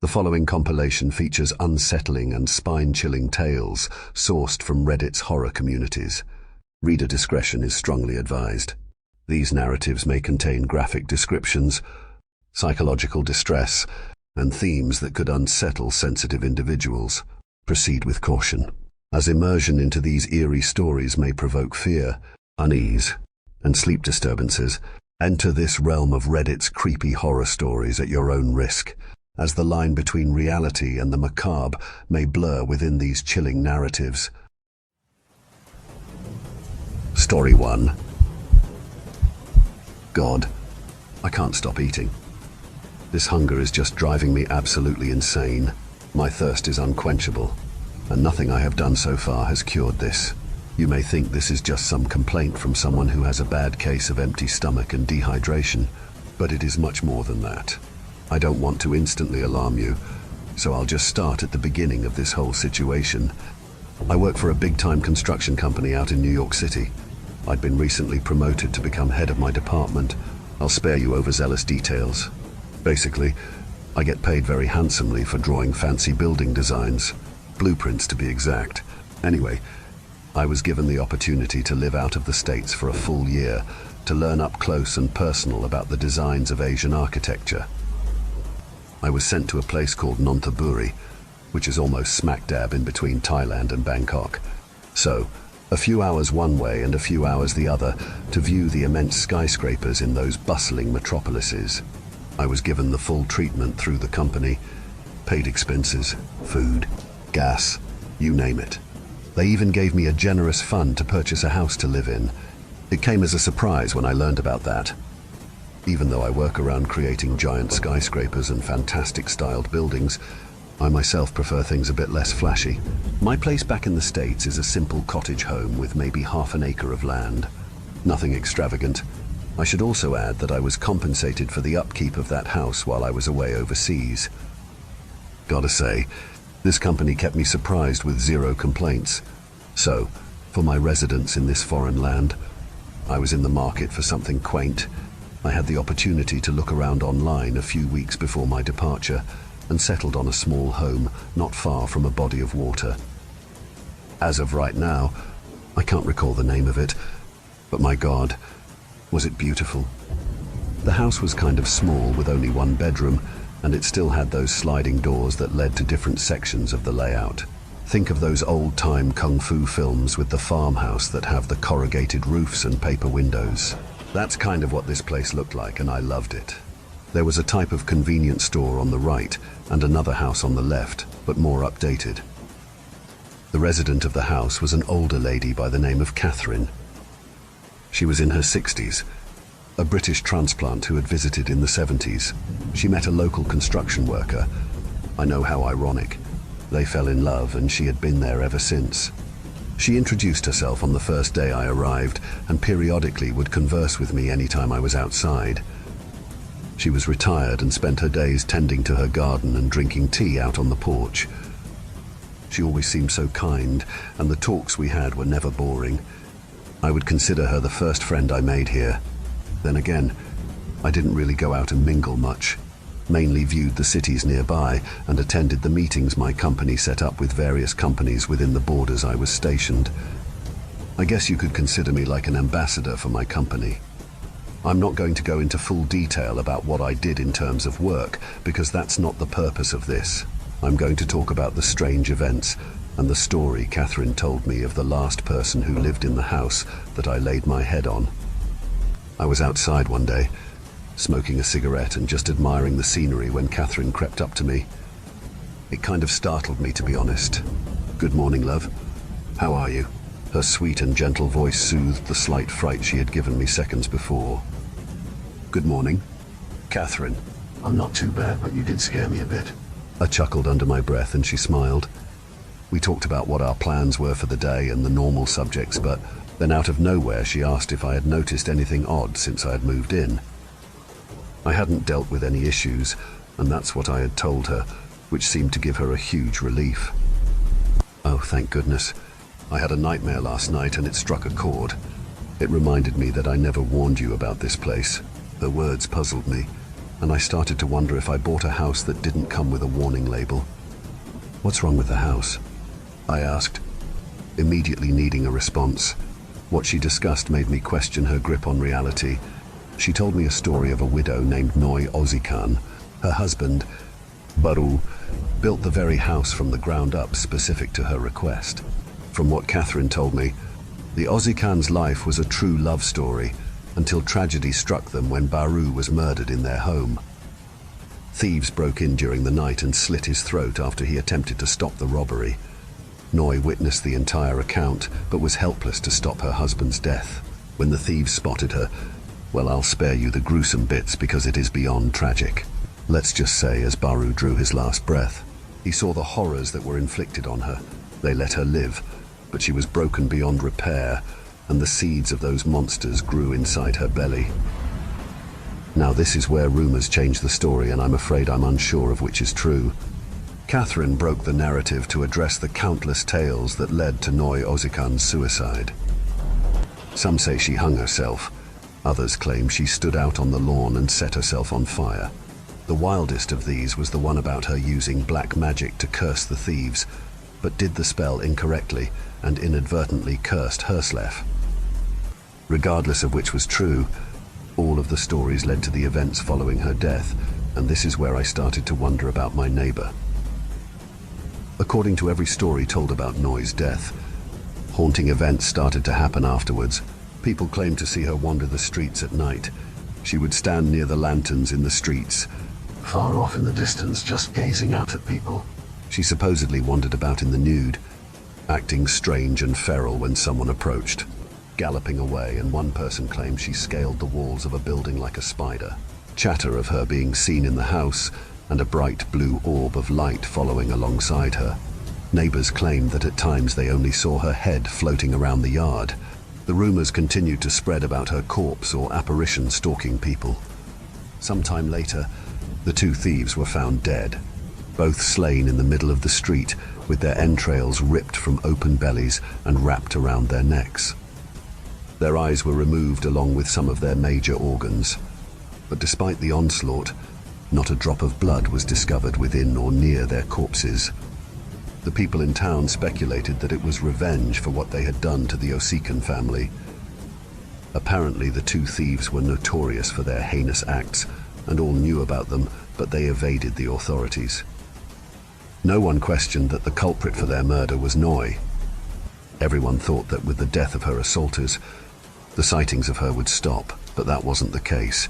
The following compilation features unsettling and spine-chilling tales sourced from Reddit's horror communities. Reader discretion is strongly advised. These narratives may contain graphic descriptions, psychological distress, and themes that could unsettle sensitive individuals. Proceed with caution, as immersion into these eerie stories may provoke fear, unease, and sleep disturbances. Enter this realm of Reddit's creepy horror stories at your own risk, as the line between reality and the macabre may blur within these chilling narratives. Story 1. God, I can't stop eating. This hunger is just driving me absolutely insane. My thirst is unquenchable, and nothing I have done so far has cured this. You may think this is just some complaint from someone who has a bad case of empty stomach and dehydration, but it is much more than that. I don't want to instantly alarm you, so I'll just start at the beginning of this whole situation. I work for a big-time construction company out in New York City. I'd been recently promoted to become head of my department. I'll spare you overzealous details. Basically, I get paid very handsomely for drawing fancy building designs, blueprints to be exact. Anyway, I was given the opportunity to live out of the States for a full year, to learn up close and personal about the designs of Asian architecture. I was sent to a place called Nonthaburi, which is almost smack dab in between Thailand and Bangkok. So, a few hours one way and a few hours the other to view the immense skyscrapers in those bustling metropolises. I was given the full treatment through the company, paid expenses, food, gas, you name it. They even gave me a generous fund to purchase a house to live in. It came as a surprise when I learned about that. Even though I work around creating giant skyscrapers and fantastic styled buildings, I myself prefer things a bit less flashy. My place back in the States is a simple cottage home with maybe half an acre of land. Nothing extravagant. I should also add that I was compensated for the upkeep of that house while I was away overseas. Gotta say, this company kept me surprised with zero complaints. So, for my residence in this foreign land, I was in the market for something quaint. I had the opportunity to look around online a few weeks before my departure and settled on a small home not far from a body of water. As of right now, I can't recall the name of it, but my God, was it beautiful. The house was kind of small with only one bedroom, and it still had those sliding doors that led to different sections of the layout. Think of those old-time kung fu films with the farmhouse that have the corrugated roofs and paper windows. That's kind of what this place looked like, and I loved it. There was a type of convenience store on the right and another house on the left, but more updated. The resident of the house was an older lady by the name of Catherine. She was in her 60s, a British transplant who had visited in the 70s. She met a local construction worker. I know how ironic. They fell in love and she had been there ever since. She introduced herself on the first day I arrived and periodically would converse with me anytime I was outside. She was retired and spent her days tending to her garden and drinking tea out on the porch. She always seemed so kind, and the talks we had were never boring. I would consider her the first friend I made here. Then again, I didn't really go out and mingle much, mainly viewed the cities nearby and attended the meetings my company set up with various companies within the borders I was stationed. I guess you could consider me like an ambassador for my company. I'm not going to go into full detail about what I did in terms of work, because that's not the purpose of this. I'm going to talk about the strange events and the story Catherine told me of the last person who lived in the house that I laid my head on. I was outside one day, smoking a cigarette and just admiring the scenery when Catherine crept up to me. It kind of startled me, to be honest. "Good morning, love. How are you?" Her sweet and gentle voice soothed the slight fright she had given me seconds before. "Good morning, Catherine." "I'm not too bad, but you did scare me a bit." I chuckled under my breath and she smiled. We talked about what our plans were for the day and the normal subjects, but then out of nowhere she asked if I had noticed anything odd since I had moved in. I hadn't dealt with any issues, and that's what I had told her, which seemed to give her a huge relief. "Oh, thank goodness. I had a nightmare last night and it struck a chord. It reminded me that I never warned you about this place." Her words puzzled me. and I started to wonder if I bought a house that didn't come with a warning label. "What's wrong with the house?" I asked, immediately needing a response. What she discussed made me question her grip on reality. She told me a story of a widow named Noy Ozikan. Her husband, Baru, built the very house from the ground up specific to her request. From what Catherine told me, the Ozikan's life was a true love story until tragedy struck them when Baru was murdered in their home. Thieves broke in during the night and slit his throat after he attempted to stop the robbery. Noy witnessed the entire account, but was helpless to stop her husband's death. When the thieves spotted her, well, I'll spare you the gruesome bits because it is beyond tragic. Let's just say, as Baru drew his last breath, he saw the horrors that were inflicted on her. They let her live, but she was broken beyond repair, and the seeds of those monsters grew inside her belly. Now this is where rumors change the story, and I'm afraid I'm unsure of which is true. Catherine broke the narrative to address the countless tales that led to Noy Ozikan's suicide. Some say she hung herself. Others claim she stood out on the lawn and set herself on fire. The wildest of these was the one about her using black magic to curse the thieves, but did the spell incorrectly and inadvertently cursed Herslef. Regardless of which was true, all of the stories led to the events following her death, and this is where I started to wonder about my neighbor. According to every story told about Noy's death, haunting events started to happen afterwards. People claimed to see her wander the streets at night. She would stand near the lanterns in the streets, Far off in the distance, just gazing out at people. She supposedly wandered about in the nude, acting strange and feral when someone approached, galloping away, and one person claimed she scaled the walls of a building like a spider. Chatter of her being seen in the house and a bright blue orb of light following alongside her. Neighbors claimed that at times they only saw her head floating around the yard. The rumors continued to spread about her corpse or apparition stalking people. Sometime later, the two thieves were found dead, both slain in the middle of the street, with their entrails ripped from open bellies and wrapped around their necks. Their eyes were removed along with some of their major organs. But despite the onslaught, not a drop of blood was discovered within or near their corpses. The people in town speculated that it was revenge for what they had done to the Osikan family. Apparently, the two thieves were notorious for their heinous acts, and all knew about them, but they evaded the authorities. No one questioned that the culprit for their murder was Noy. Everyone thought that with the death of her assaulters, the sightings of her would stop, but that wasn't the case.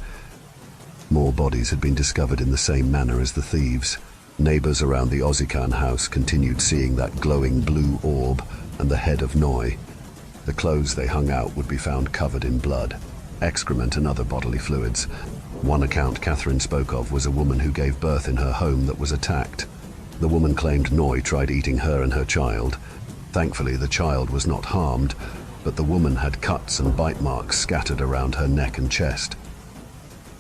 More bodies had been discovered in the same manner as the thieves. Neighbors around the Ozikan house continued seeing that glowing blue orb and the head of Noy. The clothes they hung out would be found covered in blood, excrement and other bodily fluids. One account Catherine spoke of was a woman who gave birth in her home that was attacked. The woman claimed Noy tried eating her and her child. Thankfully, the child was not harmed, but the woman had cuts and bite marks scattered around her neck and chest.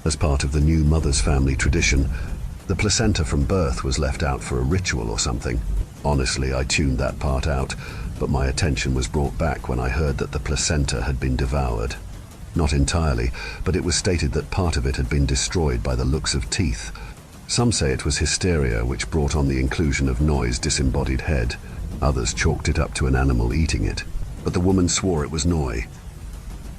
As part of the new mother's family tradition, the placenta from birth was left out for a ritual or something. Honestly, I tuned that part out, but my attention was brought back when I heard that the placenta had been devoured. Not entirely, but it was stated that part of it had been destroyed by the looks of teeth. Some say it was hysteria which brought on the inclusion of Noy's disembodied head. Others chalked it up to an animal eating it, but the woman swore it was Noy.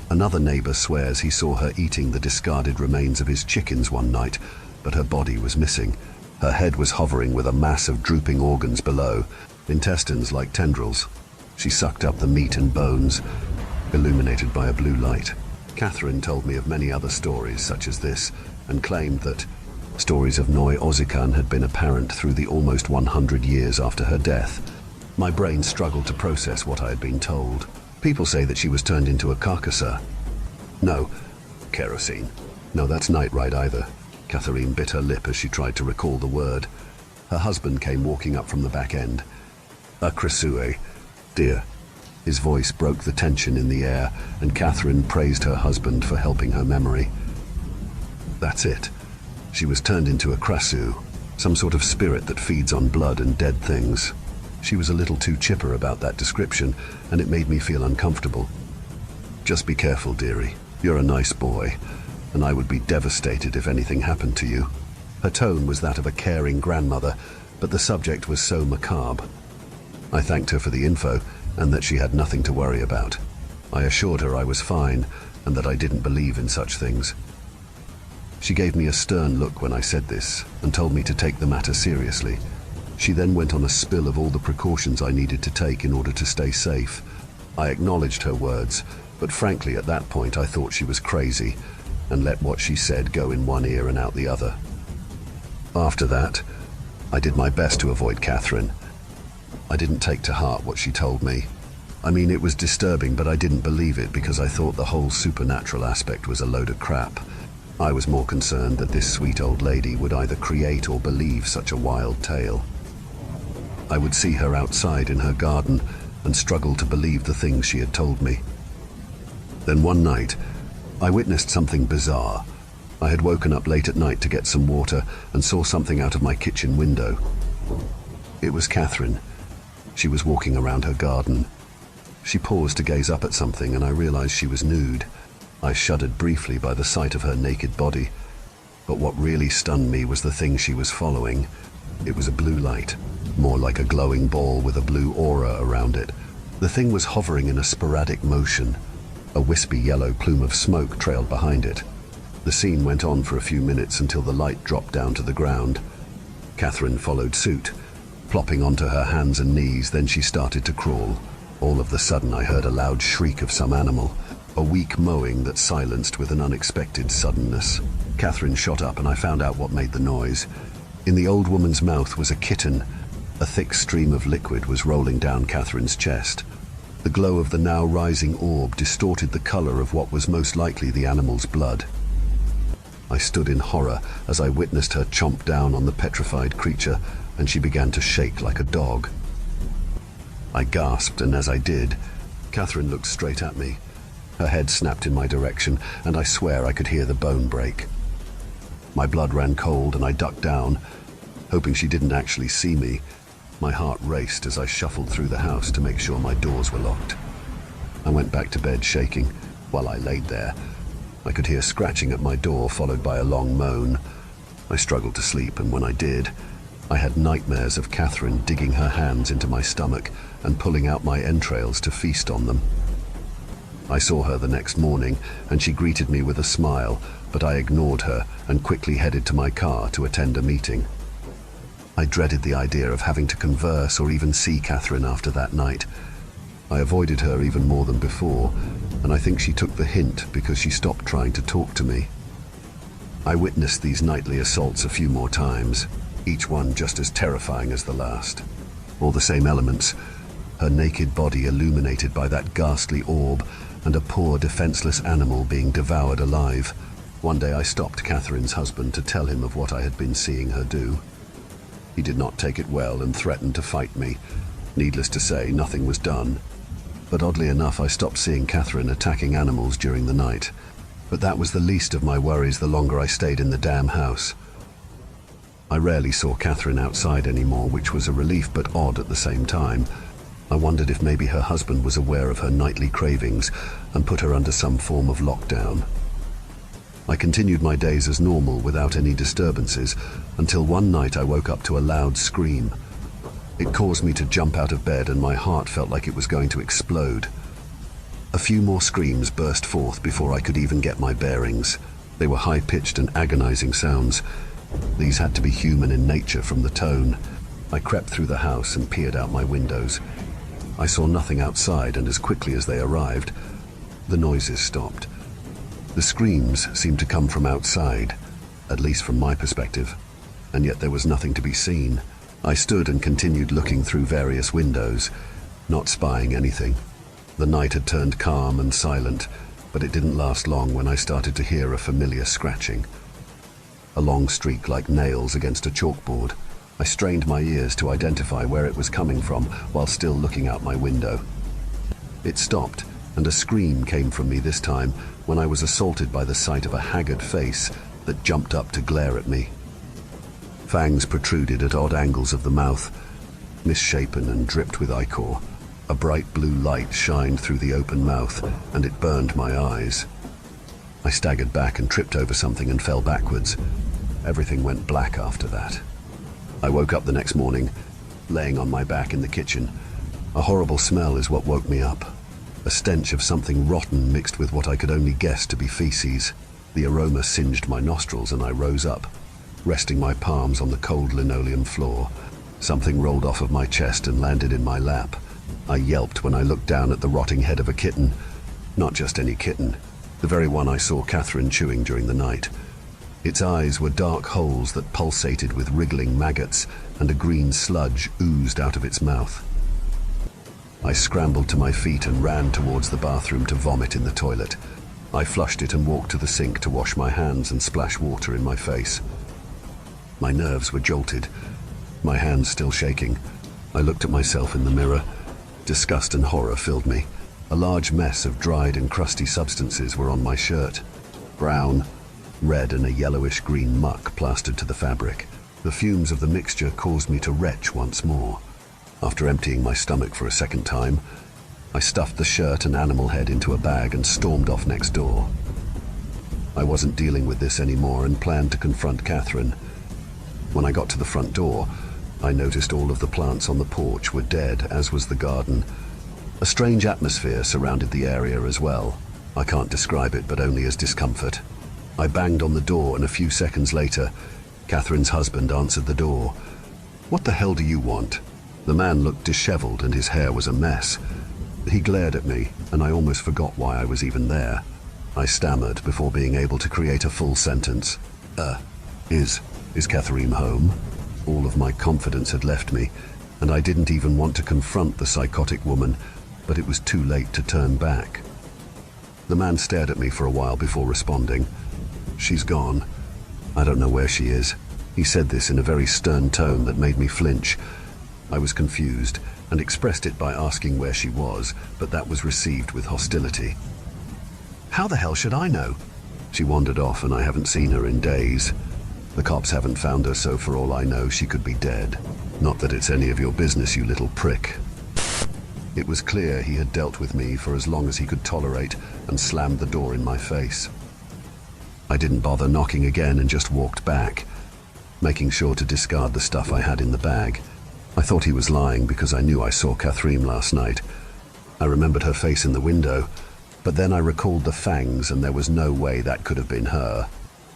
Another neighbor swears he saw her eating the discarded remains of his chickens one night, but her body was missing. Her head was hovering with a mass of drooping organs below, intestines like tendrils. She sucked up the meat and bones, illuminated by a blue light. Catherine told me of many other stories such as this, and claimed that stories of Noy Ozikan had been apparent through the almost 100 years after her death. My brain struggled to process what I had been told. People say that she was turned into a carcassa. No, kerosene. No, that's night ride either. Catherine bit her lip as she tried to recall the word. Her husband came walking up from the back end. A cresue, dear. His voice broke the tension in the air, and Catherine praised her husband for helping her memory. That's it. She was turned into a cresue, some sort of spirit that feeds on blood and dead things. She was a little too chipper about that description, and it made me feel uncomfortable. Just be careful, dearie. You're a nice boy. and I would be devastated if anything happened to you. Her tone was that of a caring grandmother, but the subject was so macabre. I thanked her for the info and that she had nothing to worry about. I assured her I was fine and that I didn't believe in such things. She gave me a stern look when I said this and told me to take the matter seriously. She then went on a spill of all the precautions I needed to take in order to stay safe. I acknowledged her words, but frankly at that point I thought she was crazy and let what she said go in one ear and out the other. After that, I did my best to avoid Catherine. I didn't take to heart what she told me. I mean, it was disturbing, but I didn't believe it because I thought the whole supernatural aspect was a load of crap. I was more concerned that this sweet old lady would either create or believe such a wild tale. I would see her outside in her garden and struggle to believe the things she had told me. Then one night, I witnessed something bizarre. I had woken up late at night to get some water and saw something out of my kitchen window. It was Catherine. She was walking around her garden. She paused to gaze up at something and I realized she was nude. I shuddered briefly by the sight of her naked body, but what really stunned me was the thing she was following. It was a blue light, more like a glowing ball with a blue aura around it. The thing was hovering in a sporadic motion. A wispy yellow plume of smoke trailed behind it. The scene went on for a few minutes until the light dropped down to the ground. Catherine followed suit, plopping onto her hands and knees, then she started to crawl. All of a sudden I heard a loud shriek of some animal, a weak mowing that silenced with an unexpected suddenness. Catherine shot up and I found out what made the noise. In the old woman's mouth was a kitten. A thick stream of liquid was rolling down Catherine's chest. The glow of the now rising orb distorted the color of what was most likely the animal's blood. I stood in horror as I witnessed her chomp down on the petrified creature, and she began to shake like a dog. I gasped, and as I did, Catherine looked straight at me. Her head snapped in my direction, and I swear I could hear the bone break. My blood ran cold, and I ducked down, hoping she didn't actually see me. My heart raced as I shuffled through the house to make sure my doors were locked. I went back to bed shaking. While I laid there, I could hear scratching at my door, followed by a long moan. I struggled to sleep, and when I did, I had nightmares of Catherine digging her hands into my stomach and pulling out my entrails to feast on them. I saw her the next morning, and she greeted me with a smile, but I ignored her and quickly headed to my car to attend a meeting. I dreaded the idea of having to converse or even see Catherine after that night. I avoided her even more than before, and I think she took the hint because she stopped trying to talk to me. I witnessed these nightly assaults a few more times, each one just as terrifying as the last. All the same elements: her naked body illuminated by that ghastly orb, and a poor defenseless animal being devoured alive. One day I stopped Catherine's husband to tell him of what I had been seeing her do. He did not take it well and threatened to fight me. Needless to say, nothing was done. But oddly enough, I stopped seeing Catherine attacking animals during the night. But that was the least of my worries the longer I stayed in the damn house. I rarely saw Catherine outside anymore, which was a relief but odd at the same time. I wondered if maybe her husband was aware of her nightly cravings and put her under some form of lockdown. I continued my days as normal without any disturbances until one night I woke up to a loud scream. It caused me to jump out of bed and my heart felt like it was going to explode. A few more screams burst forth before I could even get my bearings. They were high-pitched and agonizing sounds. These had to be human in nature from the tone. I crept through the house and peered out my windows. I saw nothing outside, and as quickly as they arrived, the noises stopped. The screams seemed to come from outside, at least from my perspective, and yet there was nothing to be seen. I stood and continued looking through various windows, not spying anything. The night had turned calm and silent, but it didn't last long when I started to hear a familiar scratching. A long streak like nails against a chalkboard. I strained my ears to identify where it was coming from while still looking out my window. It stopped, and a scream came from me this time when I was assaulted by the sight of a haggard face that jumped up to glare at me. Fangs protruded at odd angles of the mouth, misshapen and dripped with ichor. A bright blue light shined through the open mouth, and it burned my eyes. I staggered back and tripped over something and fell backwards. Everything went black after that. I woke up the next morning, laying on my back in the kitchen. A horrible smell is what woke me up. A stench of something rotten mixed with what I could only guess to be feces. The aroma singed my nostrils and I rose up, resting my palms on the cold linoleum floor. Something rolled off of my chest and landed in my lap. I yelped when I looked down at the rotting head of a kitten. Not just any kitten, the very one I saw Catherine chewing during the night. Its eyes were dark holes that pulsated with wriggling maggots, and a green sludge oozed out of its mouth. I scrambled to my feet and ran towards the bathroom to vomit in the toilet. I flushed it and walked to the sink to wash my hands and splash water in my face. My nerves were jolted, my hands still shaking. I looked at myself in the mirror. Disgust and horror filled me. A large mess of dried and crusty substances were on my shirt. Brown, red and a yellowish-green muck plastered to the fabric. The fumes of the mixture caused me to retch once more. After emptying my stomach for a second time, I stuffed the shirt and animal head into a bag and stormed off next door. I wasn't dealing with this anymore and planned to confront Catherine. When I got to the front door, I noticed all of the plants on the porch were dead, as was the garden. A strange atmosphere surrounded the area as well. I can't describe it, but only as discomfort. I banged on the door, and a few seconds later, Catherine's husband answered the door. "What the hell do you want?" The man looked disheveled and his hair was a mess. He glared at me, and I almost forgot why I was even there. I stammered before being able to create a full sentence. Is Catherine home?" All of my confidence had left me, and I didn't even want to confront the psychotic woman, but it was too late to turn back. The man stared at me for a while before responding. "She's gone. I don't know where she is." He said this in a very stern tone that made me flinch. I was confused and expressed it by asking where she was, but that was received with hostility. "How the hell should I know?" She wandered off and I haven't seen her in days. The cops haven't found her, so for all I know, she could be dead. Not that it's any of your business, you little prick. It was clear he had dealt with me for as long as he could tolerate and slammed the door in my face. I didn't bother knocking again and just walked back, making sure to discard the stuff I had in the bag. I thought he was lying because I knew I saw Catherine last night. I remembered her face in the window, but then I recalled the fangs and there was no way that could have been her.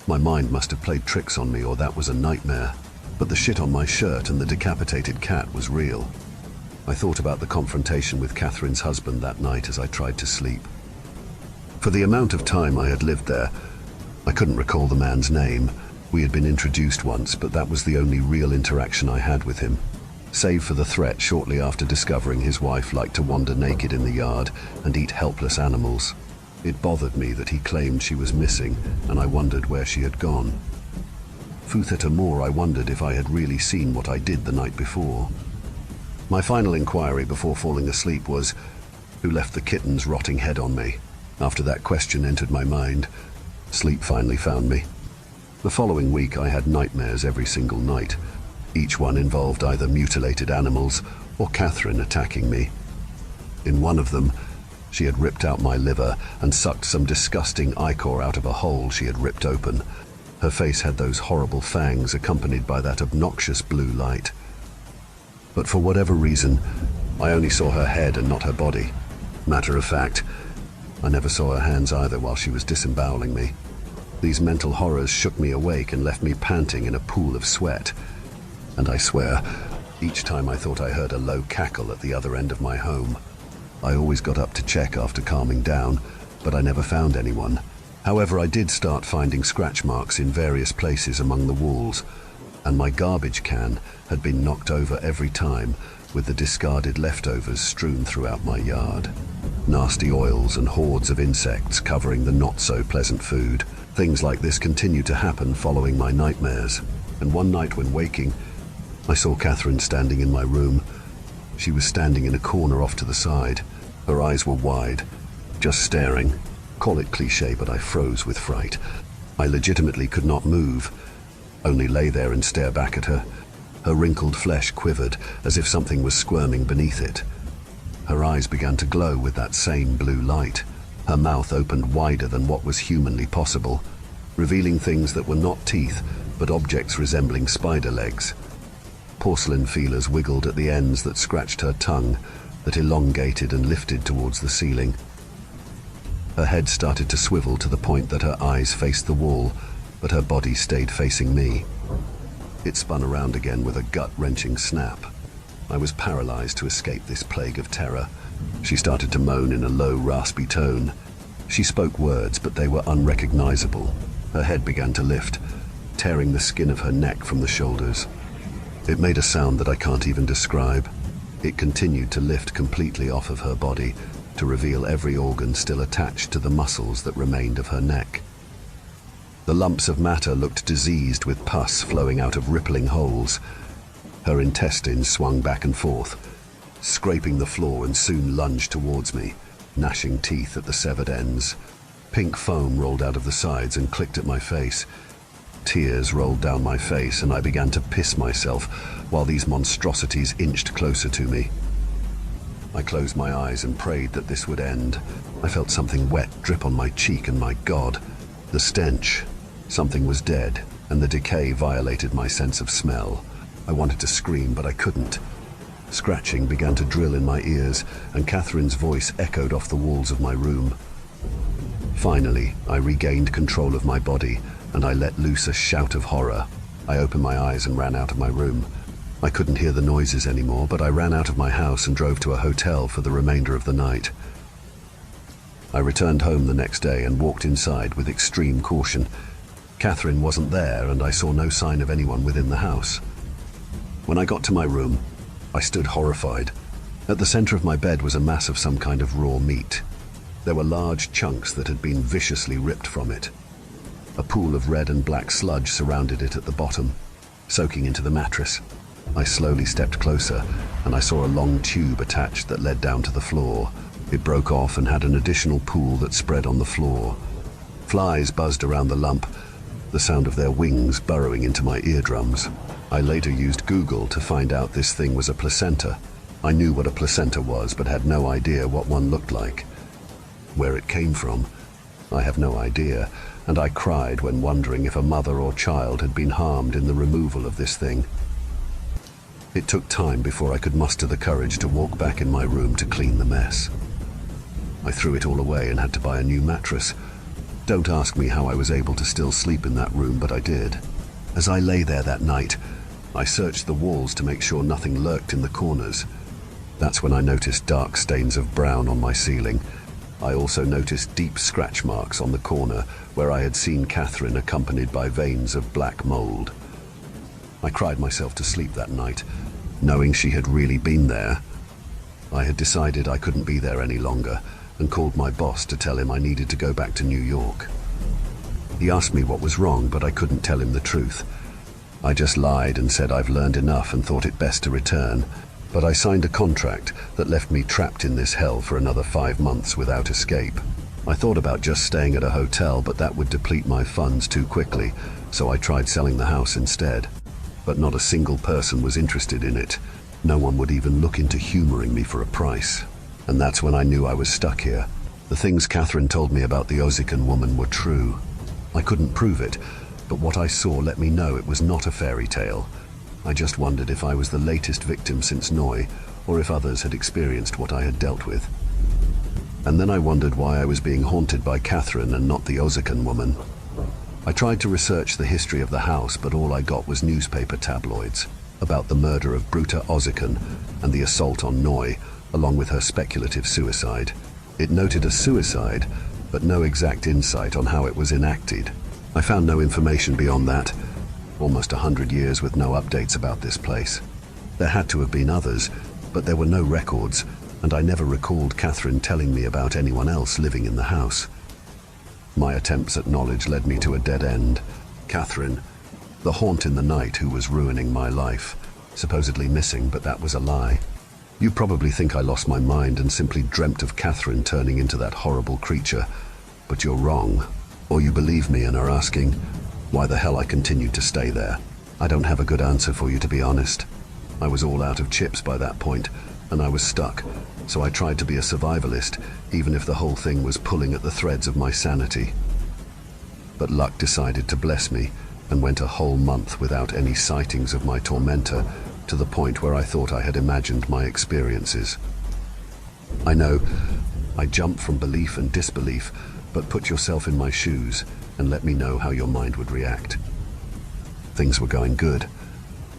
My mind must have played tricks on me, or that was a nightmare. But the shit on my shirt and the decapitated cat was real. I thought about the confrontation with Catherine's husband that night as I tried to sleep. For the amount of time I had lived there, I couldn't recall the man's name. We had been introduced once, but that was the only real interaction I had with him. Save for the threat shortly after discovering his wife liked to wander naked in the yard and eat helpless animals. It bothered me that he claimed she was missing, and I wondered where she had gone. Furthermore, I wondered if I had really seen what I did the night before. My final inquiry before falling asleep was, who left the kitten's rotting head on me? After that question entered my mind, sleep finally found me. The following week I had nightmares every single night. Each one involved either mutilated animals or Catherine attacking me. In one of them, she had ripped out my liver and sucked some disgusting ichor out of a hole she had ripped open. Her face had those horrible fangs accompanied by that obnoxious blue light. But for whatever reason, I only saw her head and not her body. Matter of fact, I never saw her hands either while she was disemboweling me. These mental horrors shook me awake and left me panting in a pool of sweat. And I swear, each time I thought I heard a low cackle at the other end of my home. I always got up to check after calming down, but I never found anyone. However, I did start finding scratch marks in various places among the walls, and my garbage can had been knocked over every time, with the discarded leftovers strewn throughout my yard. Nasty oils and hordes of insects covering the not-so-pleasant food. Things like this continued to happen following my nightmares, and one night when waking, I saw Catherine standing in my room. She was standing in a corner off to the side. Her eyes were wide, just staring. Call it cliché, but I froze with fright. I legitimately could not move, only lay there and stare back at her. Her wrinkled flesh quivered as if something was squirming beneath it. Her eyes began to glow with that same blue light. Her mouth opened wider than what was humanly possible, revealing things that were not teeth, but objects resembling spider legs. Porcelain feelers wiggled at the ends that scratched her tongue, that elongated and lifted towards the ceiling. Her head started to swivel to the point that her eyes faced the wall, but her body stayed facing me. It spun around again with a gut-wrenching snap. I was paralyzed to escape this plague of terror. She started to moan in a low, raspy tone. She spoke words, but they were unrecognizable. Her head began to lift, tearing the skin of her neck from the shoulders. It made a sound that I can't even describe. It continued to lift completely off of her body, to reveal every organ still attached to the muscles that remained of her neck. The lumps of matter looked diseased with pus flowing out of rippling holes. Her intestines swung back and forth, scraping the floor, and soon lunged towards me, gnashing teeth at the severed ends. Pink foam rolled out of the sides and clicked at my face. Tears rolled down my face, and I began to piss myself while these monstrosities inched closer to me. I closed my eyes and prayed that this would end. I felt something wet drip on my cheek, and my God, the stench. Something was dead, and the decay violated my sense of smell. I wanted to scream, but I couldn't. Scratching began to drill in my ears, and Catherine's voice echoed off the walls of my room. Finally, I regained control of my body, and I let loose a shout of horror. I opened my eyes and ran out of my room. I couldn't hear the noises anymore, but I ran out of my house and drove to a hotel for the remainder of the night. I returned home the next day and walked inside with extreme caution. Catherine wasn't there, and I saw no sign of anyone within the house. When I got to my room, I stood horrified. At the center of my bed was a mass of some kind of raw meat. There were large chunks that had been viciously ripped from it. A pool of red and black sludge surrounded it at the bottom, soaking into the mattress. I slowly stepped closer, and I saw a long tube attached that led down to the floor. It broke off and had an additional pool that spread on the floor. Flies buzzed around the lump, the sound of their wings burrowing into my eardrums. I later used Google to find out this thing was a placenta. I knew what a placenta was, but had no idea what one looked like. Where it came from, I have no idea, and I cried when wondering if a mother or child had been harmed in the removal of this thing. It took time before I could muster the courage to walk back in my room to clean the mess. I threw it all away and had to buy a new mattress. Don't ask me how I was able to still sleep in that room, but I did. As I lay there that night, I searched the walls to make sure nothing lurked in the corners. That's when I noticed dark stains of brown on my ceiling. I also noticed deep scratch marks on the corner where I had seen Catherine, accompanied by veins of black mold. I cried myself to sleep that night, knowing she had really been there. I had decided I couldn't be there any longer and called my boss to tell him I needed to go back to New York. He asked me what was wrong, but I couldn't tell him the truth. I just lied and said I've learned enough and thought it best to return, but I signed a contract that left me trapped in this hell for another 5 months without escape. I thought about just staying at a hotel, but that would deplete my funds too quickly, so I tried selling the house instead. But not a single person was interested in it. No one would even look into humoring me for a price. And that's when I knew I was stuck here. The things Catherine told me about the Ozican woman were true. I couldn't prove it, but what I saw let me know it was not a fairy tale. I just wondered if I was the latest victim since Noi, or if others had experienced what I had dealt with. And then I wondered why I was being haunted by Catherine and not the Ozican woman. I tried to research the history of the house, but all I got was newspaper tabloids about the murder of Bruta Ozican and the assault on Noi, along with her speculative suicide. It noted a suicide, but no exact insight on how it was enacted. I found no information beyond that. Almost 100 years with no updates about this place. There had to have been others, but there were no records, and I never recalled Catherine telling me about anyone else living in the house. My attempts at knowledge led me to a dead end. Catherine, the haunt in the night who was ruining my life, supposedly missing, but that was a lie. You probably think I lost my mind and simply dreamt of Catherine turning into that horrible creature, but you're wrong. Or you believe me and are asking why the hell I continued to stay there. I don't have a good answer for you, to be honest. I was all out of chips by that point, and I was stuck, so I tried to be a survivalist, even if the whole thing was pulling at the threads of my sanity. But luck decided to bless me, and went a whole month without any sightings of my tormentor, to the point where I thought I had imagined my experiences. I know, I jump from belief and disbelief, but put yourself in my shoes and let me know how your mind would react. Things were going good.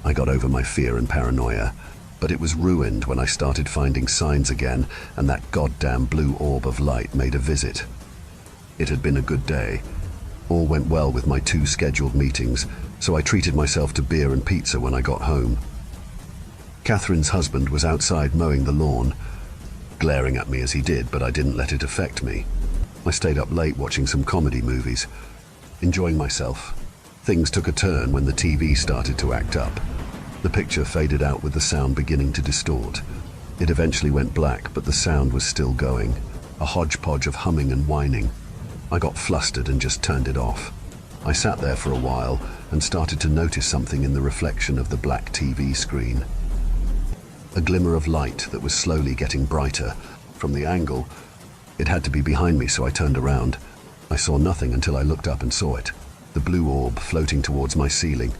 I got over my fear and paranoia, but it was ruined when I started finding signs again and that goddamn blue orb of light made a visit. It had been a good day. All went well with my 2 scheduled meetings, so I treated myself to beer and pizza when I got home. Catherine's husband was outside mowing the lawn, glaring at me as he did, but I didn't let it affect me. I stayed up late watching some comedy movies, enjoying myself. Things took a turn when the TV started to act up. The picture faded out with the sound beginning to distort. It eventually went black, but the sound was still going, a hodgepodge of humming and whining. I got flustered and just turned it off. I sat there for a while and started to notice something in the reflection of the black TV screen. A glimmer of light that was slowly getting brighter. From the angle, it had to be behind me, so I turned around. I saw nothing until I looked up and saw it. The blue orb floating towards my ceiling.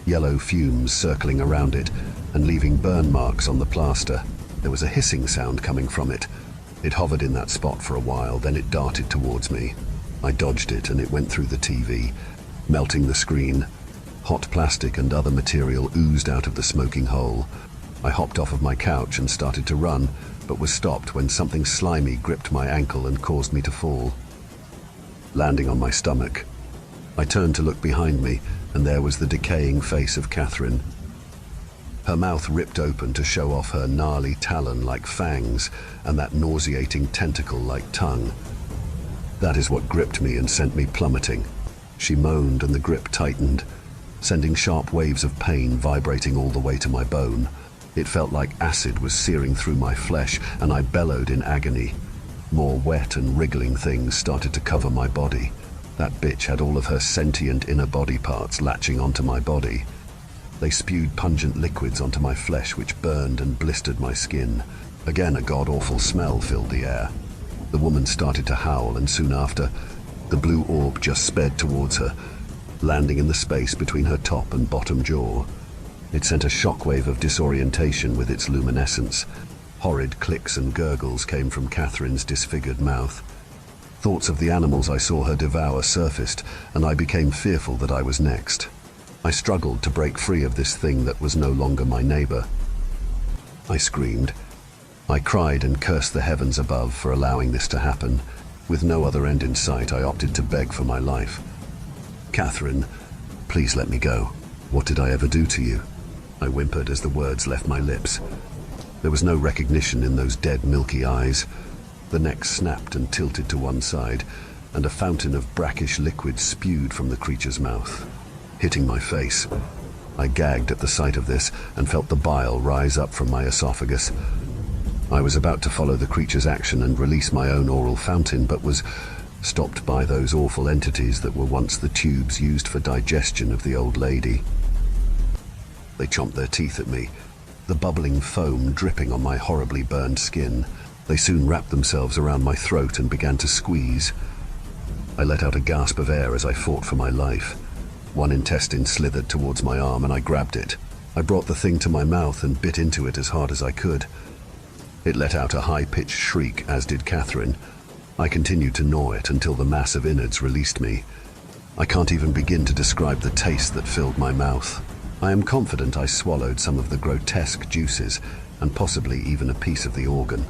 Yellow fumes circling around it and leaving burn marks on the plaster. There was a hissing sound coming from it. It hovered in that spot for a while, then it darted towards me. I dodged it and it went through the TV, melting the screen. Hot plastic and other material oozed out of the smoking hole. I hopped off of my couch and started to run, but was stopped when something slimy gripped my ankle and caused me to fall, landing on my stomach. I turned to look behind me, and there was the decaying face of Catherine. Her mouth ripped open to show off her gnarly talon-like fangs and that nauseating tentacle-like tongue. That is what gripped me and sent me plummeting. She moaned and the grip tightened, sending sharp waves of pain vibrating all the way to my bone. It felt like acid was searing through my flesh, and I bellowed in agony. More wet and wriggling things started to cover my body. That bitch had all of her sentient inner body parts latching onto my body. They spewed pungent liquids onto my flesh, which burned and blistered my skin. Again, a god-awful smell filled the air. The woman started to howl, and soon after, the blue orb just sped towards her, landing in the space between her top and bottom jaw. It sent a shockwave of disorientation with its luminescence. Horrid clicks and gurgles came from Catherine's disfigured mouth. Thoughts of the animals I saw her devour surfaced, and I became fearful that I was next. I struggled to break free of this thing that was no longer my neighbor. I screamed. I cried and cursed the heavens above for allowing this to happen. With no other end in sight, I opted to beg for my life. "Catherine, please let me go. What did I ever do to you?" I whimpered as the words left my lips. There was no recognition in those dead, milky eyes. The neck snapped and tilted to one side, and a fountain of brackish liquid spewed from the creature's mouth, hitting my face. I gagged at the sight of this and felt the bile rise up from my esophagus. I was about to follow the creature's action and release my own oral fountain, but was stopped by those awful entities that were once the tubes used for digestion of the old lady. They chomped their teeth at me, the bubbling foam dripping on my horribly burned skin. They soon wrapped themselves around my throat and began to squeeze. I let out a gasp of air as I fought for my life. One intestine slithered towards my arm and I grabbed it. I brought the thing to my mouth and bit into it as hard as I could. It let out a high-pitched shriek, as did Catherine. I continued to gnaw it until the mass of innards released me. I can't even begin to describe the taste that filled my mouth. I am confident I swallowed some of the grotesque juices and possibly even a piece of the organ.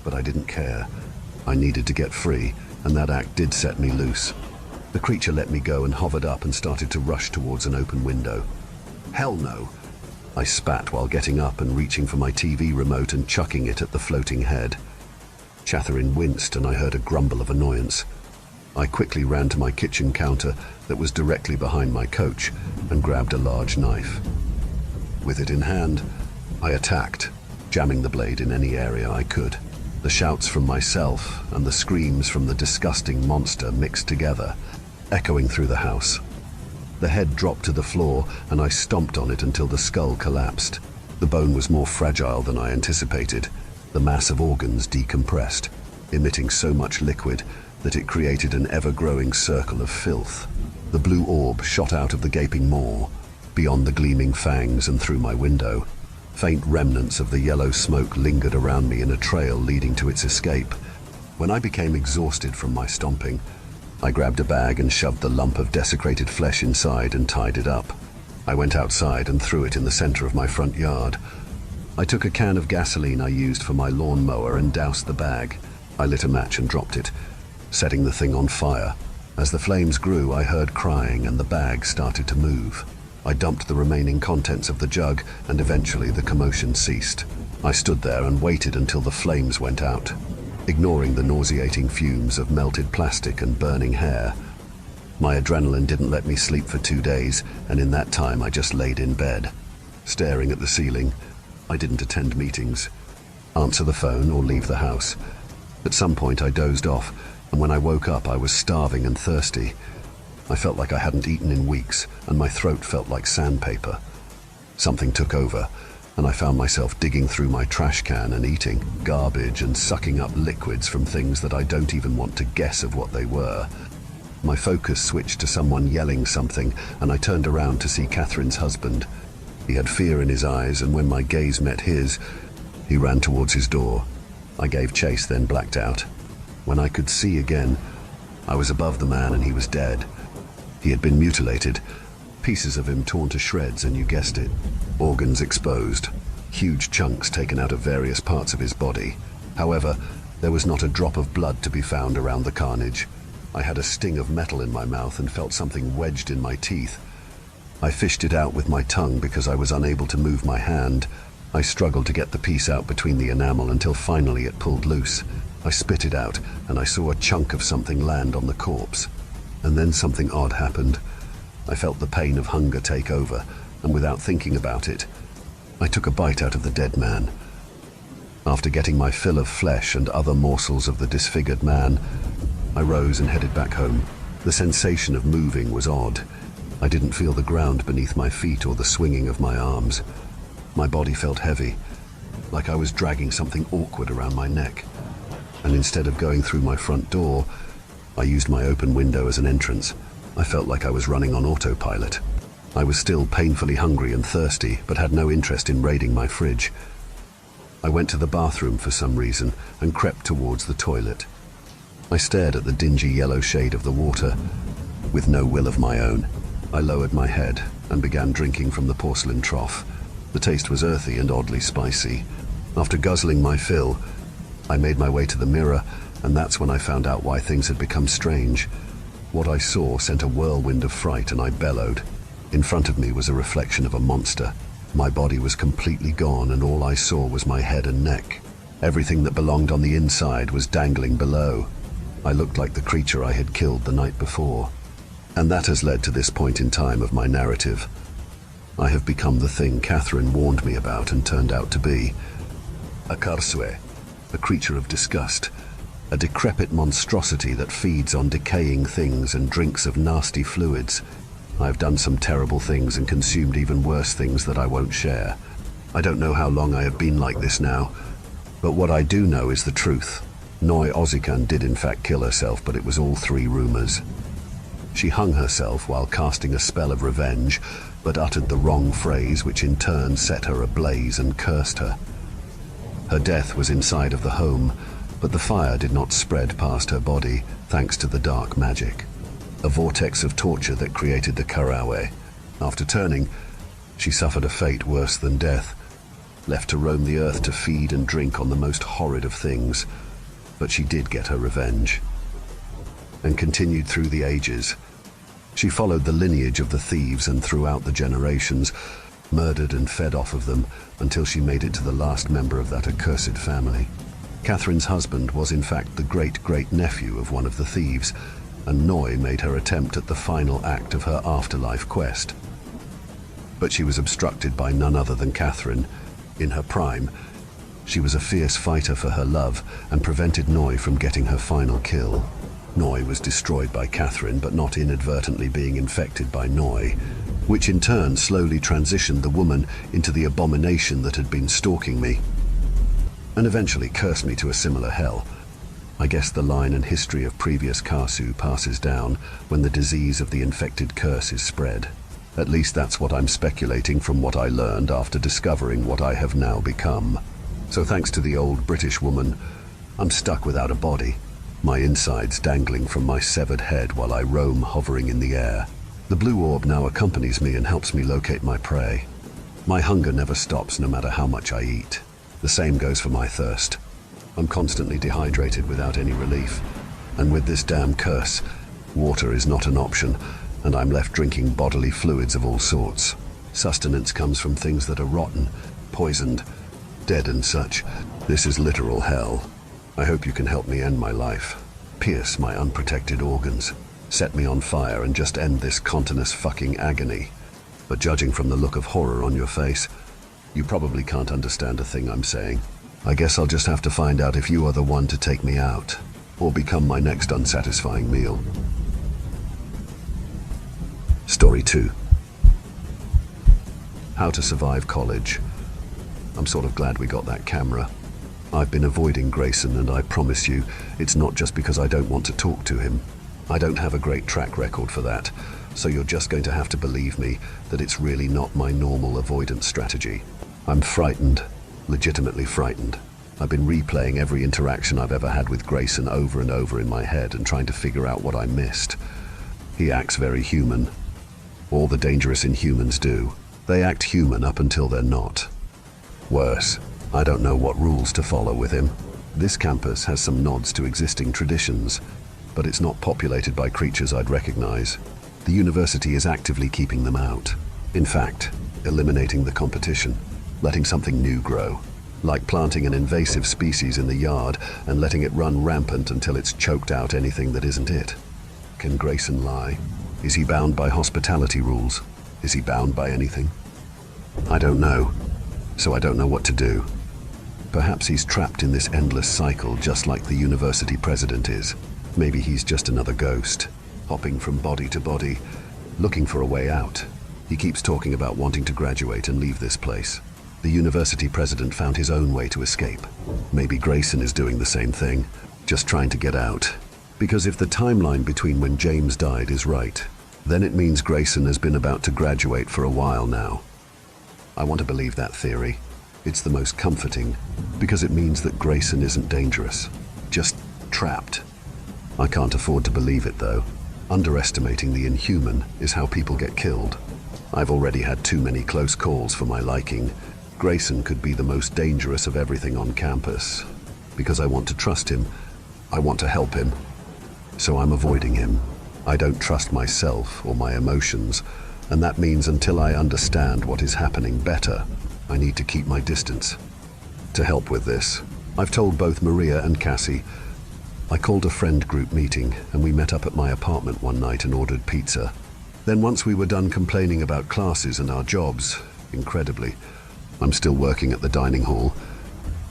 But I didn't care. I needed to get free, and that act did set me loose. The creature let me go and hovered up and started to rush towards an open window. "Hell no!" I spat while getting up and reaching for my TV remote and chucking it at the floating head. Catherine winced and I heard a grumble of annoyance. I quickly ran to my kitchen counter that was directly behind my coach and grabbed a large knife. With it in hand, I attacked, jamming the blade in any area I could. The shouts from myself and the screams from the disgusting monster mixed together, echoing through the house. The head dropped to the floor and I stomped on it until the skull collapsed. The bone was more fragile than I anticipated, the mass of organs decompressed, emitting so much liquid that it created an ever-growing circle of filth. The blue orb shot out of the gaping maw, beyond the gleaming fangs and through my window. Faint remnants of the yellow smoke lingered around me in a trail leading to its escape. When I became exhausted from my stomping, I grabbed a bag and shoved the lump of desecrated flesh inside and tied it up. I went outside and threw it in the center of my front yard. I took a can of gasoline I used for my lawn mower and doused the bag. I lit a match and dropped it, setting the thing on fire. As the flames grew, I heard crying and the bag started to move. I dumped the remaining contents of the jug and eventually the commotion ceased. I stood there and waited until the flames went out, ignoring the nauseating fumes of melted plastic and burning hair. My adrenaline didn't let me sleep for 2 days, and in that time I just laid in bed, staring at the ceiling. I didn't attend meetings, answer the phone, or leave the house. At some point I dozed off, and when I woke up I was starving and thirsty. I felt like I hadn't eaten in weeks, and my throat felt like sandpaper. Something took over, and I found myself digging through my trash can and eating garbage and sucking up liquids from things that I don't even want to guess of what they were. My focus switched to someone yelling something, and I turned around to see Catherine's husband. He had fear in his eyes, and when my gaze met his, he ran towards his door. I gave chase, then blacked out. When I could see again, I was above the man and he was dead. He had been mutilated, pieces of him torn to shreds, and you guessed it, organs exposed, huge chunks taken out of various parts of his body. However, there was not a drop of blood to be found around the carnage. I had a sting of metal in my mouth and felt something wedged in my teeth. I fished it out with my tongue because I was unable to move my hand. I struggled to get the piece out between the enamel until finally it pulled loose. I spit it out and I saw a chunk of something land on the corpse. And then something odd happened. I felt the pain of hunger take over, and without thinking about it, I took a bite out of the dead man. After getting my fill of flesh and other morsels of the disfigured man, I rose and headed back home. The sensation of moving was odd. I didn't feel the ground beneath my feet or the swinging of my arms. My body felt heavy, like I was dragging something awkward around my neck. And instead of going through my front door, I used my open window as an entrance. I felt like I was running on autopilot. I was still painfully hungry and thirsty, but had no interest in raiding my fridge. I went to the bathroom for some reason and crept towards the toilet. I stared at the dingy yellow shade of the water. With no will of my own, I lowered my head and began drinking from the porcelain trough. The taste was earthy and oddly spicy. After guzzling my fill, I made my way to the mirror, and that's when I found out why things had become strange. What I saw sent a whirlwind of fright, and I bellowed. In front of me was a reflection of a monster. My body was completely gone, and all I saw was my head and neck. Everything that belonged on the inside was dangling below. I looked like the creature I had killed the night before. And that has led to this point in time of my narrative. I have become the thing Catherine warned me about and turned out to be. A karsue, a creature of disgust. A decrepit monstrosity that feeds on decaying things and drinks of nasty fluids. I've done some terrible things and consumed even worse things that I won't share. I don't know how long I have been like this now, but what I do know is the truth. Noi Ozikan did in fact kill herself, but it was all 3 rumors. She hung herself while casting a spell of revenge, but uttered the wrong phrase, which in turn set her ablaze and cursed her. Her death was inside of the home, but the fire did not spread past her body, thanks to the dark magic. A vortex of torture that created the karawe. After turning, she suffered a fate worse than death, left to roam the earth to feed and drink on the most horrid of things. But she did get her revenge, and continued through the ages. She followed the lineage of the thieves and throughout the generations, murdered and fed off of them until she made it to the last member of that accursed family. Catherine's husband was in fact the great-great-nephew of one of the thieves, and Noi made her attempt at the final act of her afterlife quest. But she was obstructed by none other than Catherine. In her prime, she was a fierce fighter for her love and prevented Noi from getting her final kill. Noi was destroyed by Catherine, but not inadvertently being infected by Noi. which in turn slowly transitioned the woman into the abomination that had been stalking me, and eventually cursed me to a similar hell. I guess the line and history of previous Kasu passes down when the disease of the infected curse is spread. At least that's what I'm speculating from what I learned after discovering what I have now become. So thanks to the old British woman, I'm stuck without a body, my insides dangling from my severed head while I roam hovering in the air. The blue orb now accompanies me and helps me locate my prey. My hunger never stops no matter how much I eat. The same goes for my thirst. I'm constantly dehydrated without any relief. And with this damn curse, water is not an option, and I'm left drinking bodily fluids of all sorts. Sustenance comes from things that are rotten, poisoned, dead and such. This is literal hell. I hope you can help me end my life. Pierce my unprotected organs. Set me on fire and just end this continuous fucking agony. But judging from the look of horror on your face, you probably can't understand a thing I'm saying. I guess I'll just have to find out if you are the one to take me out, or become my next unsatisfying meal. Story 2. How to survive college. I'm sort of glad we got that camera. I've been avoiding Grayson, and I promise you, it's not just because I don't want to talk to him. I don't have a great track record for that, so you're just going to have to believe me that it's really not my normal avoidance strategy. I'm frightened. Legitimately frightened. I've been replaying every interaction I've ever had with Grayson over and over in my head and trying to figure out what I missed. He acts very human. All the dangerous inhumans do. They act human up until they're not. Worse, I don't know what rules to follow with him. This campus has some nods to existing traditions, but it's not populated by creatures I'd recognize. The university is actively keeping them out. In fact, eliminating the competition. Letting something new grow, like planting an invasive species in the yard and letting it run rampant until it's choked out anything that isn't it. Can Grayson lie? Is he bound by hospitality rules? Is he bound by anything? I don't know, so I don't know what to do. Perhaps he's trapped in this endless cycle just like the university president is. Maybe he's just another ghost, hopping from body to body, looking for a way out. He keeps talking about wanting to graduate and leave this place. The university president found his own way to escape. Maybe Grayson is doing the same thing, just trying to get out. Because if the timeline between when James died is right, then it means Grayson has been about to graduate for a while now. I want to believe that theory. It's the most comforting, because it means that Grayson isn't dangerous, just trapped. I can't afford to believe it though. Underestimating the inhuman is how people get killed. I've already had too many close calls for my liking. Grayson could be the most dangerous of everything on campus. Because I want to trust him, I want to help him. So I'm avoiding him. I don't trust myself or my emotions, and that means until I understand what is happening better, I need to keep my distance. To help with this, I've told both Maria and Cassie. I called a friend group meeting, and we met up at my apartment one night and ordered pizza. Then once we were done complaining about classes and our jobs, incredibly, I'm still working at the dining hall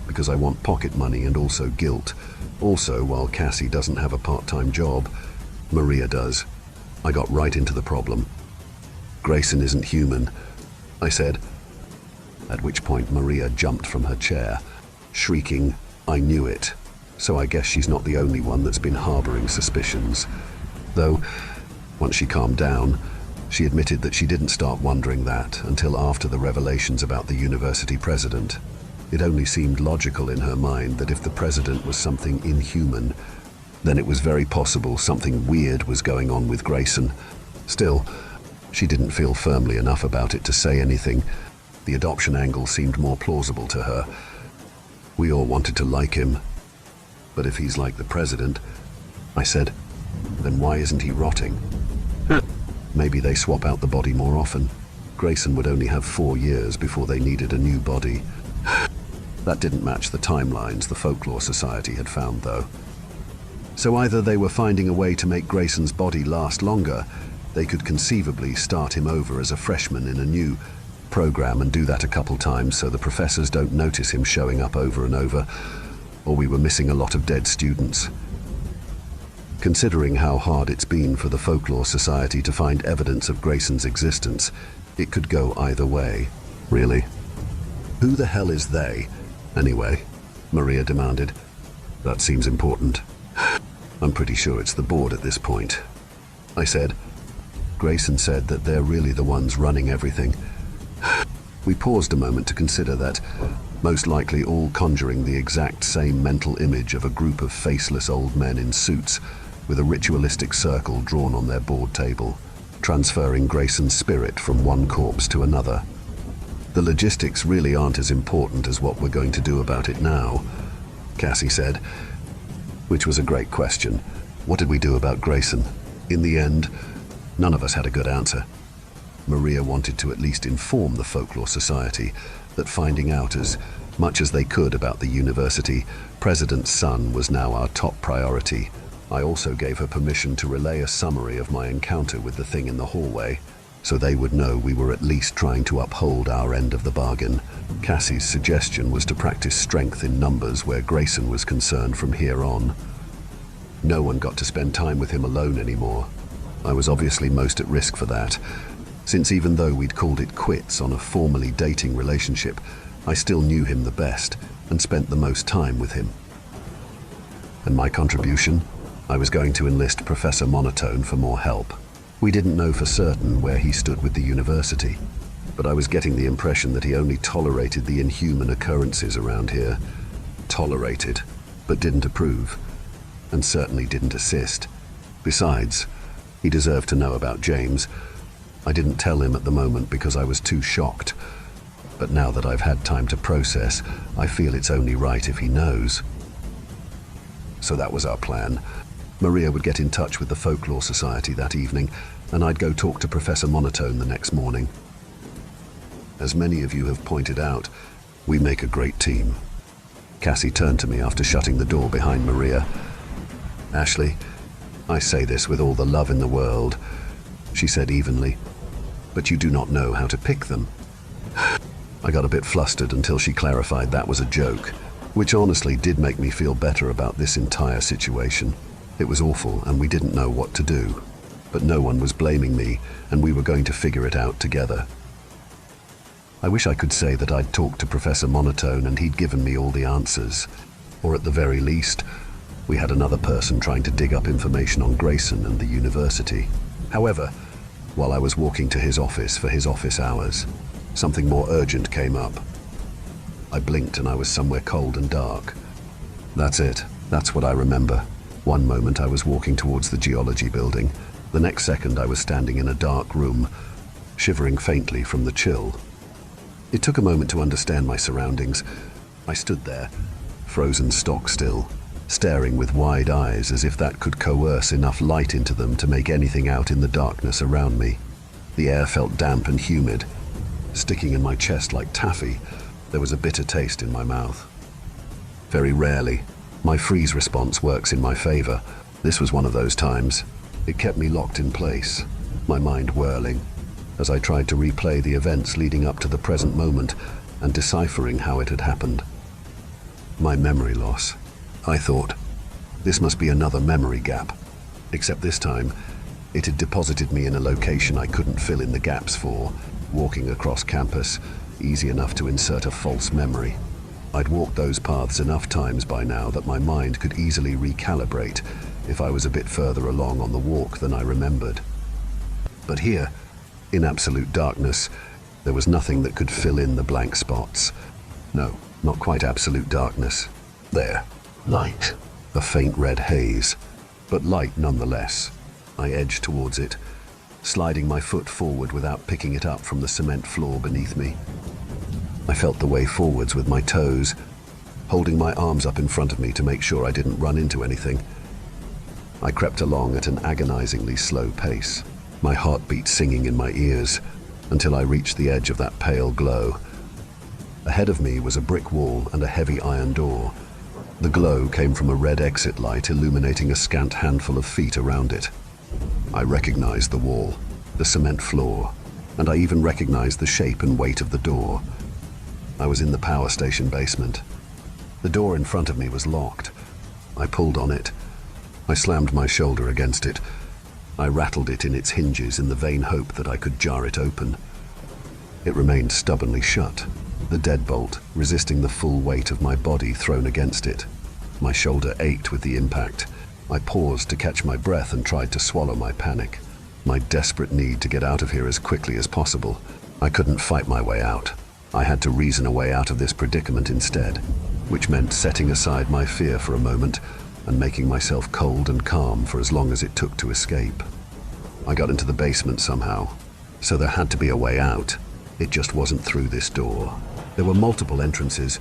because I want pocket money and also guilt. Also, while Cassie doesn't have a part-time job, Maria does. I got right into the problem. Grayson isn't human, I said, at which point Maria jumped from her chair, shrieking, "I knew it." So I guess she's not the only one that's been harboring suspicions. Though, once she calmed down, she admitted that she didn't start wondering that until after the revelations about the university president. It only seemed logical in her mind that if the president was something inhuman, then it was very possible something weird was going on with Grayson. Still, she didn't feel firmly enough about it to say anything. The adoption angle seemed more plausible to her. We all wanted to like him. But if he's like the president, I said, then why isn't he rotting? Maybe they swap out the body more often. Grayson would only have 4 years before they needed a new body. That didn't match the timelines the Folklore Society had found, though. So either they were finding a way to make Grayson's body last longer, they could conceivably start him over as a freshman in a new program and do that a couple times so the professors don't notice him showing up over and over, or we were missing a lot of dead students. Considering how hard it's been for the Folklore Society to find evidence of Grayson's existence, it could go either way. Really? Who the hell is they, anyway? Maria demanded. That seems important. I'm pretty sure it's the board at this point, I said. Grayson said that they're really the ones running everything. We paused a moment to consider that, most likely all conjuring the exact same mental image of a group of faceless old men in suits with a ritualistic circle drawn on their board table, transferring Grayson's spirit from one corpse to another. The logistics really aren't as important as what we're going to do about it now, Cassie said, which was a great question. What did we do about Grayson? In the end, none of us had a good answer. Maria wanted to at least inform the Folklore Society that finding out as much as they could about the university president's son was now our top priority. I also gave her permission to relay a summary of my encounter with the thing in the hallway, so they would know we were at least trying to uphold our end of the bargain. Cassie's suggestion was to practice strength in numbers where Grayson was concerned from here on. No one got to spend time with him alone anymore. I was obviously most at risk for that, since even though we'd called it quits on a formally dating relationship, I still knew him the best and spent the most time with him. And my contribution? I was going to enlist Professor Monotone for more help. We didn't know for certain where he stood with the university, but I was getting the impression that he only tolerated the inhuman occurrences around here. Tolerated, but didn't approve, and certainly didn't assist. Besides, he deserved to know about James. I didn't tell him at the moment because I was too shocked, but now that I've had time to process, I feel it's only right if he knows. So that was our plan. Maria would get in touch with the Folklore Society that evening, and I'd go talk to Professor Monotone the next morning. As many of you have pointed out, we make a great team. Cassie turned to me after shutting the door behind Maria. Ashley, I say this with all the love in the world, she said evenly, but you do not know how to pick them. I got a bit flustered until she clarified that was a joke, which honestly did make me feel better about this entire situation. It was awful and we didn't know what to do, but no one was blaming me and we were going to figure it out together. I wish I could say that I'd talked to Professor Monotone and he'd given me all the answers, or at the very least, we had another person trying to dig up information on Grayson and the university. However, while I was walking to his office for his office hours, something more urgent came up. I blinked and I was somewhere cold and dark. That's it. That's what I remember. One moment I was walking towards the geology building. The next second I was standing in a dark room, shivering faintly from the chill. It took a moment to understand my surroundings. I stood there, frozen stock still, staring with wide eyes as if that could coerce enough light into them to make anything out in the darkness around me. The air felt damp and humid. Sticking in my chest like taffy, there was a bitter taste in my mouth. Very rarely, my freeze response works in my favor. This was one of those times. It kept me locked in place, my mind whirling, as I tried to replay the events leading up to the present moment and deciphering how it had happened. My memory loss. I thought, this must be another memory gap. Except this time, it had deposited me in a location I couldn't fill in the gaps for, walking across campus, easy enough to insert a false memory. I'd walked those paths enough times by now that my mind could easily recalibrate if I was a bit further along on the walk than I remembered. But here, in absolute darkness, there was nothing that could fill in the blank spots. No, not quite absolute darkness. There. Light. A faint red haze, but light nonetheless. I edged towards it, sliding my foot forward without picking it up from the cement floor beneath me. I felt the way forwards with my toes, holding my arms up in front of me to make sure I didn't run into anything. I crept along at an agonizingly slow pace, my heartbeat singing in my ears, until I reached the edge of that pale glow. Ahead of me was a brick wall and a heavy iron door. The glow came from a red exit light illuminating a scant handful of feet around it. I recognized the wall, the cement floor, and I even recognized the shape and weight of the door. I was in the power station basement. The door in front of me was locked. I pulled on it. I I slammed my shoulder against it. I rattled it in its hinges in the vain hope that I could jar it open. It remained stubbornly shut, the deadbolt resisting the full weight of my body thrown against it. My shoulder ached with the impact. I paused to catch my breath and tried to swallow my panic. My desperate need to get out of here as quickly as possible. I couldn't fight my way out. I had to reason a way out of this predicament instead, which meant setting aside my fear for a moment and making myself cold and calm for as long as it took to escape. I got into the basement somehow, so there had to be a way out. It just wasn't through this door. There were multiple entrances.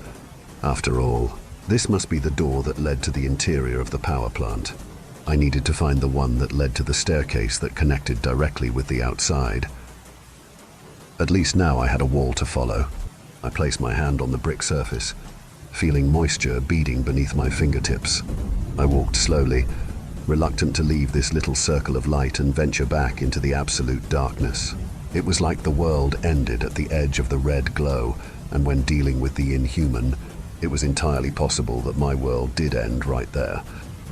After all, this must be the door that led to the interior of the power plant. I needed to find the one that led to the staircase that connected directly with the outside. At least now I had a wall to follow. I placed my hand on the brick surface, feeling moisture beading beneath my fingertips. I walked slowly, reluctant to leave this little circle of light and venture back into the absolute darkness. It was like the world ended at the edge of the red glow, and when dealing with the inhuman, it was entirely possible that my world did end right there.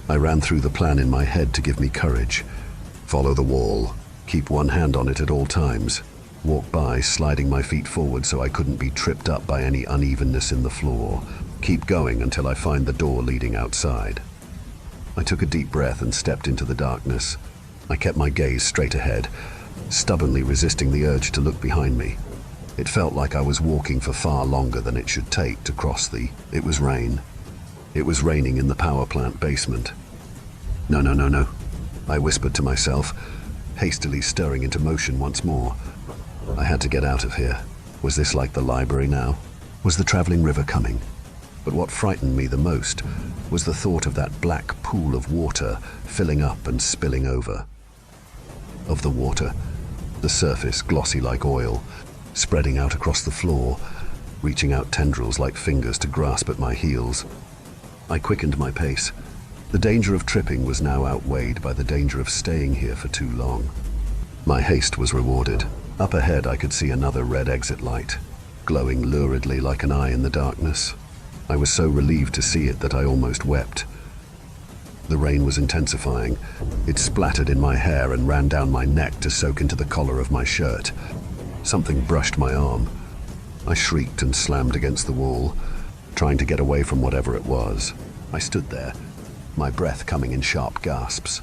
I ran through the plan in my head to give me courage. Follow the wall, keep one hand on it at all times, walk by, sliding my feet forward so I couldn't be tripped up by any unevenness in the floor. Keep going until I find the door leading outside. I took a deep breath and stepped into the darkness. I kept my gaze straight ahead, stubbornly resisting the urge to look behind me. It felt like I was walking for far longer than it should take to cross the... It was rain. It was raining in the power plant basement. No, no, no, no, I whispered to myself, hastily stirring into motion once more. I had to get out of here. Was this like the library now? Was the traveling river coming? But what frightened me the most was the thought of that black pool of water filling up and spilling over. Of the water, the surface glossy like oil, spreading out across the floor, reaching out tendrils like fingers to grasp at my heels. I quickened my pace. The danger of tripping was now outweighed by the danger of staying here for too long. My haste was rewarded. Up ahead I could see another red exit light, glowing luridly like an eye in the darkness. I was so relieved to see it that I almost wept. The rain was intensifying. It splattered in my hair and ran down my neck to soak into the collar of my shirt. Something brushed my arm. I shrieked and slammed against the wall, trying to get away from whatever it was. I stood there, my breath coming in sharp gasps,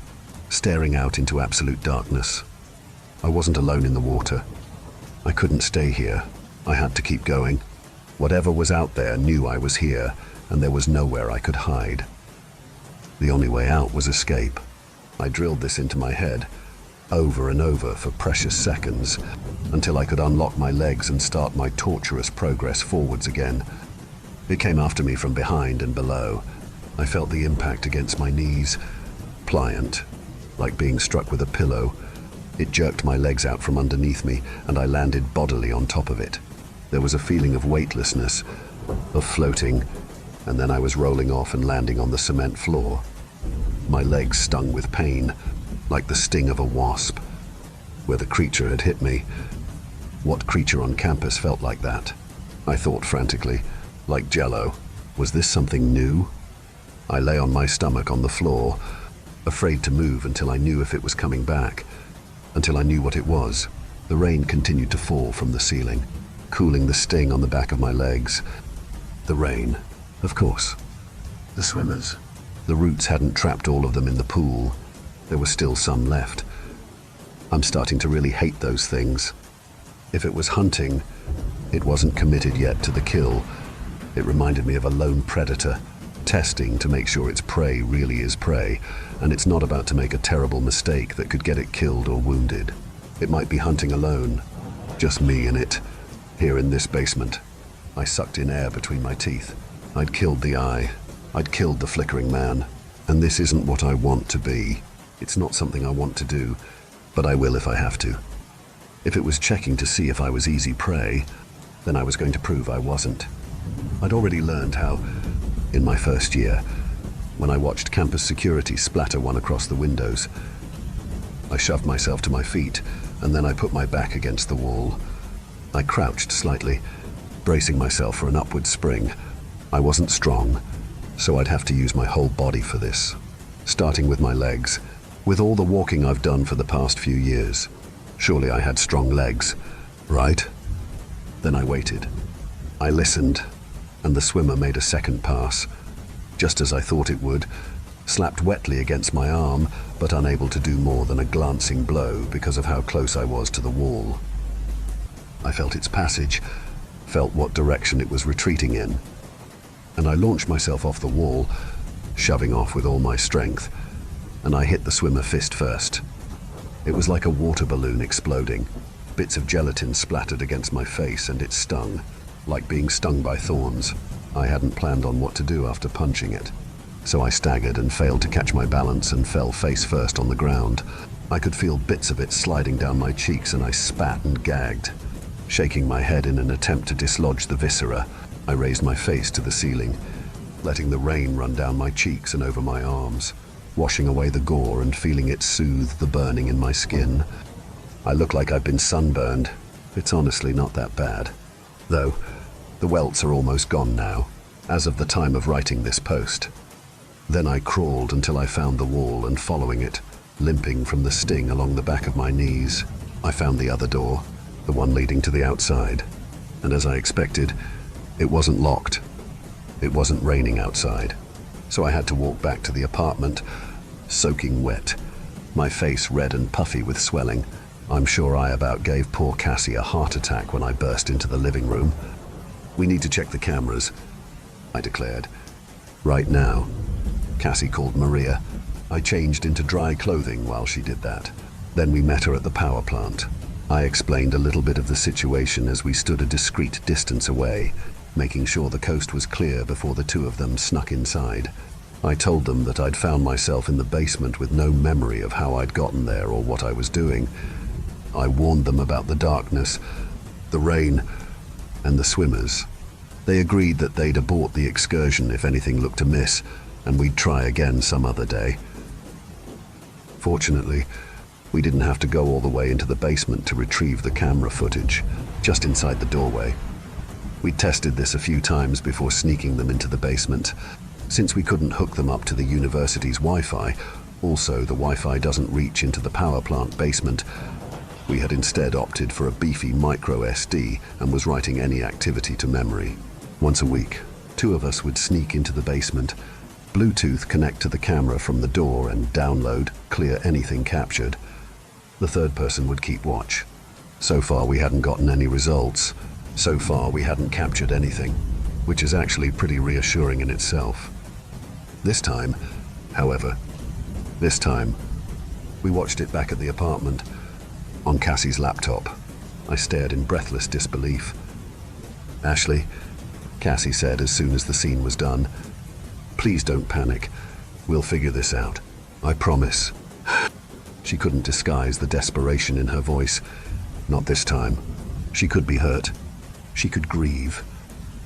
staring out into absolute darkness. I wasn't alone in the water. I couldn't stay here. I had to keep going. Whatever was out there knew I was here, and there was nowhere I could hide. The only way out was escape. I drilled this into my head, over and over for precious seconds, until I could unlock my legs and start my torturous progress forwards again. It came after me from behind and below. I felt the impact against my knees, pliant, like being struck with a pillow. It jerked my legs out from underneath me, and I landed bodily on top of it. There was a feeling of weightlessness, of floating, and then I was rolling off and landing on the cement floor. My legs stung with pain, like the sting of a wasp. Where the creature had hit me. What creature on campus felt like that? I thought frantically, like Jello. Was this something new? I lay on my stomach on the floor, afraid to move until I knew if it was coming back, until I knew what it was. The rain continued to fall from the ceiling, cooling the sting on the back of my legs. The rain, of course. The swimmers. The roots hadn't trapped all of them in the pool. There was still some left. I'm starting to really hate those things. If it was hunting, it wasn't committed yet to the kill. It reminded me of a lone predator, testing to make sure its prey really is prey, and it's not about to make a terrible mistake that could get it killed or wounded. It might be hunting alone, just me and it, here in this basement. I sucked in air between my teeth. I'd killed the eye. I'd killed the flickering man. And this isn't what I want to be. It's not something I want to do, but I will if I have to. If it was checking to see if I was easy prey, then I was going to prove I wasn't. I'd already learned how, in my first year, when I watched campus security splatter one across the windows. I shoved myself to my feet, and then I put my back against the wall. I crouched slightly, bracing myself for an upward spring. I wasn't strong, so I'd have to use my whole body for this. starting with my legs. With all the walking I've done for the past few years, surely I had strong legs, right? Then I waited. I listened, and the swimmer made a second pass, just as I thought it would, slapped wetly against my arm, but unable to do more than a glancing blow because of how close I was to the wall. I felt its passage, felt what direction it was retreating in, and I launched myself off the wall, shoving off with all my strength, and I hit the swimmer fist first. It was like a water balloon exploding. Bits of gelatin splattered against my face and it stung, like being stung by thorns. I hadn't planned on what to do after punching it, so I staggered and failed to catch my balance and fell face first on the ground. I could feel bits of it sliding down my cheeks and I spat and gagged. Shaking my head in an attempt to dislodge the viscera, I raised my face to the ceiling, letting the rain run down my cheeks and over my arms, washing away the gore and feeling it soothe the burning in my skin. I look like I've been sunburned. It's honestly not that bad. Though, the welts are almost gone now, as of the time of writing this post. Then I crawled until I found the wall and following it, limping from the sting along the back of my knees, I found the other door, the one leading to the outside. And as I expected, it wasn't locked. It wasn't raining outside, so I had to walk back to the apartment, soaking wet, my face red and puffy with swelling. I'm sure I about gave poor Cassie a heart attack when I burst into the living room. "We need to check the cameras," I declared. "Right now." Cassie called Maria. I changed into dry clothing while she did that. Then we met her at the power plant. I explained a little bit of the situation as we stood a discreet distance away, making sure the coast was clear before the two of them snuck inside. I told them that I'd found myself in the basement with no memory of how I'd gotten there or what I was doing. I warned them about the darkness, the rain, and the swimmers. They agreed that they'd abort the excursion if anything looked amiss, and we'd try again some other day. Fortunately, we didn't have to go all the way into the basement to retrieve the camera footage, just inside the doorway. We tested this a few times before sneaking them into the basement. Since we couldn't hook them up to the university's Wi-Fi, also the Wi-Fi doesn't reach into the power plant basement, we had instead opted for a beefy micro SD and was writing any activity to memory. Once a week, two of us would sneak into the basement, Bluetooth connect to the camera from the door and download, clear anything captured. The third person would keep watch. So far we hadn't gotten any results. So far we hadn't captured anything, which is actually pretty reassuring in itself. This time, however, we watched it back at the apartment, on Cassie's laptop. I stared in breathless disbelief. "Ashley," Cassie said as soon as the scene was done, "please don't panic. We'll figure this out. I promise." She couldn't disguise the desperation in her voice. Not this time. She could be hurt. She could grieve.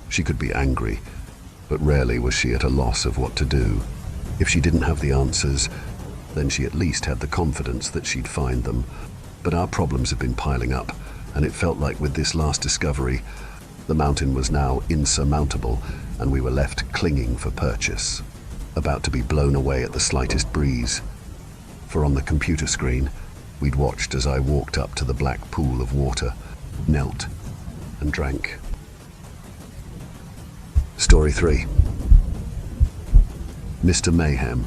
She could be angry. But rarely was she at a loss of what to do. If she didn't have the answers, then she at least had the confidence that she'd find them. But our problems had been piling up, and it felt like with this last discovery, the mountain was now insurmountable, and we were left clinging for purchase, about to be blown away at the slightest breeze. For on the computer screen, we'd watched as I walked up to the black pool of water, knelt, and drank. Story 3. Mr. Mayhem.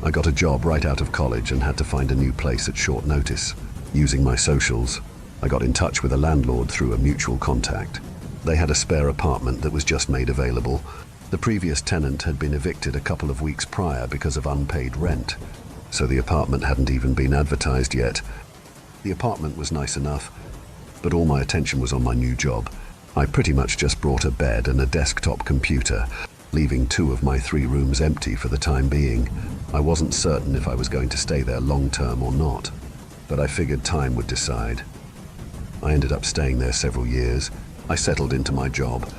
I got a job right out of college and had to find a new place at short notice. Using my socials, I got in touch with a landlord through a mutual contact. They had a spare apartment that was just made available. The previous tenant had been evicted a couple of weeks prior because of unpaid rent, so the apartment hadn't even been advertised yet. The apartment was nice enough, but all my attention was on my new job. I pretty much just brought a bed and a desktop computer, leaving 2 of my 3 rooms empty for the time being. I wasn't certain if I was going to stay there long term or not, but I figured time would decide. I ended up staying there several years. I settled into my job,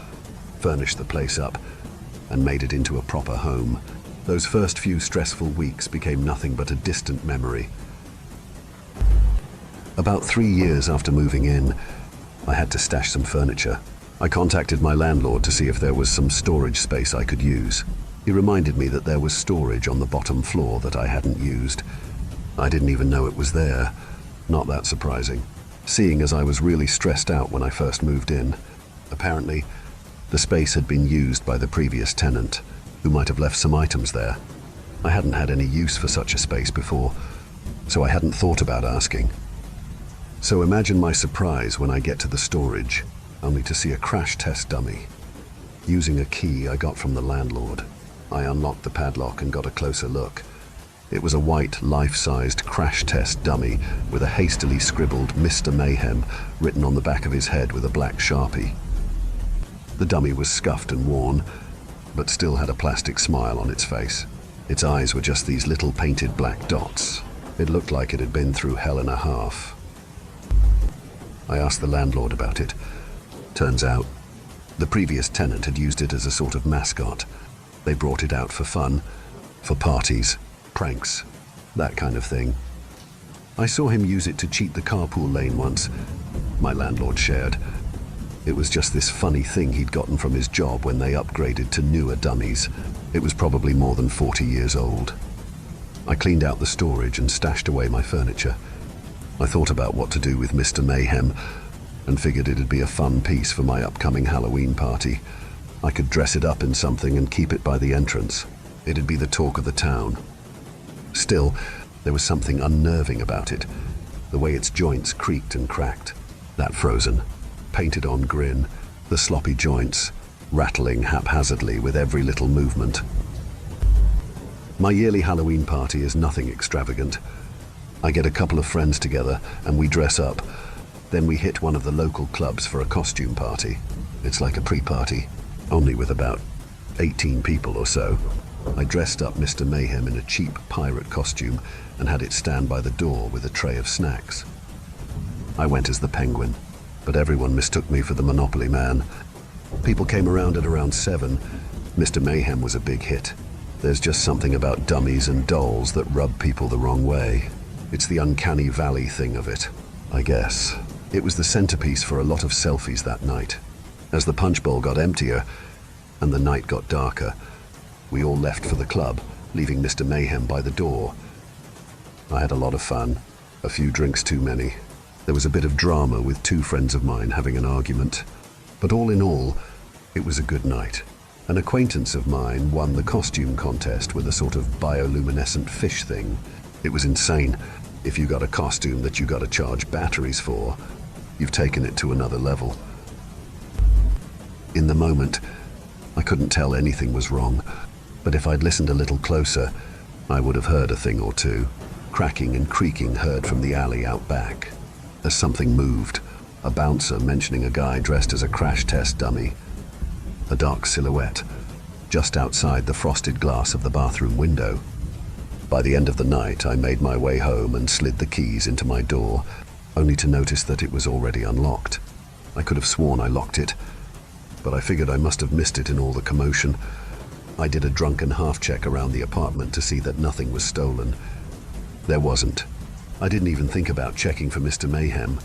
furnished the place up, and made it into a proper home. Those first few stressful weeks became nothing but a distant memory. About 3 years after moving in, I had to stash some furniture. I contacted my landlord to see if there was some storage space I could use. He reminded me that there was storage on the bottom floor that I hadn't used. I didn't even know it was there. Not that surprising, seeing as I was really stressed out when I first moved in. Apparently, the space had been used by the previous tenant, who might have left some items there. I hadn't had any use for such a space before, so I hadn't thought about asking. So imagine my surprise when I get to the storage, only to see a crash test dummy. Using a key I got from the landlord, I unlocked the padlock and got a closer look. It was a white, life-sized crash test dummy with a hastily scribbled Mr. Mayhem written on the back of his head with a black Sharpie. The dummy was scuffed and worn, but still had a plastic smile on its face. Its eyes were just these little painted black dots. It looked like it had been through hell and a half. I asked the landlord about it. Turns out, the previous tenant had used it as a sort of mascot. They brought it out for fun, for parties, pranks, that kind of thing. I saw him use it to cheat the carpool lane once, my landlord shared. It was just this funny thing he'd gotten from his job when they upgraded to newer dummies. It was probably more than 40 years old. I cleaned out the storage and stashed away my furniture. I thought about what to do with Mr. Mayhem and figured it'd be a fun piece for my upcoming Halloween party. I could dress it up in something and keep it by the entrance. It'd be the talk of the town. Still, there was something unnerving about it. The way its joints creaked and cracked. That frozen, painted-on grin, the sloppy joints, rattling haphazardly with every little movement. My yearly Halloween party is nothing extravagant. I get a couple of friends together and we dress up. Then we hit one of the local clubs for a costume party. It's like a pre-party, only with about 18 people or so. I dressed up Mr. Mayhem in a cheap pirate costume and had it stand by the door with a tray of snacks. I went as the Penguin, but everyone mistook me for the Monopoly Man. People came around at around 7. Mr. Mayhem was a big hit. There's just something about dummies and dolls that rub people the wrong way. It's the uncanny valley thing of it, I guess. It was the centerpiece for a lot of selfies that night. As the punch bowl got emptier and the night got darker, we all left for the club, leaving Mr. Mayhem by the door. I had a lot of fun, a few drinks too many. There was a bit of drama with 2 friends of mine having an argument. But all in all, it was a good night. An acquaintance of mine won the costume contest with a sort of bioluminescent fish thing. It was insane. If you got a costume that you got to charge batteries for, you've taken it to another level. In the moment, I couldn't tell anything was wrong, but if I'd listened a little closer, I would have heard a thing or two. Cracking and creaking heard from the alley out back. As something moved, a bouncer mentioning a guy dressed as a crash test dummy. A dark silhouette, just outside the frosted glass of the bathroom window. By the end of the night, I made my way home and slid the keys into my door, only to notice that it was already unlocked. I could have sworn I locked it, but I figured I must have missed it in all the commotion. I did a drunken half-check around the apartment to see that nothing was stolen. There wasn't. I didn't even think about checking for Mr. Mayhem.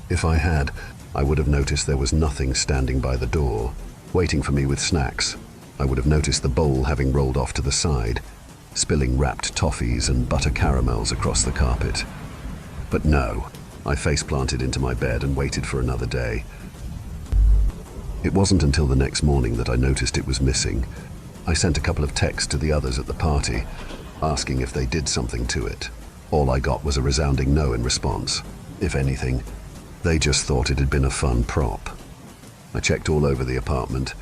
If I had, I would have noticed there was nothing standing by the door, waiting for me with snacks. I would have noticed the bowl having rolled off to the side, spilling wrapped toffees and butter caramels across the carpet. But no, I face-planted into my bed and waited for another day. It wasn't until the next morning that I noticed it was missing. I sent a couple of texts to the others at the party, asking if they did something to it. All I got was a resounding no in response. If anything, they just thought it had been a fun prop. I checked all over the apartment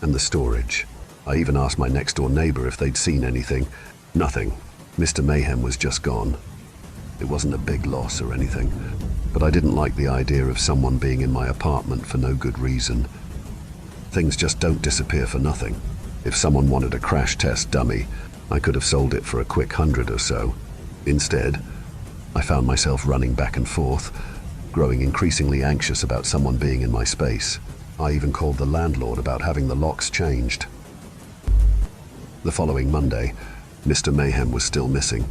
and the storage. I even asked my next-door neighbor if they'd seen anything. Nothing. Mr. Mayhem was just gone. It wasn't a big loss or anything, but I didn't like the idea of someone being in my apartment for no good reason. Things just don't disappear for nothing. If someone wanted a crash test dummy, I could have sold it for a quick 100 or so. Instead, I found myself running back and forth, growing increasingly anxious about someone being in my space. I even called the landlord about having the locks changed. The following Monday, Mr. Mayhem was still missing.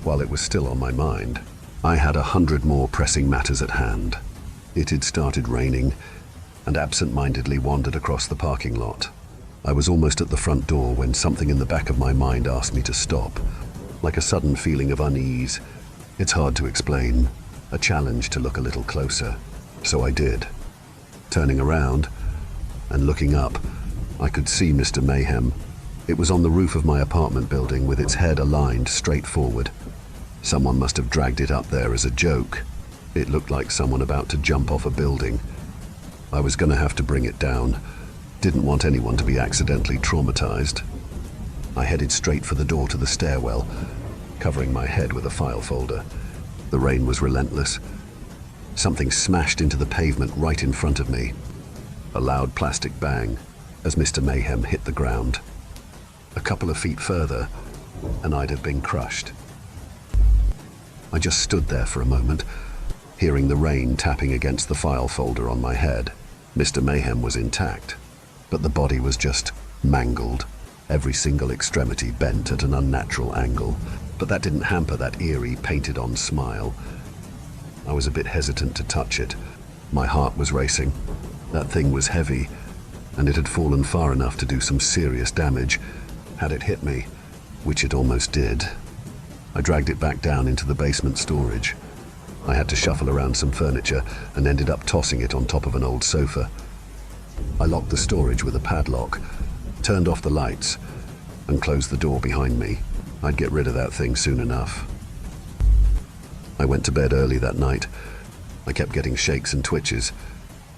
While it was still on my mind, I had 100 more pressing matters at hand. It had started raining and absent-mindedly wandered across the parking lot. I was almost at the front door when something in the back of my mind asked me to stop, like a sudden feeling of unease. It's hard to explain, a challenge to look a little closer. So I did. Turning around and looking up, I could see Mr. Mayhem. It was on the roof of my apartment building with its head aligned straight forward. Someone must have dragged it up there as a joke. It looked like someone about to jump off a building. I was gonna have to bring it down. Didn't want anyone to be accidentally traumatized. I headed straight for the door to the stairwell, covering my head with a file folder. The rain was relentless. Something smashed into the pavement right in front of me. A loud plastic bang as Mr. Mayhem hit the ground. A couple of feet further, and I'd have been crushed. I just stood there for a moment, hearing the rain tapping against the file folder on my head. Mr. Mayhem was intact, but the body was just mangled, every single extremity bent at an unnatural angle. But that didn't hamper that eerie, painted-on smile. I was a bit hesitant to touch it. My heart was racing. That thing was heavy, and it had fallen far enough to do some serious damage. Had it hit me, which it almost did, I dragged it back down into the basement storage. I had to shuffle around some furniture and ended up tossing it on top of an old sofa. I locked the storage with a padlock, turned off the lights, and closed the door behind me. I'd get rid of that thing soon enough. I went to bed early that night. I kept getting shakes and twitches,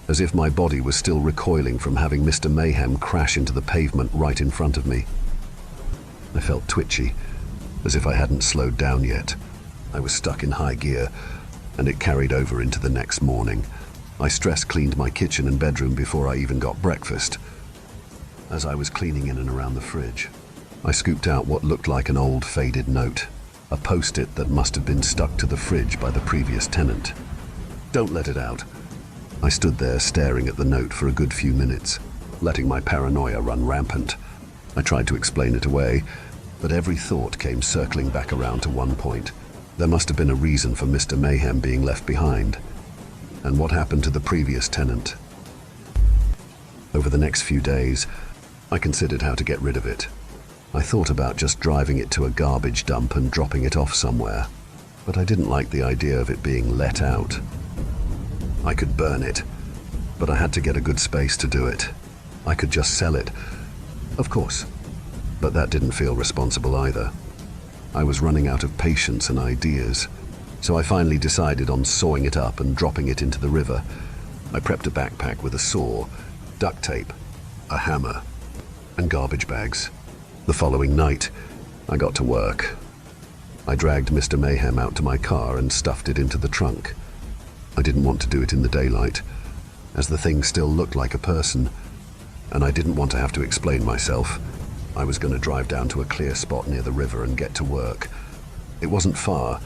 as if my body was still recoiling from having Mr. Mayhem crash into the pavement right in front of me. I felt twitchy, as if I hadn't slowed down yet. I was stuck in high gear, and it carried over into the next morning. I stress cleaned my kitchen and bedroom before I even got breakfast. As I was cleaning in and around the fridge, I scooped out what looked like an old faded note, a post-it that must have been stuck to the fridge by the previous tenant. "Don't let it out." I stood there staring at the note for a good few minutes, letting my paranoia run rampant. I tried to explain it away, but every thought came circling back around to one point. There must have been a reason for Mr. Mayhem being left behind. And what happened to the previous tenant? Over the next few days, I considered how to get rid of it. I thought about just driving it to a garbage dump and dropping it off somewhere, but I didn't like the idea of it being let out. I could burn it, but I had to get a good space to do it. I could just sell it, of course, but that didn't feel responsible either. I was running out of patience and ideas, so I finally decided on sawing it up and dropping it into the river. I prepped a backpack with a saw, duct tape, a hammer, and garbage bags. The following night, I got to work. I dragged Mr. Mayhem out to my car and stuffed it into the trunk. I didn't want to do it in the daylight, as the thing still looked like a person, and I didn't want to have to explain myself. I was going to drive down to a clear spot near the river and get to work. It wasn't far,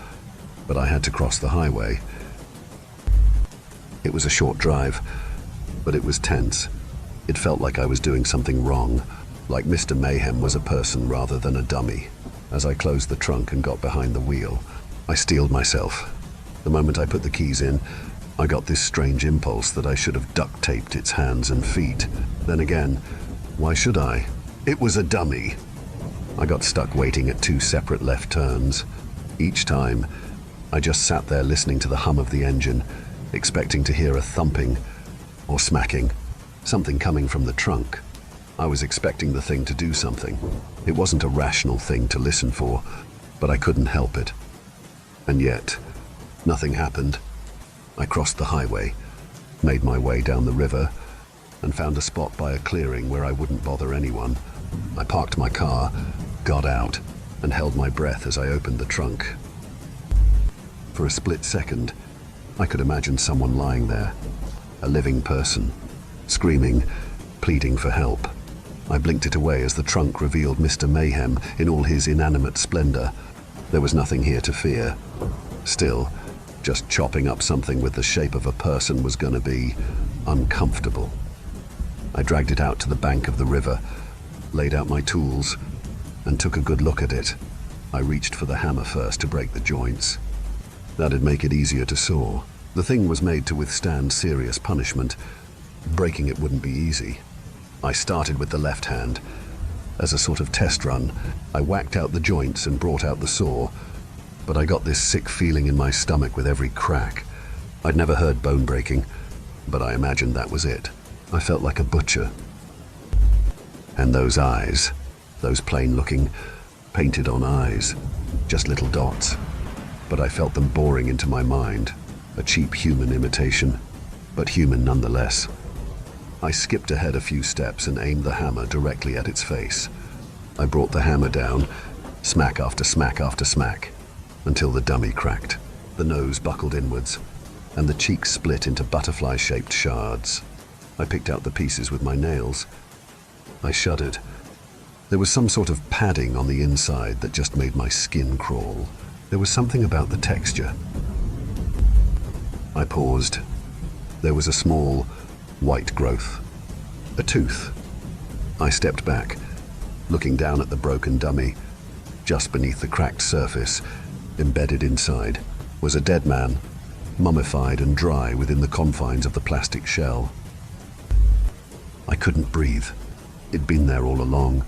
but I had to cross the highway. It was a short drive, but it was tense. It felt like I was doing something wrong, like Mr. Mayhem was a person rather than a dummy. As I closed the trunk and got behind the wheel, I steeled myself. The moment I put the keys in, I got this strange impulse that I should have duct taped its hands and feet. Then again, why should I? It was a dummy. I got stuck waiting at 2 separate left turns. Each time, I just sat there listening to the hum of the engine, expecting to hear a thumping or smacking, something coming from the trunk. I was expecting the thing to do something. It wasn't a rational thing to listen for, but I couldn't help it. And yet, nothing happened. I crossed the highway, made my way down the river, and found a spot by a clearing where I wouldn't bother anyone. I parked my car, got out, and held my breath as I opened the trunk. For a split second, I could imagine someone lying there, a living person, screaming, pleading for help. I blinked it away as the trunk revealed Mr. Mayhem in all his inanimate splendor. There was nothing here to fear. Still, just chopping up something with the shape of a person was going to be uncomfortable. I dragged it out to the bank of the river, laid out my tools, and took a good look at it. I reached for the hammer first to break the joints. That'd make it easier to saw. The thing was made to withstand serious punishment. Breaking it wouldn't be easy. I started with the left hand. As a sort of test run, I whacked out the joints and brought out the saw, but I got this sick feeling in my stomach with every crack. I'd never heard bone breaking, but I imagined that was it. I felt like a butcher. And those eyes, those plain-looking, painted-on eyes, just little dots. But I felt them boring into my mind, a cheap human imitation, but human nonetheless. I skipped ahead a few steps and aimed the hammer directly at its face. I brought the hammer down, smack after smack after smack, until the dummy cracked. The nose buckled inwards, and the cheeks split into butterfly-shaped shards. I picked out the pieces with my nails. I shuddered. There was some sort of padding on the inside that just made my skin crawl. There was something about the texture. I paused. There was a small, white growth. A tooth. I stepped back, looking down at the broken dummy. Just beneath the cracked surface, embedded inside, was a dead man, mummified and dry within the confines of the plastic shell. I couldn't breathe. It'd been there all along,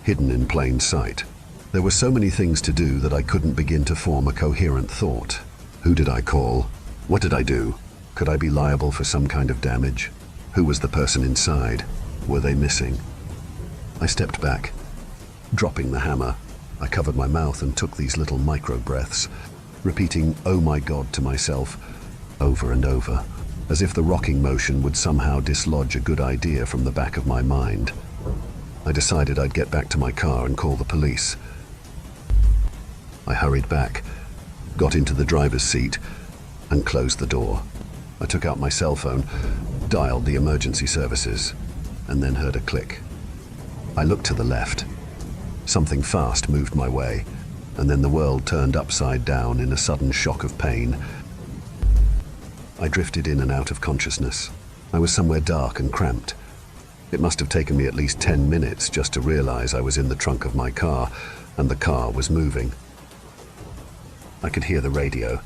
hidden in plain sight. There were so many things to do that I couldn't begin to form a coherent thought. Who did I call? What did I do? Could I be liable for some kind of damage? Who was the person inside? Were they missing? I stepped back. Dropping the hammer, I covered my mouth and took these little micro-breaths, repeating, "Oh my God," to myself, over and over, as if the rocking motion would somehow dislodge a good idea from the back of my mind. I decided I'd get back to my car and call the police. I hurried back, got into the driver's seat, and closed the door. I took out my cell phone, dialed the emergency services, and then heard a click. I looked to the left. Something fast moved my way, and then the world turned upside down in a sudden shock of pain. I drifted in and out of consciousness. I was somewhere dark and cramped. It must have taken me at least 10 minutes just to realize I was in the trunk of my car, and the car was moving. I could hear the radio,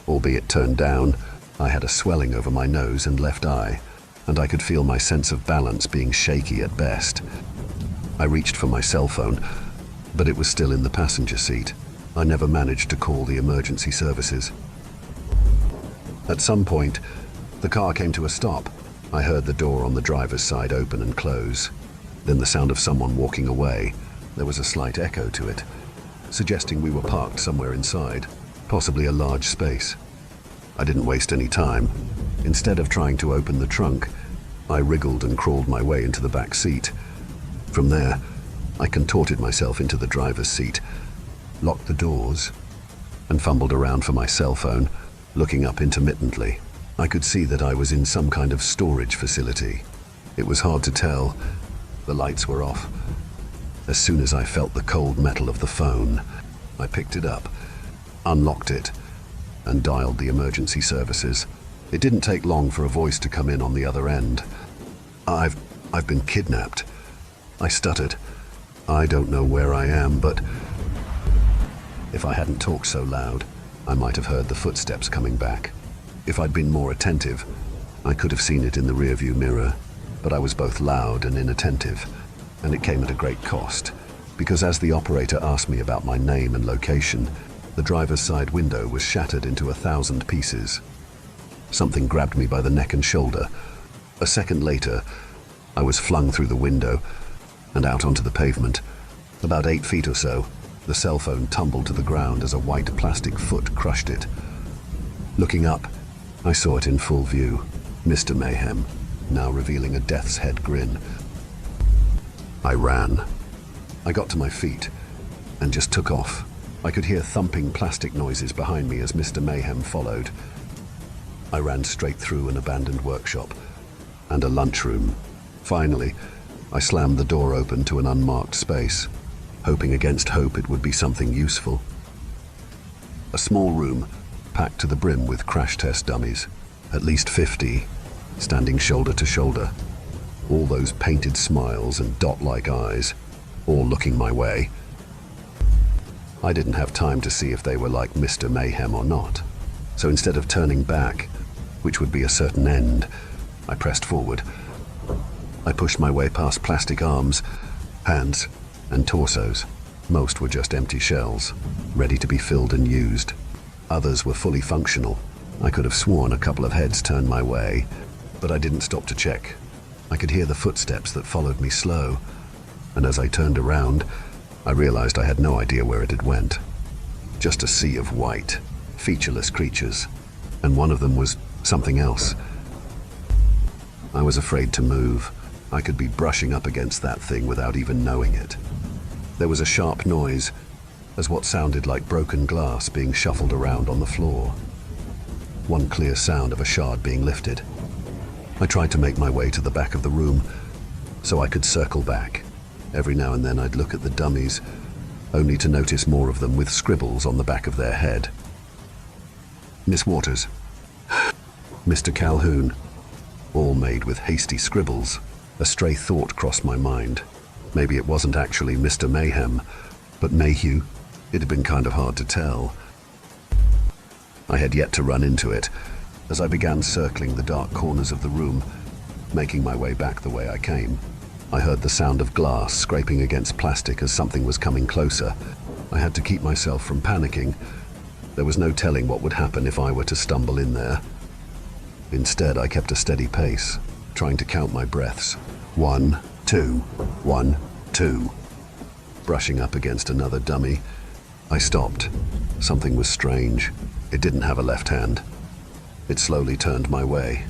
albeit turned down. I had a swelling over my nose and left eye, and I could feel my sense of balance being shaky at best. I reached for my cell phone, but it was still in the passenger seat. I never managed to call the emergency services. At some point, the car came to a stop. I heard the door on the driver's side open and close. Then the sound of someone walking away. There was a slight echo to it, suggesting we were parked somewhere inside, possibly a large space. I didn't waste any time. Instead of trying to open the trunk, I wriggled and crawled my way into the back seat. From there, I contorted myself into the driver's seat, locked the doors, and fumbled around for my cell phone, looking up intermittently. I could see that I was in some kind of storage facility. It was hard to tell. The lights were off. As soon as I felt the cold metal of the phone, I picked it up, unlocked it, and dialed the emergency services. It didn't take long for a voice to come in on the other end. I've been kidnapped. I stuttered. I don't know where I am, but if I hadn't talked so loud, I might have heard the footsteps coming back. If I'd been more attentive, I could have seen it in the rearview mirror, but I was both loud and inattentive, and it came at a great cost, because as the operator asked me about my name and location, the driver's side window was shattered into 1,000 pieces. Something grabbed me by the neck and shoulder. A second later, I was flung through the window and out onto the pavement. About 8 feet or so, the cell phone tumbled to the ground as a white plastic foot crushed it. Looking up, I saw it in full view. Mr. Mayhem, now revealing a death's head grin. I ran. I got to my feet and just took off. I could hear thumping plastic noises behind me as Mr. Mayhem followed. I ran straight through an abandoned workshop and a lunchroom. Finally, I slammed the door open to an unmarked space, hoping against hope it would be something useful. A small room, packed to the brim with crash test dummies, at least 50, standing shoulder to shoulder. All those painted smiles and dot-like eyes, all looking my way. I didn't have time to see if they were like Mr. Mayhem or not. So instead of turning back, which would be a certain end, I pressed forward. I pushed my way past plastic arms, hands, and torsos. Most were just empty shells, ready to be filled and used. Others were fully functional. I could have sworn a couple of heads turned my way, but I didn't stop to check. I could hear the footsteps that followed me slow, and as I turned around, I realized I had no idea where it had went. Just a sea of white, featureless creatures, and one of them was something else. I was afraid to move. I could be brushing up against that thing without even knowing it. There was a sharp noise, as what sounded like broken glass being shuffled around on the floor. One clear sound of a shard being lifted. I tried to make my way to the back of the room, so I could circle back. Every now and then I'd look at the dummies, only to notice more of them with scribbles on the back of their head. Miss Waters. Mr. Calhoun. All made with hasty scribbles. A stray thought crossed my mind. Maybe it wasn't actually Mr. Mayhem, but Mayhew. It had been kind of hard to tell. I had yet to run into it, as I began circling the dark corners of the room, making my way back the way I came. I heard the sound of glass scraping against plastic as something was coming closer. I had to keep myself from panicking. There was no telling what would happen if I were to stumble in there. Instead, I kept a steady pace, trying to count my breaths. 1, 2, 1, 2. Brushing up against another dummy, I stopped. Something was strange. It didn't have a left hand. It slowly turned my way,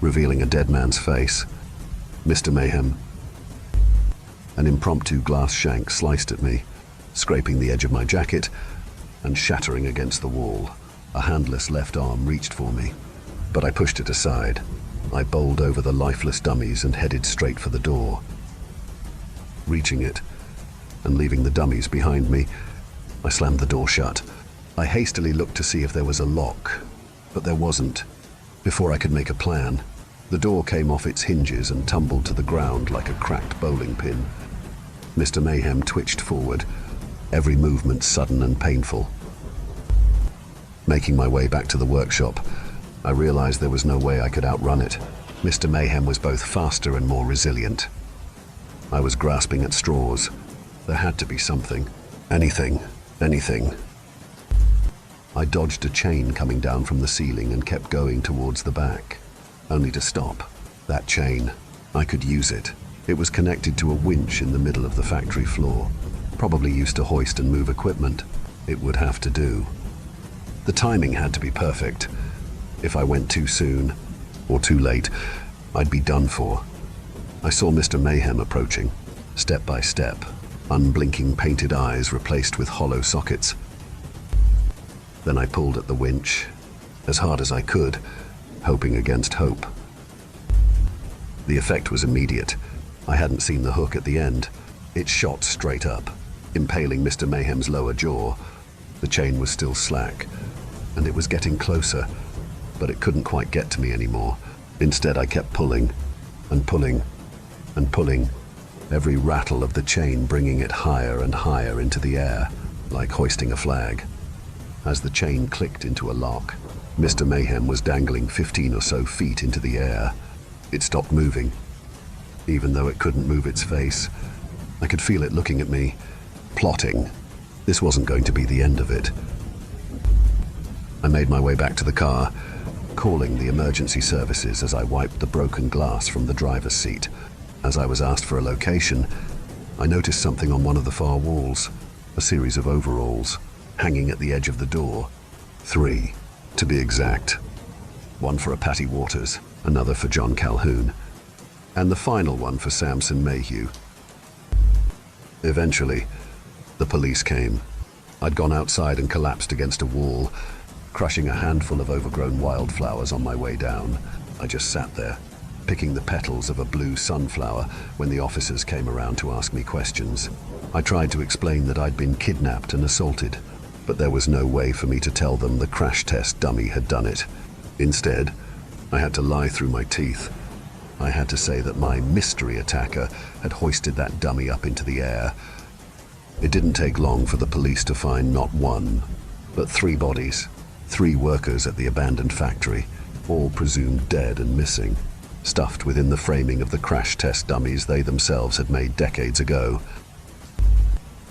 revealing a dead man's face. Mr. Mayhem. An impromptu glass shank sliced at me, scraping the edge of my jacket and shattering against the wall. A handless left arm reached for me, but I pushed it aside. I bowled over the lifeless dummies and headed straight for the door. Reaching it and leaving the dummies behind me, I slammed the door shut. I hastily looked to see if there was a lock, but there wasn't. Before I could make a plan, the door came off its hinges and tumbled to the ground like a cracked bowling pin. Mr. Mayhem twitched forward, every movement sudden and painful. Making my way back to the workshop, I realized there was no way I could outrun it. Mr. Mayhem was both faster and more resilient. I was grasping at straws. There had to be something. Anything. I dodged a chain coming down from the ceiling and kept going towards the back, only to stop. That chain. I could use it. It was connected to a winch in the middle of the factory floor, probably used to hoist and move equipment. It would have to do. The timing had to be perfect. If I went too soon, or too late, I'd be done for. I saw Mr. Mayhem approaching, step by step, unblinking painted eyes replaced with hollow sockets. Then I pulled at the winch, as hard as I could, hoping against hope. The effect was immediate. I hadn't seen the hook at the end. It shot straight up, impaling Mr. Mayhem's lower jaw. The chain was still slack, and it was getting closer, but it couldn't quite get to me anymore. Instead, I kept pulling, and pulling, and pulling, every rattle of the chain bringing it higher and higher into the air, like hoisting a flag. As the chain clicked into a lock, Mr. Mayhem was dangling 15 or so feet into the air. It stopped moving. Even though it couldn't move its face, I could feel it looking at me, plotting. This wasn't going to be the end of it. I made my way back to the car, calling the emergency services as I wiped the broken glass from the driver's seat. As I was asked for a location, I noticed something on one of the far walls, a series of overalls, hanging at the edge of the door. 3, to be exact. One for a Patty Waters, another for John Calhoun, and the final one for Samson Mayhew. Eventually, the police came. I'd gone outside and collapsed against a wall, crushing a handful of overgrown wildflowers on my way down. I just sat there, picking the petals of a blue sunflower when the officers came around to ask me questions. I tried to explain that I'd been kidnapped and assaulted, but there was no way for me to tell them the crash test dummy had done it. Instead, I had to lie through my teeth. I had to say that my mystery attacker had hoisted that dummy up into the air. It didn't take long for the police to find not one, but 3 bodies, 3 workers at the abandoned factory, all presumed dead and missing. stuffed within the framing of the crash test dummies they themselves had made decades ago.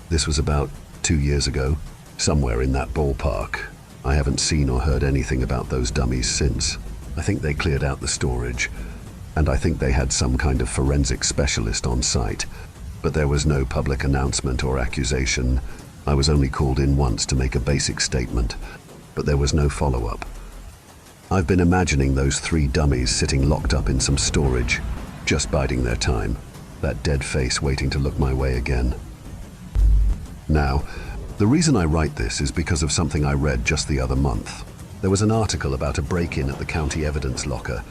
This was about 2 years ago, somewhere in that ballpark. I haven't seen or heard anything about those dummies since. I think they cleared out the storage, and I think they had some kind of forensic specialist on site, but there was no public announcement or accusation. I was only called in once to make a basic statement, but there was no follow-up. I've been imagining those 3 dummies sitting locked up in some storage, just biding their time, that dead face waiting to look my way again. Now, the reason I write this is because of something I read just the other month. There was an article about a break-in at the county evidence locker,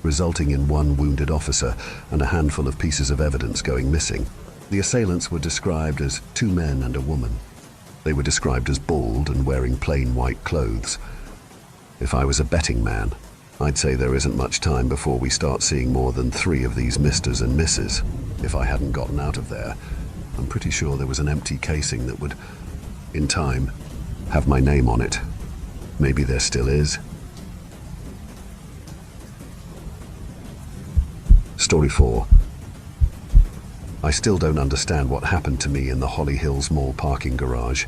resulting in 1 wounded officer and a handful of pieces of evidence going missing. The assailants were described as 2 men and a woman. They were described as bald and wearing plain white clothes. If I was a betting man, I'd say there isn't much time before we start seeing more than 3 of these Misters and Misses. If I hadn't gotten out of there, I'm pretty sure there was an empty casing that would, in time, have my name on it. Maybe there still is. Story 4. I still don't understand what happened to me in the Holly Hills Mall parking garage.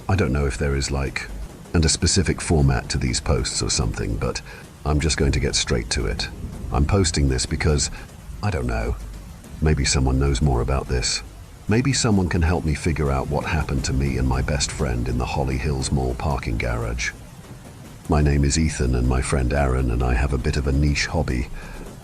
I don't know if there is a specific format to these posts or something, but I'm just going to get straight to it. I'm posting this because, I don't know, maybe someone knows more about this. Maybe someone can help me figure out what happened to me and my best friend in the Holly Hills Mall parking garage. My name is Ethan and my friend Aaron and I have a bit of a niche hobby.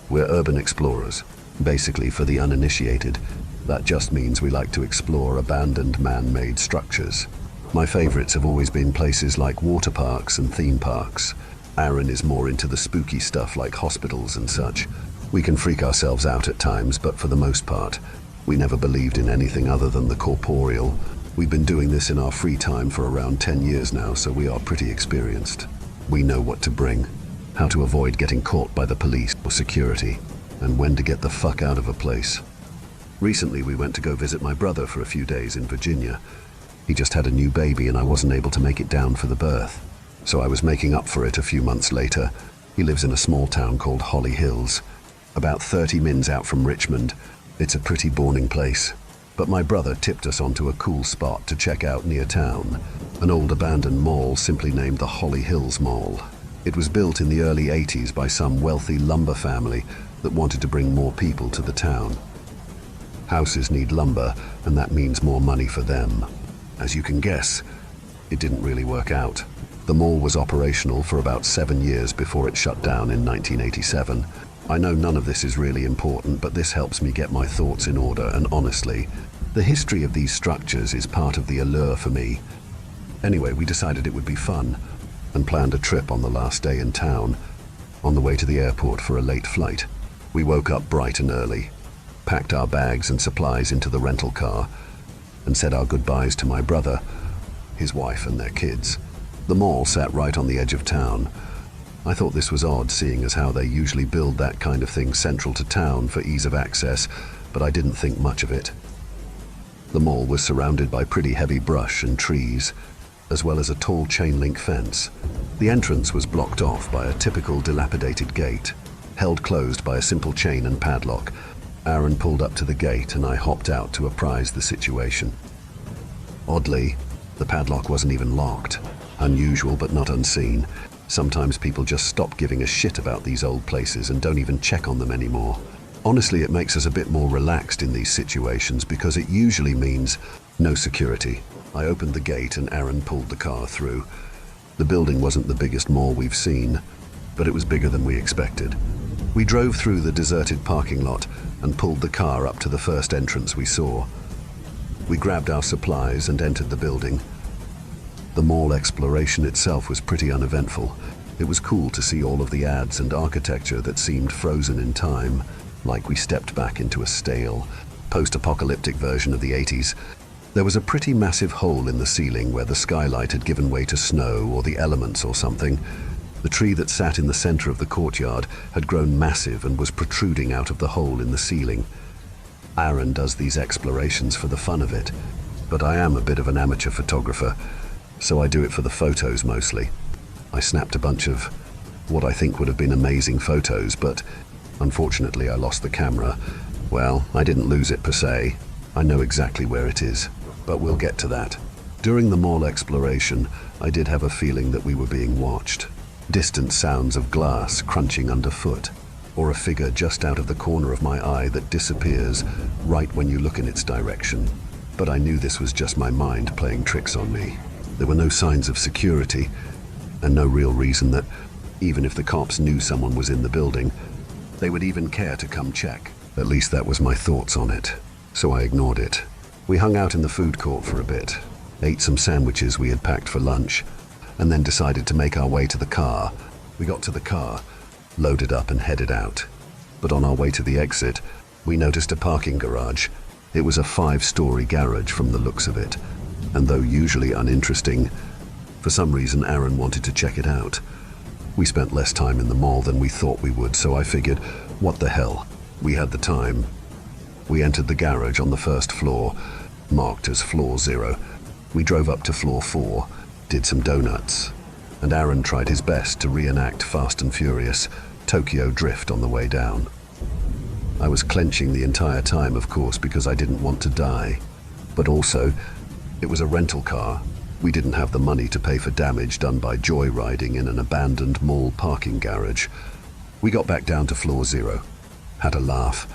We're urban explorers. Basically, for the uninitiated, that just means we like to explore abandoned man-made structures. My favorites have always been places like water parks and theme parks. Aaron is more into the spooky stuff like hospitals and such. We can freak ourselves out at times, but for the most part, we never believed in anything other than the corporeal. We've been doing this in our free time for around 10 years now, so we are pretty experienced. We know what to bring, how to avoid getting caught by the police or security, and when to get the fuck out of a place. Recently, we went to go visit my brother for a few days in Virginia. He just had a new baby and I wasn't able to make it down for the birth, so I was making up for it a few months later. He lives in a small town called Holly Hills, about 30 mins out from Richmond. It's a pretty boring place, but my brother tipped us onto a cool spot to check out near town, an old abandoned mall simply named the Holly Hills Mall. It was built in the early 80s by some wealthy lumber family that wanted to bring more people to the town. Houses need lumber, and that means more money for them. As you can guess, it didn't really work out. The mall was operational for about 7 years before it shut down in 1987. I know none of this is really important, but this helps me get my thoughts in order, and honestly, the history of these structures is part of the allure for me. Anyway, we decided it would be fun, and planned a trip on the last day in town, on the way to the airport for a late flight. We woke up bright and early, packed our bags and supplies into the rental car, and said our goodbyes to my brother, his wife and their kids. The mall sat right on the edge of town. I thought this was odd, seeing as how they usually build that kind of thing central to town for ease of access, but I didn't think much of it. The mall was surrounded by pretty heavy brush and trees, as well as a tall chain-link fence. The entrance was blocked off by a typical dilapidated gate, held closed by a simple chain and padlock. Aaron pulled up to the gate and I hopped out to apprise the situation. Oddly, the padlock wasn't even locked. Unusual but not unseen. Sometimes people just stop giving a shit about these old places and don't even check on them anymore. Honestly, it makes us a bit more relaxed in these situations because it usually means no security. I opened the gate and Aaron pulled the car through. The building wasn't the biggest mall we've seen, but it was bigger than we expected. We drove through the deserted parking lot and pulled the car up to the first entrance we saw. We grabbed our supplies and entered the building. The mall exploration itself was pretty uneventful. It was cool to see all of the ads and architecture that seemed frozen in time, like we stepped back into a stale, post-apocalyptic version of the 80s. There was a pretty massive hole in the ceiling where the skylight had given way to snow or the elements or something. The tree that sat in the center of the courtyard had grown massive and was protruding out of the hole in the ceiling. Aaron does these explorations for the fun of it, but I am a bit of an amateur photographer, so I do it for the photos mostly. I snapped a bunch of what I think would have been amazing photos, but Unfortunately, I lost the camera. Well, I didn't lose it per se. I know exactly where it is, but we'll get to that. During the mall exploration, I did have a feeling that we were being watched. Distant sounds of glass crunching underfoot, or a figure just out of the corner of my eye that disappears right when you look in its direction. But I knew this was just my mind playing tricks on me. There were no signs of security, and no real reason that, even if the cops knew someone was in the building, they would even care to come check. At least that was my thoughts on it, so I ignored it. We hung out in the food court for a bit, ate some sandwiches we had packed for lunch, and then decided to make our way to the car. We got to the car, loaded up and headed out. But on our way to the exit, we noticed a parking garage. It was a 5-story garage from the looks of it, and though usually uninteresting, for some reason Aaron wanted to check it out. We spent less time in the mall than we thought we would, so I figured, what the hell? We had the time. We entered the garage on the first floor, marked as floor 0. We drove up to floor 4, did some donuts, and Aaron tried his best to reenact Fast and Furious Tokyo Drift on the way down. I was clenching the entire time, of course, because I didn't want to die. But also, it was a rental car. We didn't have the money to pay for damage done by joyriding in an abandoned mall parking garage. We got back down to floor 0, had a laugh,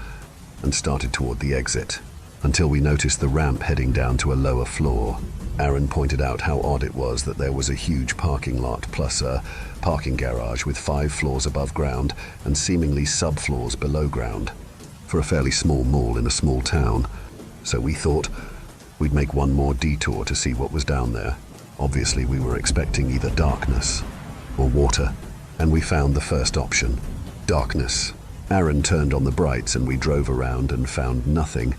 and started toward the exit, until we noticed the ramp heading down to a lower floor. Aaron pointed out how odd it was that there was a huge parking lot plus a parking garage with 5 floors above ground and seemingly subfloors below ground, for a fairly small mall in a small town. So we thought we'd make one more detour to see what was down there. Obviously, we were expecting either darkness or water, and we found the first option, darkness. Aaron turned on the brights and we drove around and found nothing.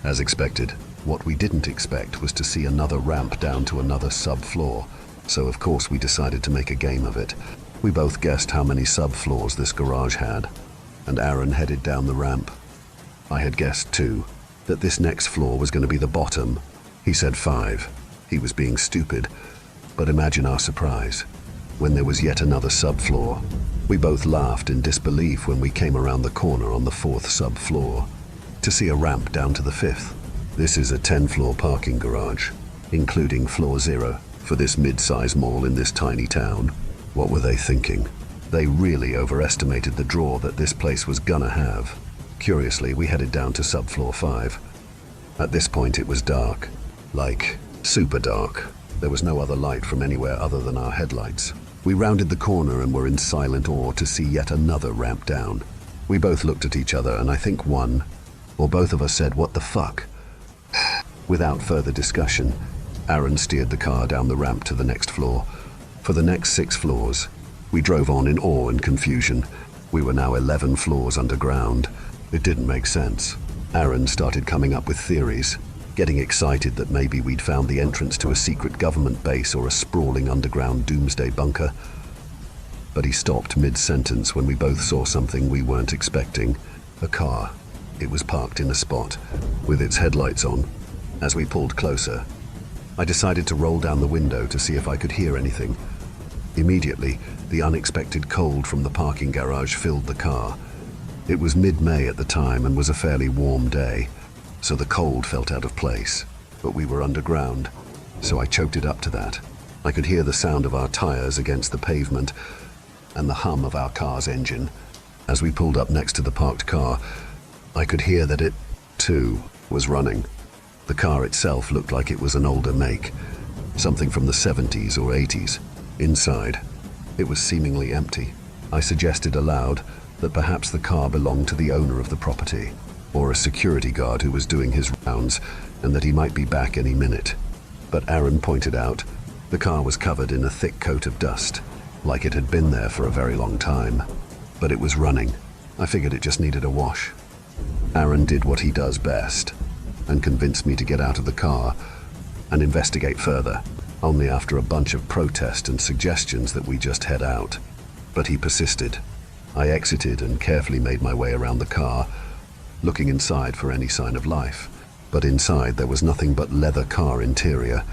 As expected, what we didn't expect was to see another ramp down to another subfloor, so of course we decided to make a game of it. We both guessed how many subfloors this garage had, and Aaron headed down the ramp. I had guessed too, that this next floor was going to be the bottom. He said 5. He was being stupid, but imagine our surprise when there was yet another subfloor. We both laughed in disbelief when we came around the corner on the 4th subfloor to see a ramp down to the 5th. This is a 10-floor parking garage, including floor 0, for this mid-size mall in this tiny town. What were they thinking? They really overestimated the draw that this place was gonna have. Curiously, we headed down to subfloor 5. At this point it was dark, like super dark. There was no other light from anywhere other than our headlights. We rounded the corner and were in silent awe to see yet another ramp down. We both looked at each other and I think one, or both of us said, "What the fuck?" Without further discussion, Aaron steered the car down the ramp to the next floor. For the next 6 floors, we drove on in awe and confusion. We were now 11 floors underground. It didn't make sense. Aaron started coming up with theories, getting excited that maybe we'd found the entrance to a secret government base or a sprawling underground doomsday bunker. But he stopped mid-sentence when we both saw something we weren't expecting. A car. It was parked in a spot, with its headlights on. As we pulled closer, I decided to roll down the window to see if I could hear anything. Immediately, the unexpected cold from the parking garage filled the car. It was mid-May at the time and was a fairly warm day, so the cold felt out of place. But we were underground, so I choked it up to that. I could hear the sound of our tires against the pavement and the hum of our car's engine. As we pulled up next to the parked car, I could hear that it, too, was running. The car itself looked like it was an older make, something from the 70s or 80s. Inside, it was seemingly empty. I suggested aloud that perhaps the car belonged to the owner of the property, or a security guard who was doing his rounds, and that he might be back any minute. But Aaron pointed out the car was covered in a thick coat of dust, like it had been there for a very long time. But it was running. I figured it just needed a wash. Aaron did what he does best, and convinced me to get out of the car and investigate further, only after a bunch of protest and suggestions that we just head out. But he persisted. I exited and carefully made my way around the car, looking inside for any sign of life. But inside there was nothing but leather car interior,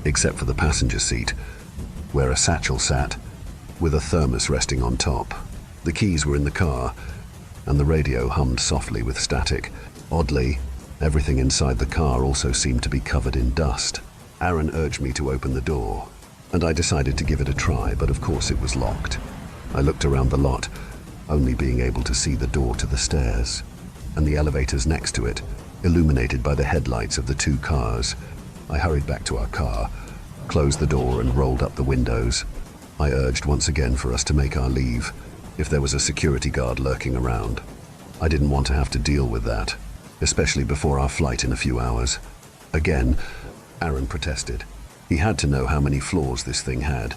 except for the passenger seat, where a satchel sat, with a thermos resting on top. The keys were in the car, and the radio hummed softly with static. Oddly, everything inside the car also seemed to be covered in dust. Aaron urged me to open the door, and I decided to give it a try, but of course it was locked. I looked around the lot, only being able to see the door to the stairs, and the elevators next to it, illuminated by the headlights of the two cars. I hurried back to our car, closed the door and rolled up the windows. I urged once again for us to make our leave, if there was a security guard lurking around. I didn't want to have to deal with that, especially before our flight in a few hours. Again, Aaron protested. He had to know how many floors this thing had.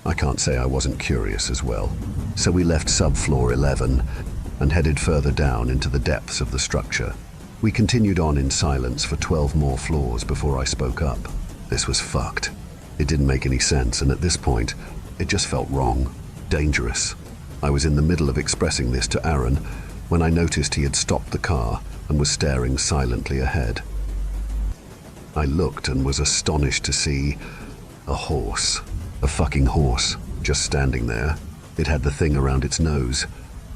I can't say I wasn't curious as well. So we left subfloor 11 and headed further down into the depths of the structure. We continued on in silence for 12 more floors before I spoke up. This was fucked. It didn't make any sense, and at this point, it just felt wrong, dangerous. I was in the middle of expressing this to Aaron when I noticed he had stopped the car and was staring silently ahead. I looked and was astonished to see a horse, a fucking horse, just standing there. It had the thing around its nose,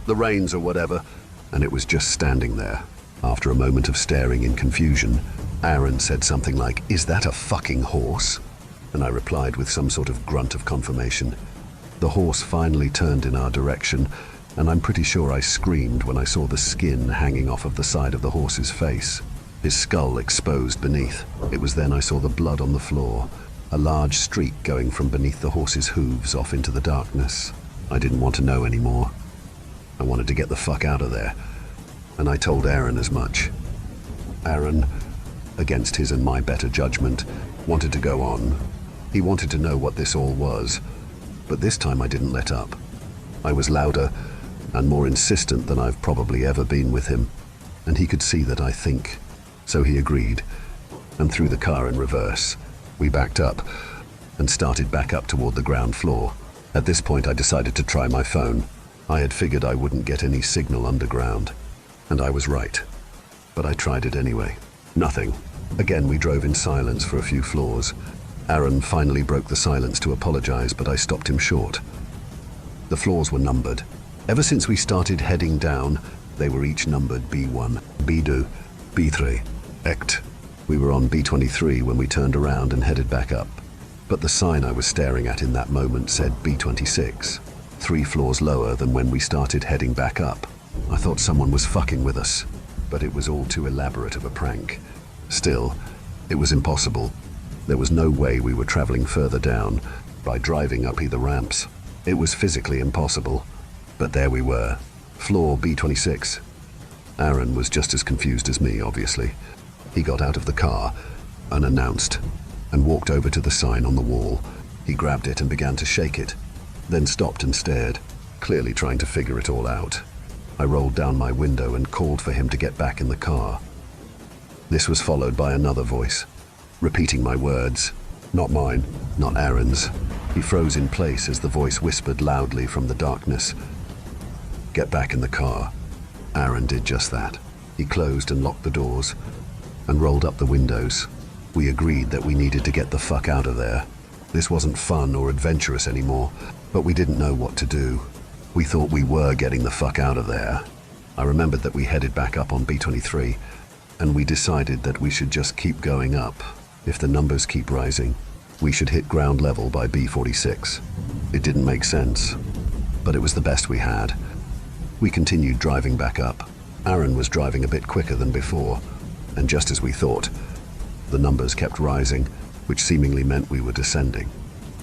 the reins or whatever, and it was just standing there. After a moment of staring in confusion, Aaron said something like, "Is that a fucking horse?" And I replied with some sort of grunt of confirmation. The horse finally turned in our direction, and I'm pretty sure I screamed when I saw the skin hanging off of the side of the horse's face, his skull exposed beneath. It was then I saw the blood on the floor, a large streak going from beneath the horse's hooves off into the darkness. I didn't want to know anymore. I wanted to get the fuck out of there, and I told Aaron as much. Aaron, against his and my better judgment, wanted to go on. He wanted to know what this all was, but this time I didn't let up. I was louder and more insistent than I've probably ever been with him, and he could see that I think. So he agreed, and threw the car in reverse. We backed up and started back up toward the ground floor. At this point I decided to try my phone. I had figured I wouldn't get any signal underground, and I was right. But I tried it anyway. Nothing. Again we drove in silence for a few floors. Aaron finally broke the silence to apologize, but I stopped him short. The floors were numbered. Ever since we started heading down, they were each numbered B1, B2, B3, Ect. We were on B23 when we turned around and headed back up. But the sign I was staring at in that moment said B26, 3 floors lower than when we started heading back up. I thought someone was fucking with us, but it was all too elaborate of a prank. Still, it was impossible. There was no way we were traveling further down by driving up either ramps. It was physically impossible. But there we were, floor B26. Aaron was just as confused as me, obviously. He got out of the car, unannounced, and walked over to the sign on the wall. He grabbed it and began to shake it, then stopped and stared, clearly trying to figure it all out. I rolled down my window and called for him to get back in the car. This was followed by another voice, repeating my words. Not mine, not Aaron's. He froze in place as the voice whispered loudly from the darkness, "Get back in the car." Aaron did just that. He closed and locked the doors and rolled up the windows. We agreed that we needed to get the fuck out of there. This wasn't fun or adventurous anymore, but we didn't know what to do. We thought we were getting the fuck out of there. I remembered that we headed back up on B23, and we decided that we should just keep going up. If the numbers keep rising, we should hit ground level by B46. It didn't make sense, but it was the best we had. We continued driving back up. Aaron was driving a bit quicker than before, and just as we thought, the numbers kept rising, which seemingly meant we were descending.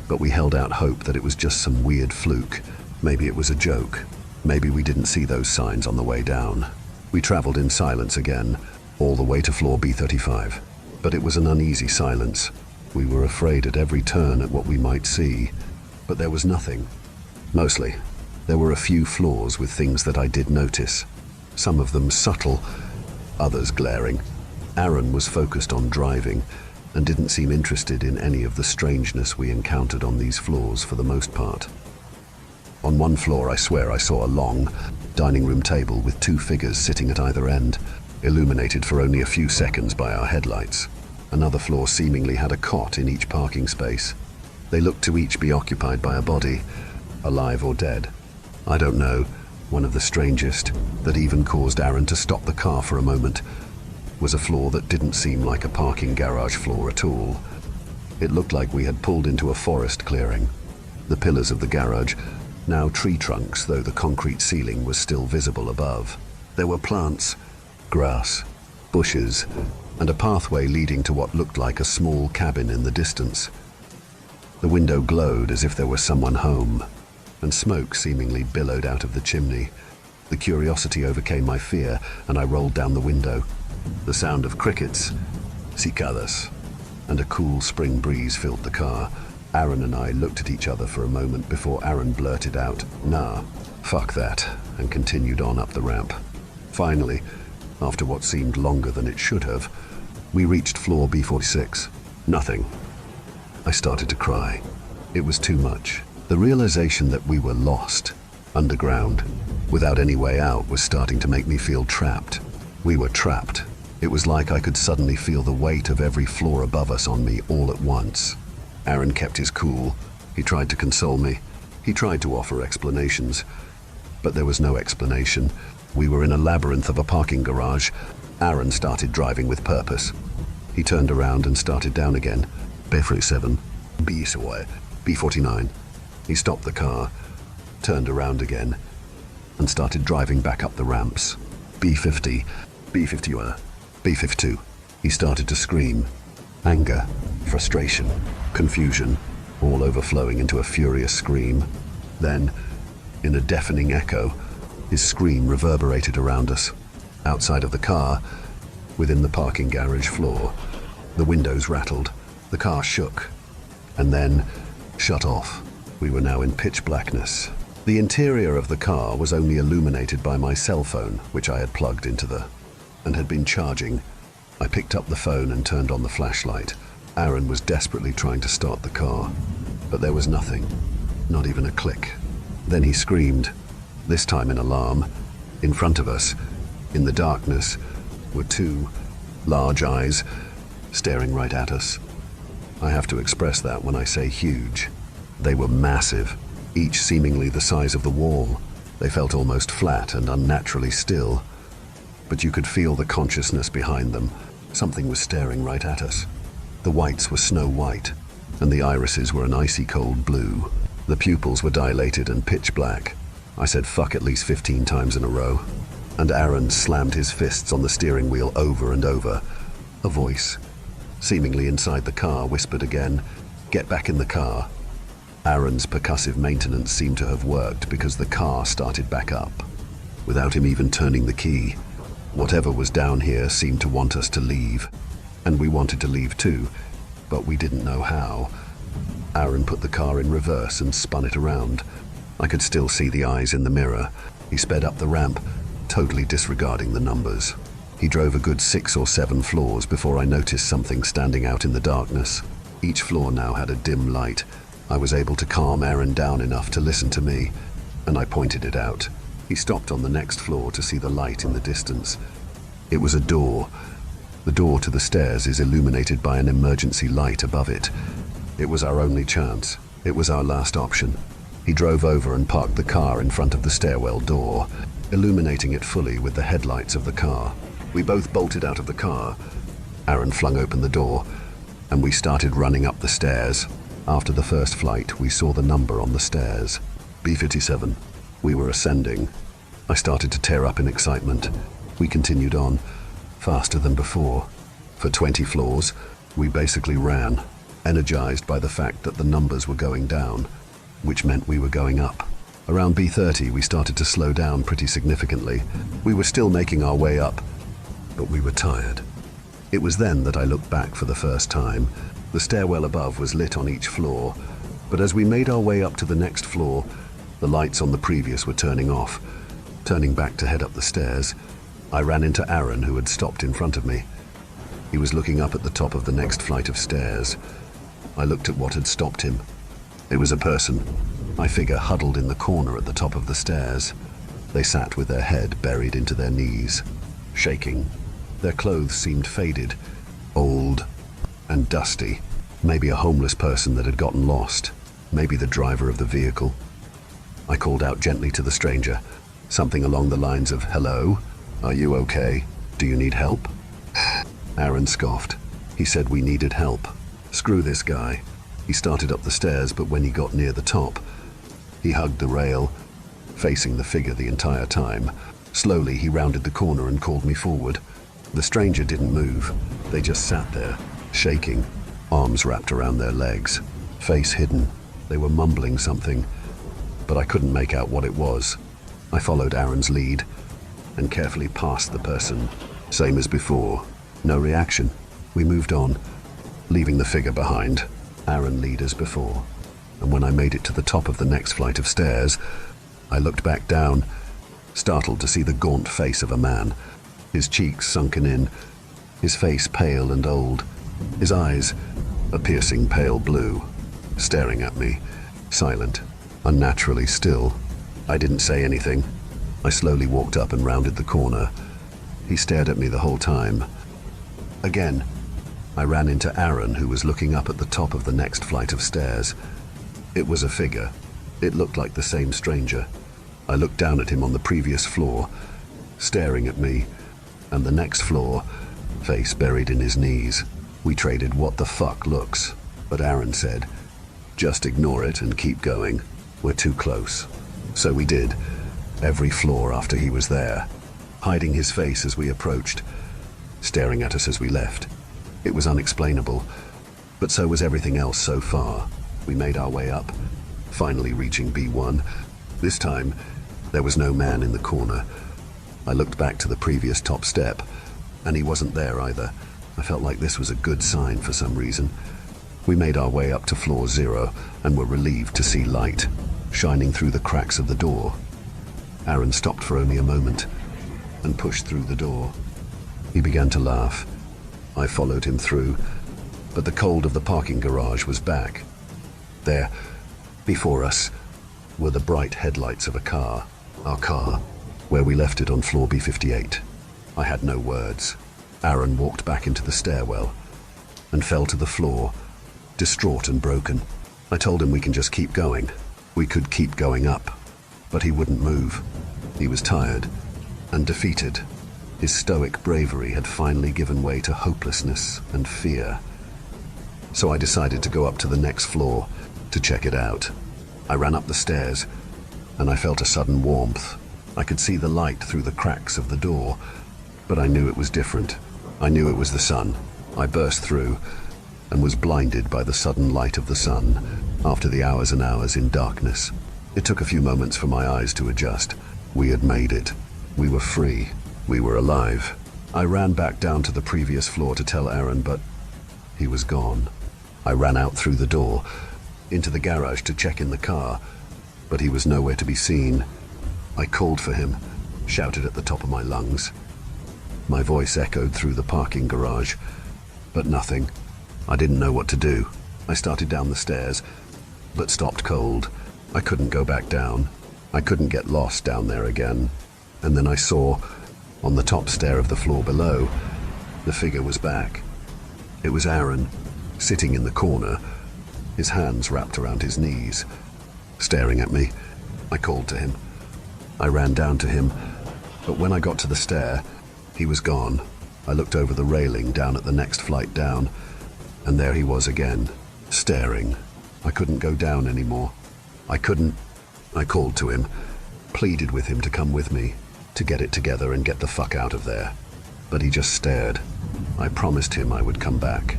But we held out hope that it was just some weird fluke. Maybe it was a joke. Maybe we didn't see those signs on the way down. We traveled in silence again, all the way to floor B35. But it was an uneasy silence. We were afraid at every turn at what we might see, but there was nothing. Mostly, there were a few floors with things that I did notice. Some of them subtle, others glaring. Aaron was focused on driving and didn't seem interested in any of the strangeness we encountered on these floors for the most part. On one floor, I swear I saw a long dining room table with 2 figures sitting at either end, illuminated for only a few seconds by our headlights. Another floor seemingly had a cot in each parking space. They looked to each be occupied by a body, alive or dead. I don't know One of the strangest, that even caused Aaron to stop the car for a moment, was a floor that didn't seem like a parking garage floor at all. It looked like we had pulled into a forest clearing. The pillars of the garage, now tree trunks, though the concrete ceiling was still visible above. There were plants, grass, bushes, and a pathway leading to what looked like a small cabin in the distance. The window glowed as if there was someone home, and smoke seemingly billowed out of the chimney. The curiosity overcame my fear, and I rolled down the window. The sound of crickets, cicadas, and a cool spring breeze filled the car. Aaron and I looked at each other for a moment before Aaron blurted out, "Nah, fuck that," and continued on up the ramp. Finally, after what seemed longer than it should have, we reached floor B46. Nothing. I started to cry. It was too much. The realization that we were lost, underground, without any way out, was starting to make me feel trapped. We were trapped. It was like I could suddenly feel the weight of every floor above us on me all at once. Aaron kept his cool. He tried to console me. He tried to offer explanations. But there was no explanation. We were in a labyrinth of a parking garage. Aaron started driving with purpose. He turned around and started down again. B47, B49. He stopped the car, turned around again, and started driving back up the ramps. B50, B51, B52. He started to scream. Anger, frustration, confusion, all overflowing into a furious scream. Then, in a deafening echo, his scream reverberated around us. Outside of the car, within the parking garage floor, the windows rattled, the car shook, and then shut off. We were now in pitch blackness. The interior of the car was only illuminated by my cell phone, which I had plugged into and had been charging. I picked up the phone and turned on the flashlight. Aaron was desperately trying to start the car, but there was nothing, not even a click. Then he screamed, this time in alarm. In front of us, in the darkness, were two large eyes staring right at us. I have to express that when I say huge. They were massive, each seemingly the size of the wall. They felt almost flat and unnaturally still. But you could feel the consciousness behind them. Something was staring right at us. The whites were snow white, and the irises were an icy cold blue. The pupils were dilated and pitch black. I said fuck at least 15 times in a row, and Aaron slammed his fists on the steering wheel over and over. A voice, seemingly inside the car, whispered again, "Get back in the car." Aaron's percussive maintenance seemed to have worked because the car started back up, without him even turning the key. Whatever was down here seemed to want us to leave, and we wanted to leave too, but we didn't know how. Aaron put the car in reverse and spun it around. I could still see the eyes in the mirror. He sped up the ramp, totally disregarding the numbers. He drove a good 6 or 7 floors before I noticed something standing out in the darkness. Each floor now had a dim light. I was able to calm Aaron down enough to listen to me, and I pointed it out. He stopped on the next floor to see the light in the distance. It was a door. The door to the stairs is illuminated by an emergency light above it. It was our only chance. It was our last option. He drove over and parked the car in front of the stairwell door, illuminating it fully with the headlights of the car. We both bolted out of the car. Aaron flung open the door, and we started running up the stairs. After the first flight, we saw the number on the stairs. B57. We were ascending. I started to tear up in excitement. We continued on, faster than before. For 20 floors, we basically ran, energized by the fact that the numbers were going down, which meant we were going up. Around B30, we started to slow down pretty significantly. We were still making our way up, but we were tired. It was then that I looked back for the first time. The stairwell above was lit on each floor, but as we made our way up to the next floor, the lights on the previous were turning off. Turning back to head up the stairs, I ran into Aaron, who had stopped in front of me. He was looking up at the top of the next flight of stairs. I looked at what had stopped him. It was a person, I figure, huddled in the corner at the top of the stairs. They sat with their head buried into their knees, shaking. Their clothes seemed faded, old, and dusty. Maybe a homeless person that had gotten lost. Maybe the driver of the vehicle. I called out gently to the stranger, Something along the lines of, "Hello? Are you okay? Do you need help?" Aaron scoffed. He said we needed help. Screw this guy. He started up the stairs, but when he got near the top, he hugged the rail, facing the figure the entire time. Slowly, he rounded the corner and called me forward. The stranger didn't move. They just sat there, shaking, arms wrapped around their legs, face hidden. They were mumbling something, but I couldn't make out what it was. I followed Aaron's lead and carefully passed the person. Same as before. No reaction. We moved on, leaving the figure behind. Aaron lead as before. And when I made it to the top of the next flight of stairs, I looked back down, startled to see the gaunt face of a man, his cheeks sunken in, his face pale and old, his eyes a piercing pale blue, staring at me, silent, unnaturally still. I didn't say anything. I slowly walked up and rounded the corner. He stared at me the whole time. Again, I ran into Aaron, who was looking up at the top of the next flight of stairs. It was a figure. It looked like the same stranger. I looked down at him on the previous floor, staring at me, and the next floor, face buried in his knees. We traded what the fuck looks, but Aaron said, "Just ignore it and keep going. We're too close." So we did, every floor after he was there, hiding his face as we approached, staring at us as we left. It was unexplainable, but so was everything else so far. We made our way up, finally reaching B1. This time, there was no man in the corner. I looked back to the previous top step, and he wasn't there either. I felt like this was a good sign for some reason. We made our way up to floor 0 and were relieved to see light shining through the cracks of the door. Aaron stopped for only a moment and pushed through the door. He began to laugh. I followed him through, but the cold of the parking garage was back. There, before us, were the bright headlights of a car, our car, where we left it on floor B58. I had no words. Aaron walked back into the stairwell and fell to the floor, distraught and broken. I told him we can just keep going. We could keep going up, but he wouldn't move. He was tired and defeated. His stoic bravery had finally given way to hopelessness and fear. So I decided to go up to the next floor to check it out. I ran up the stairs, and I felt a sudden warmth. I could see the light through the cracks of the door, but I knew it was different. I knew it was the sun. I burst through and was blinded by the sudden light of the sun after the hours and hours in darkness. It took a few moments for my eyes to adjust. We had made it. We were free. We were alive. I ran back down to the previous floor to tell Aaron, but he was gone. I ran out through the door, into the garage to check in the car, but he was nowhere to be seen. I called for him, shouted at the top of my lungs. My voice echoed through the parking garage, but nothing. I didn't know what to do. I started down the stairs, but stopped cold. I couldn't go back down. I couldn't get lost down there again. And then I saw, on the top stair of the floor below, the figure was back. It was Aaron, sitting in the corner, his hands wrapped around his knees, staring at me. I called to him. I ran down to him, but when I got to the stair, he was gone. I looked over the railing down at the next flight down, and there he was again, staring. I couldn't go down anymore. I called to him, pleaded with him to come with me, to get it together and get the fuck out of there. But he just stared. I promised him I would come back.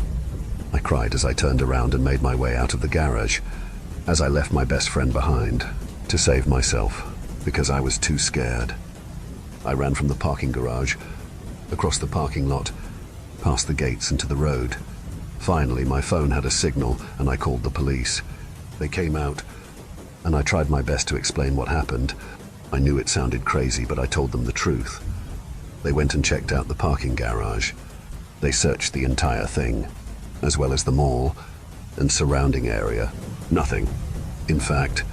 I cried as I turned around and made my way out of the garage, as I left my best friend behind, to save myself, because I was too scared. I ran from the parking garage, across the parking lot, past the gates and to the road. Finally, my phone had a signal and I called the police. They came out, and I tried my best to explain what happened. I knew it sounded crazy, but I told them the truth. They went and checked out the parking garage. They searched the entire thing, as well as the mall and surrounding area. Nothing. In fact,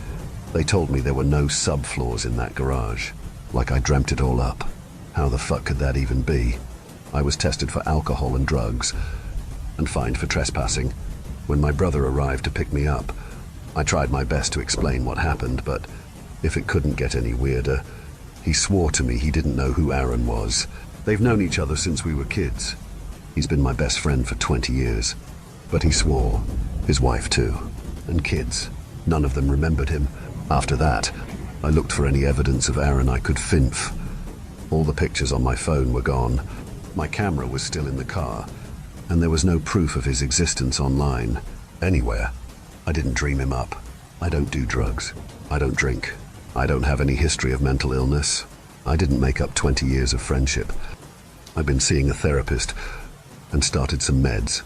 they told me there were no subfloors in that garage, like I dreamt it all up. How the fuck could that even be? I was tested for alcohol and drugs, and fined for trespassing. When my brother arrived to pick me up, I tried my best to explain what happened, but if it couldn't get any weirder, He swore to me he didn't know who Aaron was. They've known each other since we were kids. He's been my best friend for 20 years. But he swore. His wife too. And kids. None of them remembered him. After that, I looked for any evidence of Aaron I could finf. All the pictures on my phone were gone. My camera was still in the car. And there was no proof of his existence online. Anywhere. I didn't dream him up. I don't do drugs. I don't drink. I don't have any history of mental illness. I didn't make up 20 years of friendship. I've been seeing a therapist and started some meds.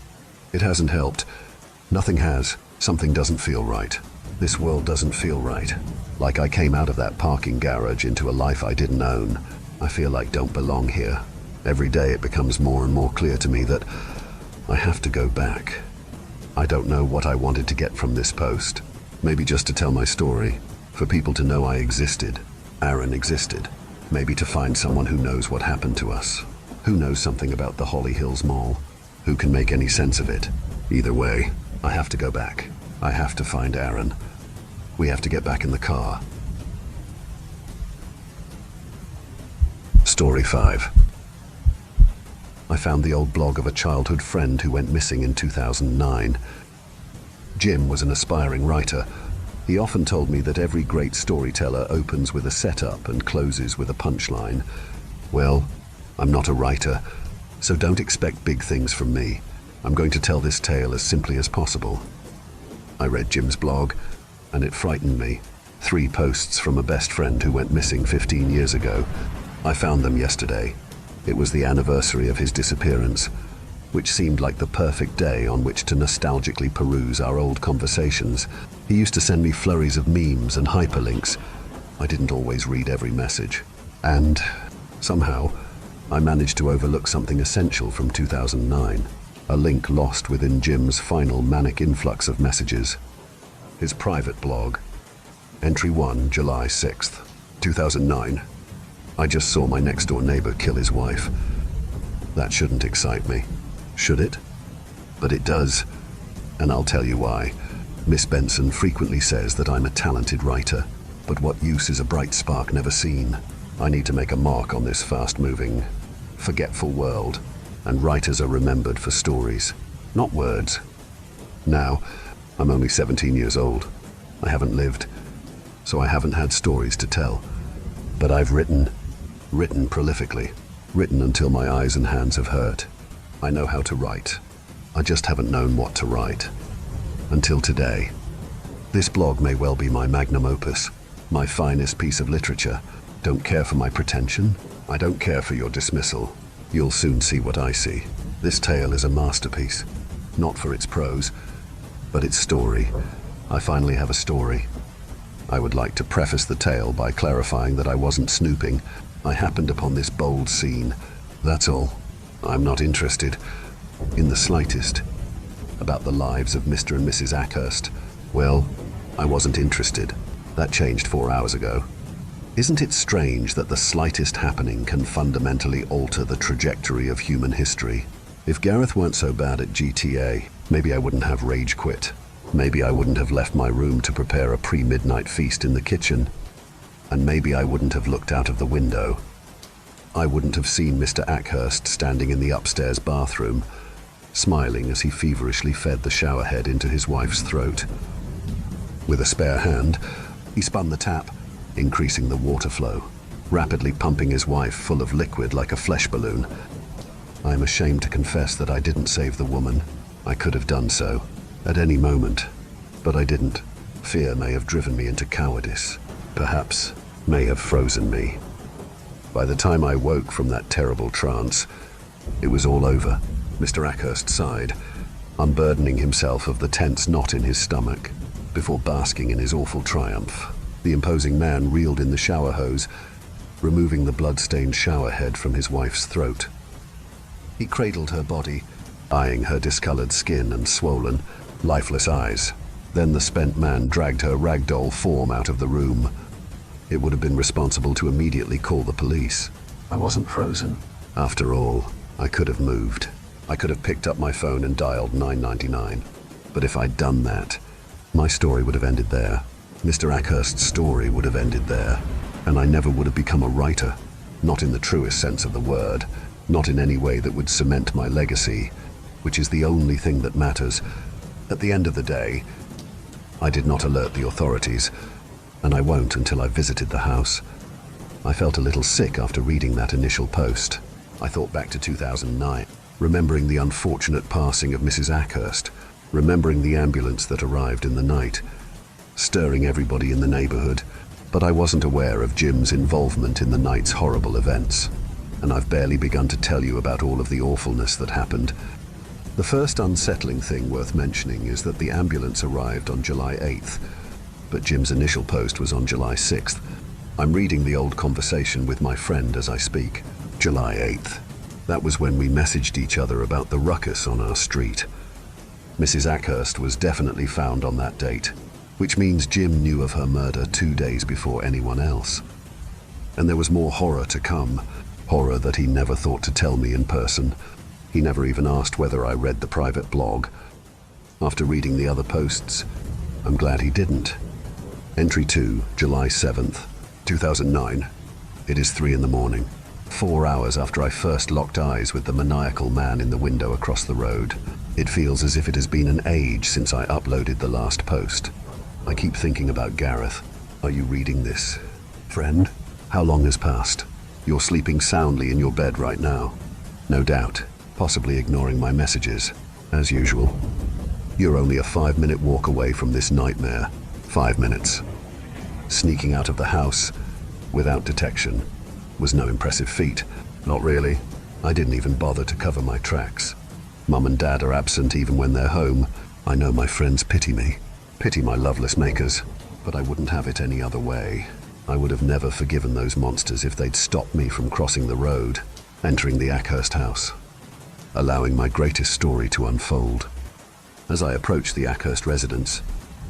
It hasn't helped. Nothing has. Something doesn't feel right. This world doesn't feel right. Like I came out of that parking garage into a life I didn't own. I feel like don't belong here. Every day it becomes more and more clear to me that I have to go back. I don't know what I wanted to get from this post. Maybe just to tell my story. For people to know I existed. Aaron existed. Maybe to find someone who knows what happened to us. Who knows something about the Holly Hills Mall. Who can make any sense of it. Either way, I have to go back. I have to find Aaron. We have to get back in the car. Story 5. I found the old blog of a childhood friend who went missing in 2009. Jim was an aspiring writer. He often told me that every great storyteller opens with a setup and closes with a punchline. Well, I'm not a writer, so don't expect big things from me. I'm going to tell this tale as simply as possible. I read Jim's blog, and it frightened me. 3 posts from a best friend who went missing 15 years ago. I found them yesterday. It was the anniversary of his disappearance, which seemed like the perfect day on which to nostalgically peruse our old conversations. He used to send me flurries of memes and hyperlinks. I didn't always read every message. And somehow, I managed to overlook something essential from 2009. A link lost within Jim's final manic influx of messages. His private blog. Entry 1, July 6th, 2009. I just saw my next-door neighbor kill his wife. That shouldn't excite me. Should it? But it does. And I'll tell you why. Miss Benson frequently says that I'm a talented writer. But what use is a bright spark never seen? I need to make a mark on this fast-moving, forgetful world. And writers are remembered for stories, not words. Now, I'm only 17 years old. I haven't lived, so I haven't had stories to tell. But I've written prolifically, written until my eyes and hands have hurt. I know how to write. I just haven't known what to write. Until today. This blog may well be my magnum opus, my finest piece of literature. Don't care for my pretension. I don't care for your dismissal. You'll soon see what I see. This tale is a masterpiece, not for its prose, but its story. I finally have a story. I would like to preface the tale by clarifying that I wasn't snooping. I happened upon this bold scene. That's all. I'm not interested, in the slightest, about the lives of Mr. and Mrs. Ackhurst. Well, I wasn't interested. That changed 4 hours ago. Isn't it strange that the slightest happening can fundamentally alter the trajectory of human history? If Gareth weren't so bad at GTA, maybe I wouldn't have rage quit. Maybe I wouldn't have left my room to prepare a pre-midnight feast in the kitchen. And maybe I wouldn't have looked out of the window. I wouldn't have seen Mr. Ackhurst standing in the upstairs bathroom, smiling as he feverishly fed the showerhead into his wife's throat. With a spare hand, he spun the tap, increasing the water flow, rapidly pumping his wife full of liquid like a flesh balloon. I am ashamed to confess that I didn't save the woman. I could have done so, at any moment, but I didn't. Fear may have driven me into cowardice, perhaps may have frozen me. By the time I woke from that terrible trance, it was all over. Mr. Ackhurst sighed, unburdening himself of the tense knot in his stomach, before basking in his awful triumph. The imposing man reeled in the shower hose, removing the blood-stained showerhead from his wife's throat. He cradled her body, eyeing her discolored skin and swollen, lifeless eyes. Then the spent man dragged her ragdoll form out of the room. It would have been responsible to immediately call the police. I wasn't frozen. After all, I could have moved. I could have picked up my phone and dialed 999. But if I'd done that, my story would have ended there. Mr. Ackhurst's story would have ended there. and I never would have become a writer, not in the truest sense of the word, not in any way that would cement my legacy, which is the only thing that matters. At the end of the day, I did not alert the authorities, and I won't until I visited the house. I felt a little sick after reading that initial post. I thought back to 2009, remembering the unfortunate passing of Mrs. Ackhurst, remembering the ambulance that arrived in the night, stirring everybody in the neighborhood, but I wasn't aware of Jim's involvement in the night's horrible events. And I've barely begun to tell you about all of the awfulness that happened. The first unsettling thing worth mentioning is that the ambulance arrived on July 8th, but Jim's initial post was on July 6th. I'm reading the old conversation with my friend as I speak. July 8th. That was when we messaged each other about the ruckus on our street. Mrs. Ackhurst was definitely found on that date, which means Jim knew of her murder 2 days before anyone else. And there was more horror to come, horror that he never thought to tell me in person. He never even asked whether I read the private blog. After reading the other posts, I'm glad he didn't. Entry 2, July 7th, 2009. It is 3 in the morning, 4 hours after I first locked eyes with the maniacal man in the window across the road. It feels as if it has been an age since I uploaded the last post. I keep thinking about Gareth. Are you reading this, friend? How long has passed? You're sleeping soundly in your bed right now. No doubt, possibly ignoring my messages, as usual. You're only a 5-minute walk away from this nightmare. 5 minutes. Sneaking out of the house without detection was no impressive feat. Not really. I didn't even bother to cover my tracks. Mum and Dad are absent even when they're home. I know my friends pity me, pity my loveless makers, but I wouldn't have it any other way. I would have never forgiven those monsters if they'd stopped me from crossing the road, entering the Ackhurst house, allowing my greatest story to unfold. As I approached the Ackhurst residence,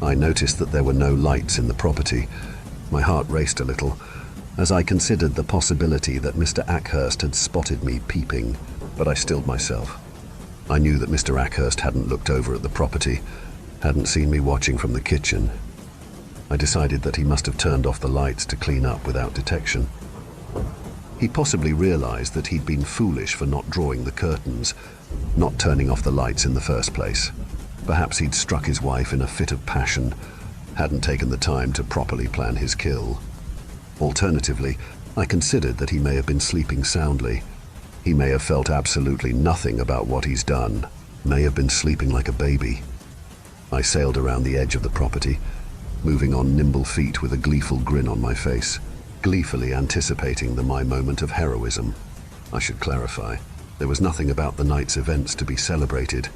I noticed that there were no lights in the property. My heart raced a little as I considered the possibility that Mr. Ackhurst had spotted me peeping, but I stilled myself. I knew that Mr. Ackhurst hadn't looked over at the property, hadn't seen me watching from the kitchen. I decided that he must have turned off the lights to clean up without detection. He possibly realized that he'd been foolish for not drawing the curtains, not turning off the lights in the first place. Perhaps he'd struck his wife in a fit of passion, hadn't taken the time to properly plan his kill. Alternatively, I considered that he may have been sleeping soundly. He may have felt absolutely nothing about what he's done, may have been sleeping like a baby. I sailed around the edge of the property, moving on nimble feet with a gleeful grin on my face, gleefully anticipating my moment of heroism. I should clarify, there was nothing about the night's events to be celebrated.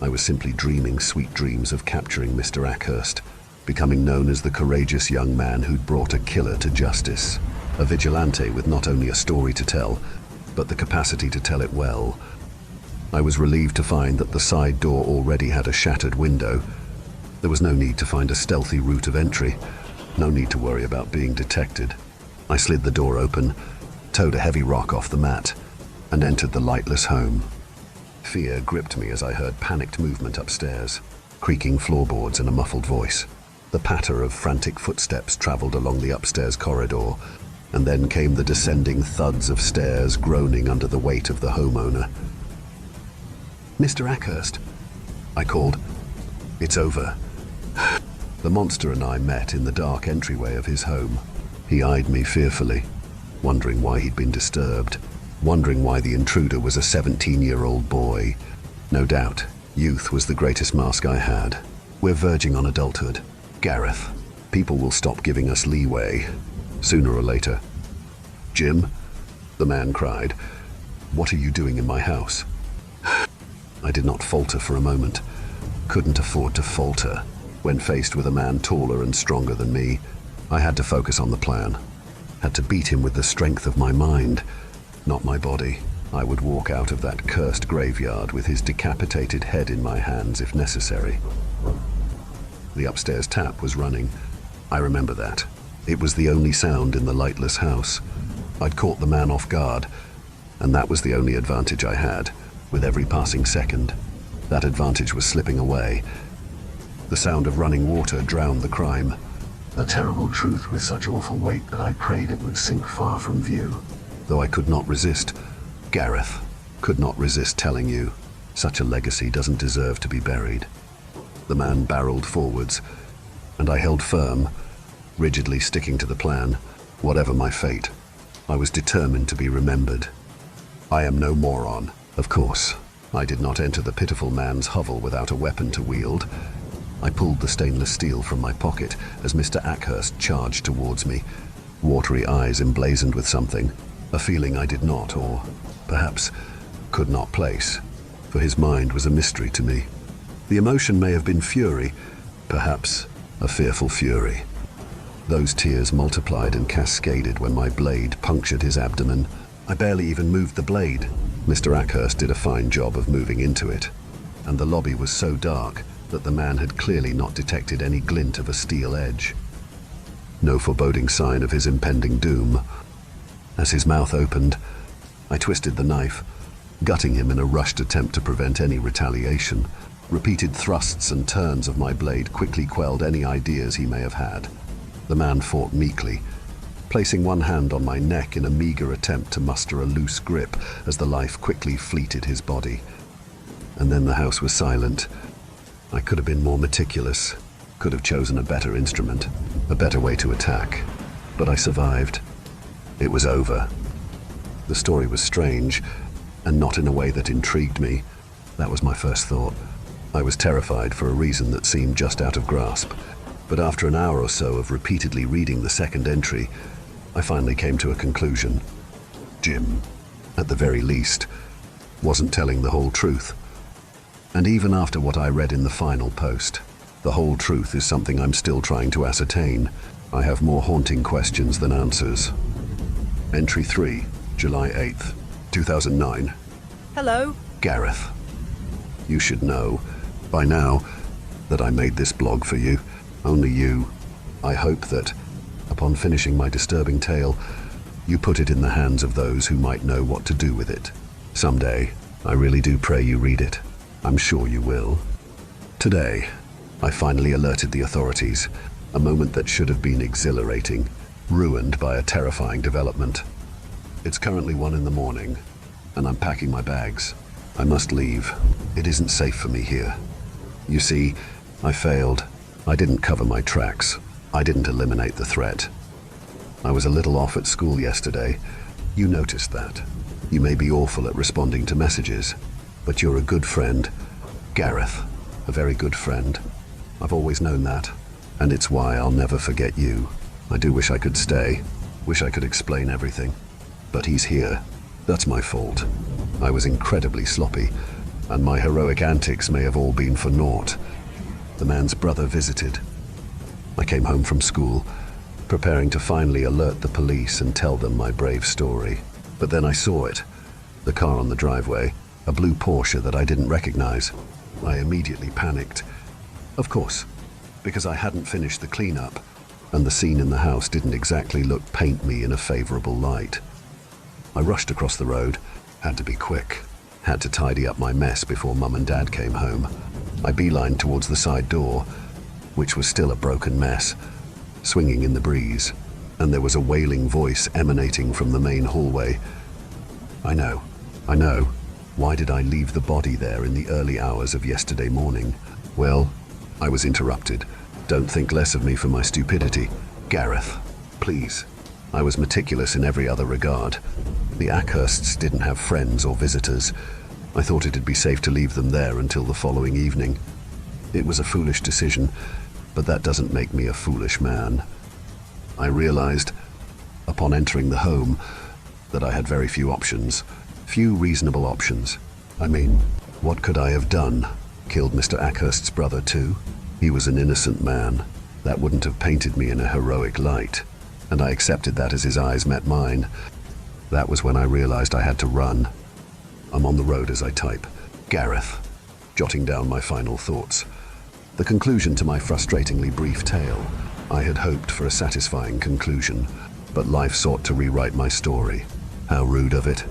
I was simply dreaming sweet dreams of capturing Mr. Ackhurst, becoming known as the courageous young man who'd brought a killer to justice, a vigilante with not only a story to tell, but the capacity to tell it well. I was relieved to find that the side door already had a shattered window. There was no need to find a stealthy route of entry, no need to worry about being detected. I slid the door open, towed a heavy rock off the mat, and entered the lightless home. Fear gripped me as I heard panicked movement upstairs, creaking floorboards and a muffled voice. The patter of frantic footsteps traveled along the upstairs corridor, and then came the descending thuds of stairs groaning under the weight of the homeowner. "Mr. Ackhurst," I called. "It's over." The monster and I met in the dark entryway of his home. He eyed me fearfully, wondering why he'd been disturbed, wondering why the intruder was a 17-year-old boy. No doubt, youth was the greatest mask I had. We're verging on adulthood. Gareth, people will stop giving us leeway, sooner or later. "Jim," the man cried, "what are you doing in my house?" I did not falter for a moment. Couldn't afford to falter. When faced with a man taller and stronger than me, I had to focus on the plan. Had to beat him with the strength of my mind, not my body. I would walk out of that cursed graveyard with his decapitated head in my hands if necessary. The upstairs tap was running. I remember that. It was the only sound in the lightless house. I'd caught the man off guard, and that was the only advantage I had. With every passing second, that advantage was slipping away. The sound of running water drowned the crime. A terrible truth with such awful weight that I prayed it would sink far from view. Though I could not resist, Gareth, could not resist telling you, such a legacy doesn't deserve to be buried. The man barreled forwards, and I held firm, rigidly sticking to the plan. Whatever my fate, I was determined to be remembered. I am no moron. Of course, I did not enter the pitiful man's hovel without a weapon to wield. I pulled the stainless steel from my pocket as Mr. Ackhurst charged towards me, watery eyes emblazoned with something, a feeling I did not, or perhaps could not place, for his mind was a mystery to me. The emotion may have been fury, perhaps a fearful fury. Those tears multiplied and cascaded when my blade punctured his abdomen. I barely even moved the blade. Mr. Ackhurst did a fine job of moving into it, and the lobby was so dark that the man had clearly not detected any glint of a steel edge. No foreboding sign of his impending doom. As his mouth opened, I twisted the knife, gutting him in a rushed attempt to prevent any retaliation. Repeated thrusts and turns of my blade quickly quelled any ideas he may have had. The man fought meekly, placing one hand on my neck in a meager attempt to muster a loose grip as the life quickly fleeted his body. And then the house was silent. I could have been more meticulous, could have chosen a better instrument, a better way to attack. But I survived. It was over. The story was strange, and not in a way that intrigued me. That was my first thought. I was terrified for a reason that seemed just out of grasp. But after an hour or so of repeatedly reading the second entry, I finally came to a conclusion. Jim, at the very least, wasn't telling the whole truth. And even after what I read in the final post, the whole truth is something I'm still trying to ascertain. I have more haunting questions than answers. Entry 3, July 8th, 2009. Hello? Gareth. You should know, by now, that I made this blog for you. Only you. I hope that, upon finishing my disturbing tale, you put it in the hands of those who might know what to do with it. Someday, I really do pray you read it. I'm sure you will. Today, I finally alerted the authorities, a moment that should have been exhilarating, ruined by a terrifying development. It's currently 1 in the morning, and I'm packing my bags. I must leave. It isn't safe for me here. You see, I failed. I didn't cover my tracks. I didn't eliminate the threat. I was a little off at school yesterday. You noticed that. You may be awful at responding to messages, but you're a good friend. Gareth, a very good friend. I've always known that, and it's why I'll never forget you. I do wish I could stay, wish I could explain everything. But he's here. That's my fault. I was incredibly sloppy, and my heroic antics may have all been for naught. The man's brother visited. I came home from school, preparing to finally alert the police and tell them my brave story. But then I saw it, the car on the driveway, a blue Porsche that I didn't recognize. I immediately panicked. Of course, because I hadn't finished the cleanup, and the scene in the house didn't exactly paint me in a favorable light. I rushed across the road, had to be quick, had to tidy up my mess before Mum and Dad came home. I beelined towards the side door, which was still a broken mess, swinging in the breeze, and there was a wailing voice emanating from the main hallway. I know. Why did I leave the body there in the early hours of yesterday morning? Well, I was interrupted. Don't think less of me for my stupidity. Gareth, please. I was meticulous in every other regard. The Ackhursts didn't have friends or visitors. I thought it'd be safe to leave them there until the following evening. It was a foolish decision, but that doesn't make me a foolish man. I realized, upon entering the home, that I had very few options. Few reasonable options. I mean, what could I have done? Killed Mr. Ackhurst's brother too? He was an innocent man. That wouldn't have painted me in a heroic light, and I accepted that as his eyes met mine. That was when I realized I had to run. I'm on the road as I type. Gareth, jotting down my final thoughts. The conclusion to my frustratingly brief tale. I had hoped for a satisfying conclusion, but life sought to rewrite my story. How rude of it.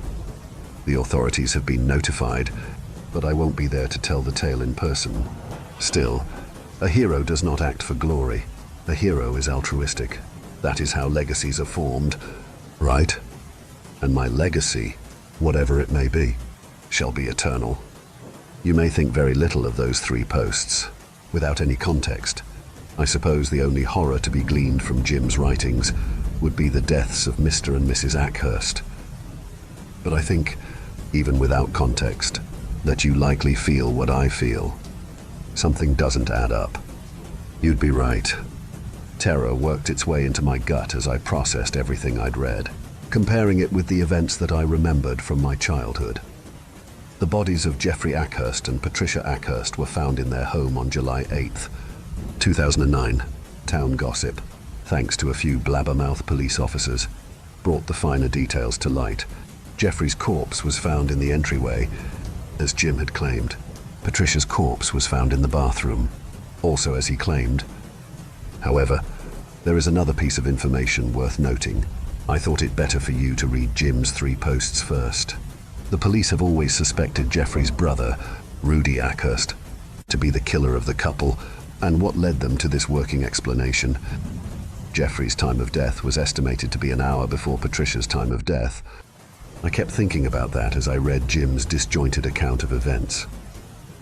The authorities have been notified, but I won't be there to tell the tale in person. Still, a hero does not act for glory. A hero is altruistic. That is how legacies are formed, right? And my legacy, whatever it may be, shall be eternal. You may think very little of those 3 posts, without any context. I suppose the only horror to be gleaned from Jim's writings would be the deaths of Mr. and Mrs. Ackhurst. But I think, even without context, that you likely feel what I feel. Something doesn't add up. You'd be right. Terror worked its way into my gut as I processed everything I'd read, comparing it with the events that I remembered from my childhood. The bodies of Jeffrey Ackhurst and Patricia Ackhurst were found in their home on July 8th, 2009. Town gossip, thanks to a few blabbermouth police officers, brought the finer details to light. Jeffrey's corpse was found in the entryway, as Jim had claimed. Patricia's corpse was found in the bathroom, also as he claimed. However, there is another piece of information worth noting. I thought it better for you to read Jim's 3 posts first. The police have always suspected Jeffrey's brother, Rudy Ackhurst, to be the killer of the couple, and what led them to this working explanation. Jeffrey's time of death was estimated to be an hour before Patricia's time of death. I kept thinking about that as I read Jim's disjointed account of events.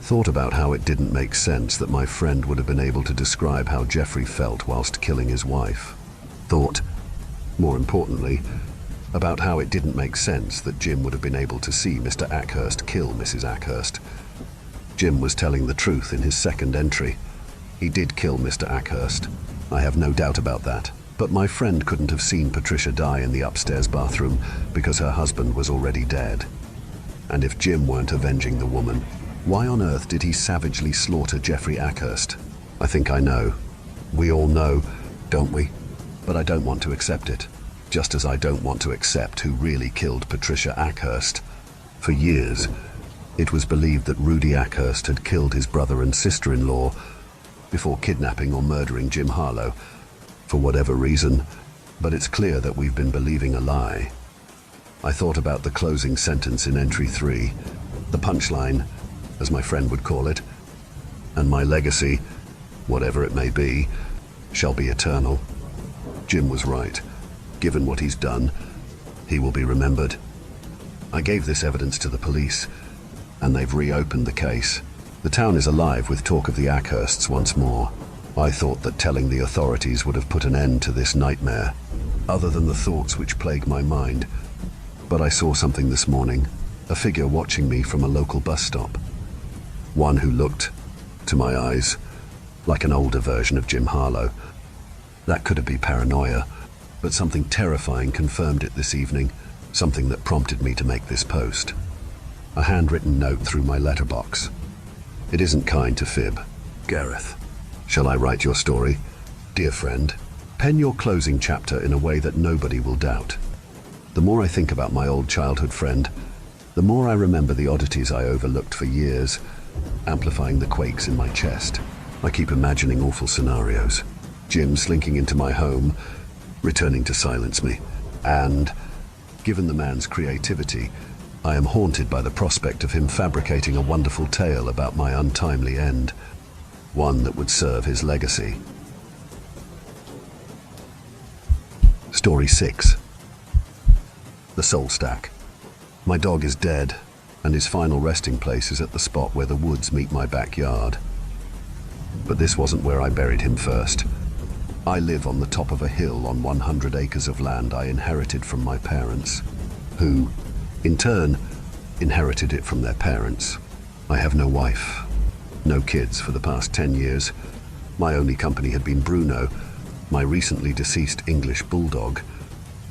Thought about how it didn't make sense that my friend would have been able to describe how Jeffrey felt whilst killing his wife. Thought, more importantly, about how it didn't make sense that Jim would have been able to see Mr. Ackhurst kill Mrs. Ackhurst. Jim was telling the truth in his second entry. He did kill Mr. Ackhurst. I have no doubt about that. But my friend couldn't have seen Patricia die in the upstairs bathroom because her husband was already dead. And if Jim weren't avenging the woman, why on earth did he savagely slaughter Jeffrey Ackhurst? I think I know. We all know, don't we? But I don't want to accept it. Just as I don't want to accept who really killed Patricia Ackhurst. For years, it was believed that Rudy Ackhurst had killed his brother and sister-in-law before kidnapping or murdering Jim Harlow, for whatever reason, but it's clear that we've been believing a lie. I thought about the closing sentence in entry 3, the punchline, as my friend would call it, and my legacy, whatever it may be, shall be eternal. Jim was right. Given what he's done, he will be remembered. I gave this evidence to the police, and they've reopened the case. The town is alive with talk of the Ackhursts once more. I thought that telling the authorities would have put an end to this nightmare, other than the thoughts which plague my mind. But I saw something this morning, a figure watching me from a local bus stop. One who looked, to my eyes, like an older version of Jim Harlow. That could have been paranoia, but something terrifying confirmed it this evening, something that prompted me to make this post. A handwritten note through my letterbox. It isn't kind to fib. Gareth, shall I write your story? Dear friend, pen your closing chapter in a way that nobody will doubt. The more I think about my old childhood friend, the more I remember the oddities I overlooked for years, amplifying the quakes in my chest. I keep imagining awful scenarios. Jim slinking into my home, returning to silence me. And, given the man's creativity, I am haunted by the prospect of him fabricating a wonderful tale about my untimely end, one that would serve his legacy. Story 6. The Soul Stack. My dog is dead, and his final resting place is at the spot where the woods meet my backyard. But this wasn't where I buried him first. I live on the top of a hill on 100 acres of land I inherited from my parents, who, in turn, inherited it from their parents. I have no wife, no kids for the past 10 years. My only company had been Bruno, my recently deceased English bulldog,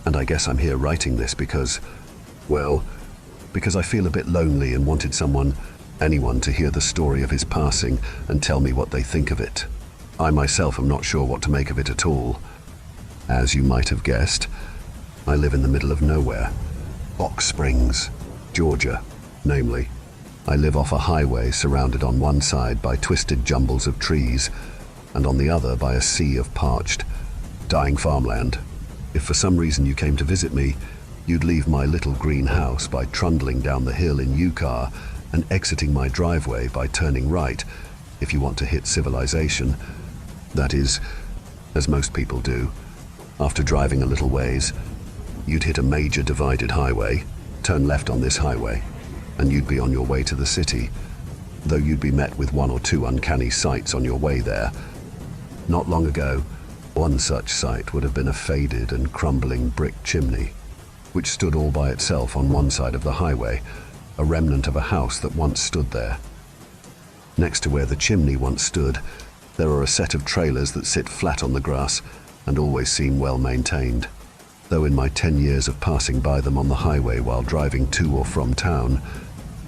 and I guess I'm here writing this because I feel a bit lonely and wanted anyone to hear the story of his passing and tell me what they think of it. I myself am not sure what to make of it at all. As you might have guessed, I live in the middle of nowhere. Box Springs, Georgia, namely. I live off a highway surrounded on one side by twisted jumbles of trees and on the other by a sea of parched, dying farmland. If for some reason you came to visit me, you'd leave my little green house by trundling down the hill in U-car and exiting my driveway by turning right if you want to hit civilization. That is, as most people do. After driving a little ways, you'd hit a major divided highway, turn left on this highway, and you'd be on your way to the city, though you'd be met with one or two uncanny sights on your way there. Not long ago, one such sight would have been a faded and crumbling brick chimney, which stood all by itself on one side of the highway, a remnant of a house that once stood there. Next to where the chimney once stood, there are a set of trailers that sit flat on the grass and always seem well maintained, though in my 10 years of passing by them on the highway while driving to or from town,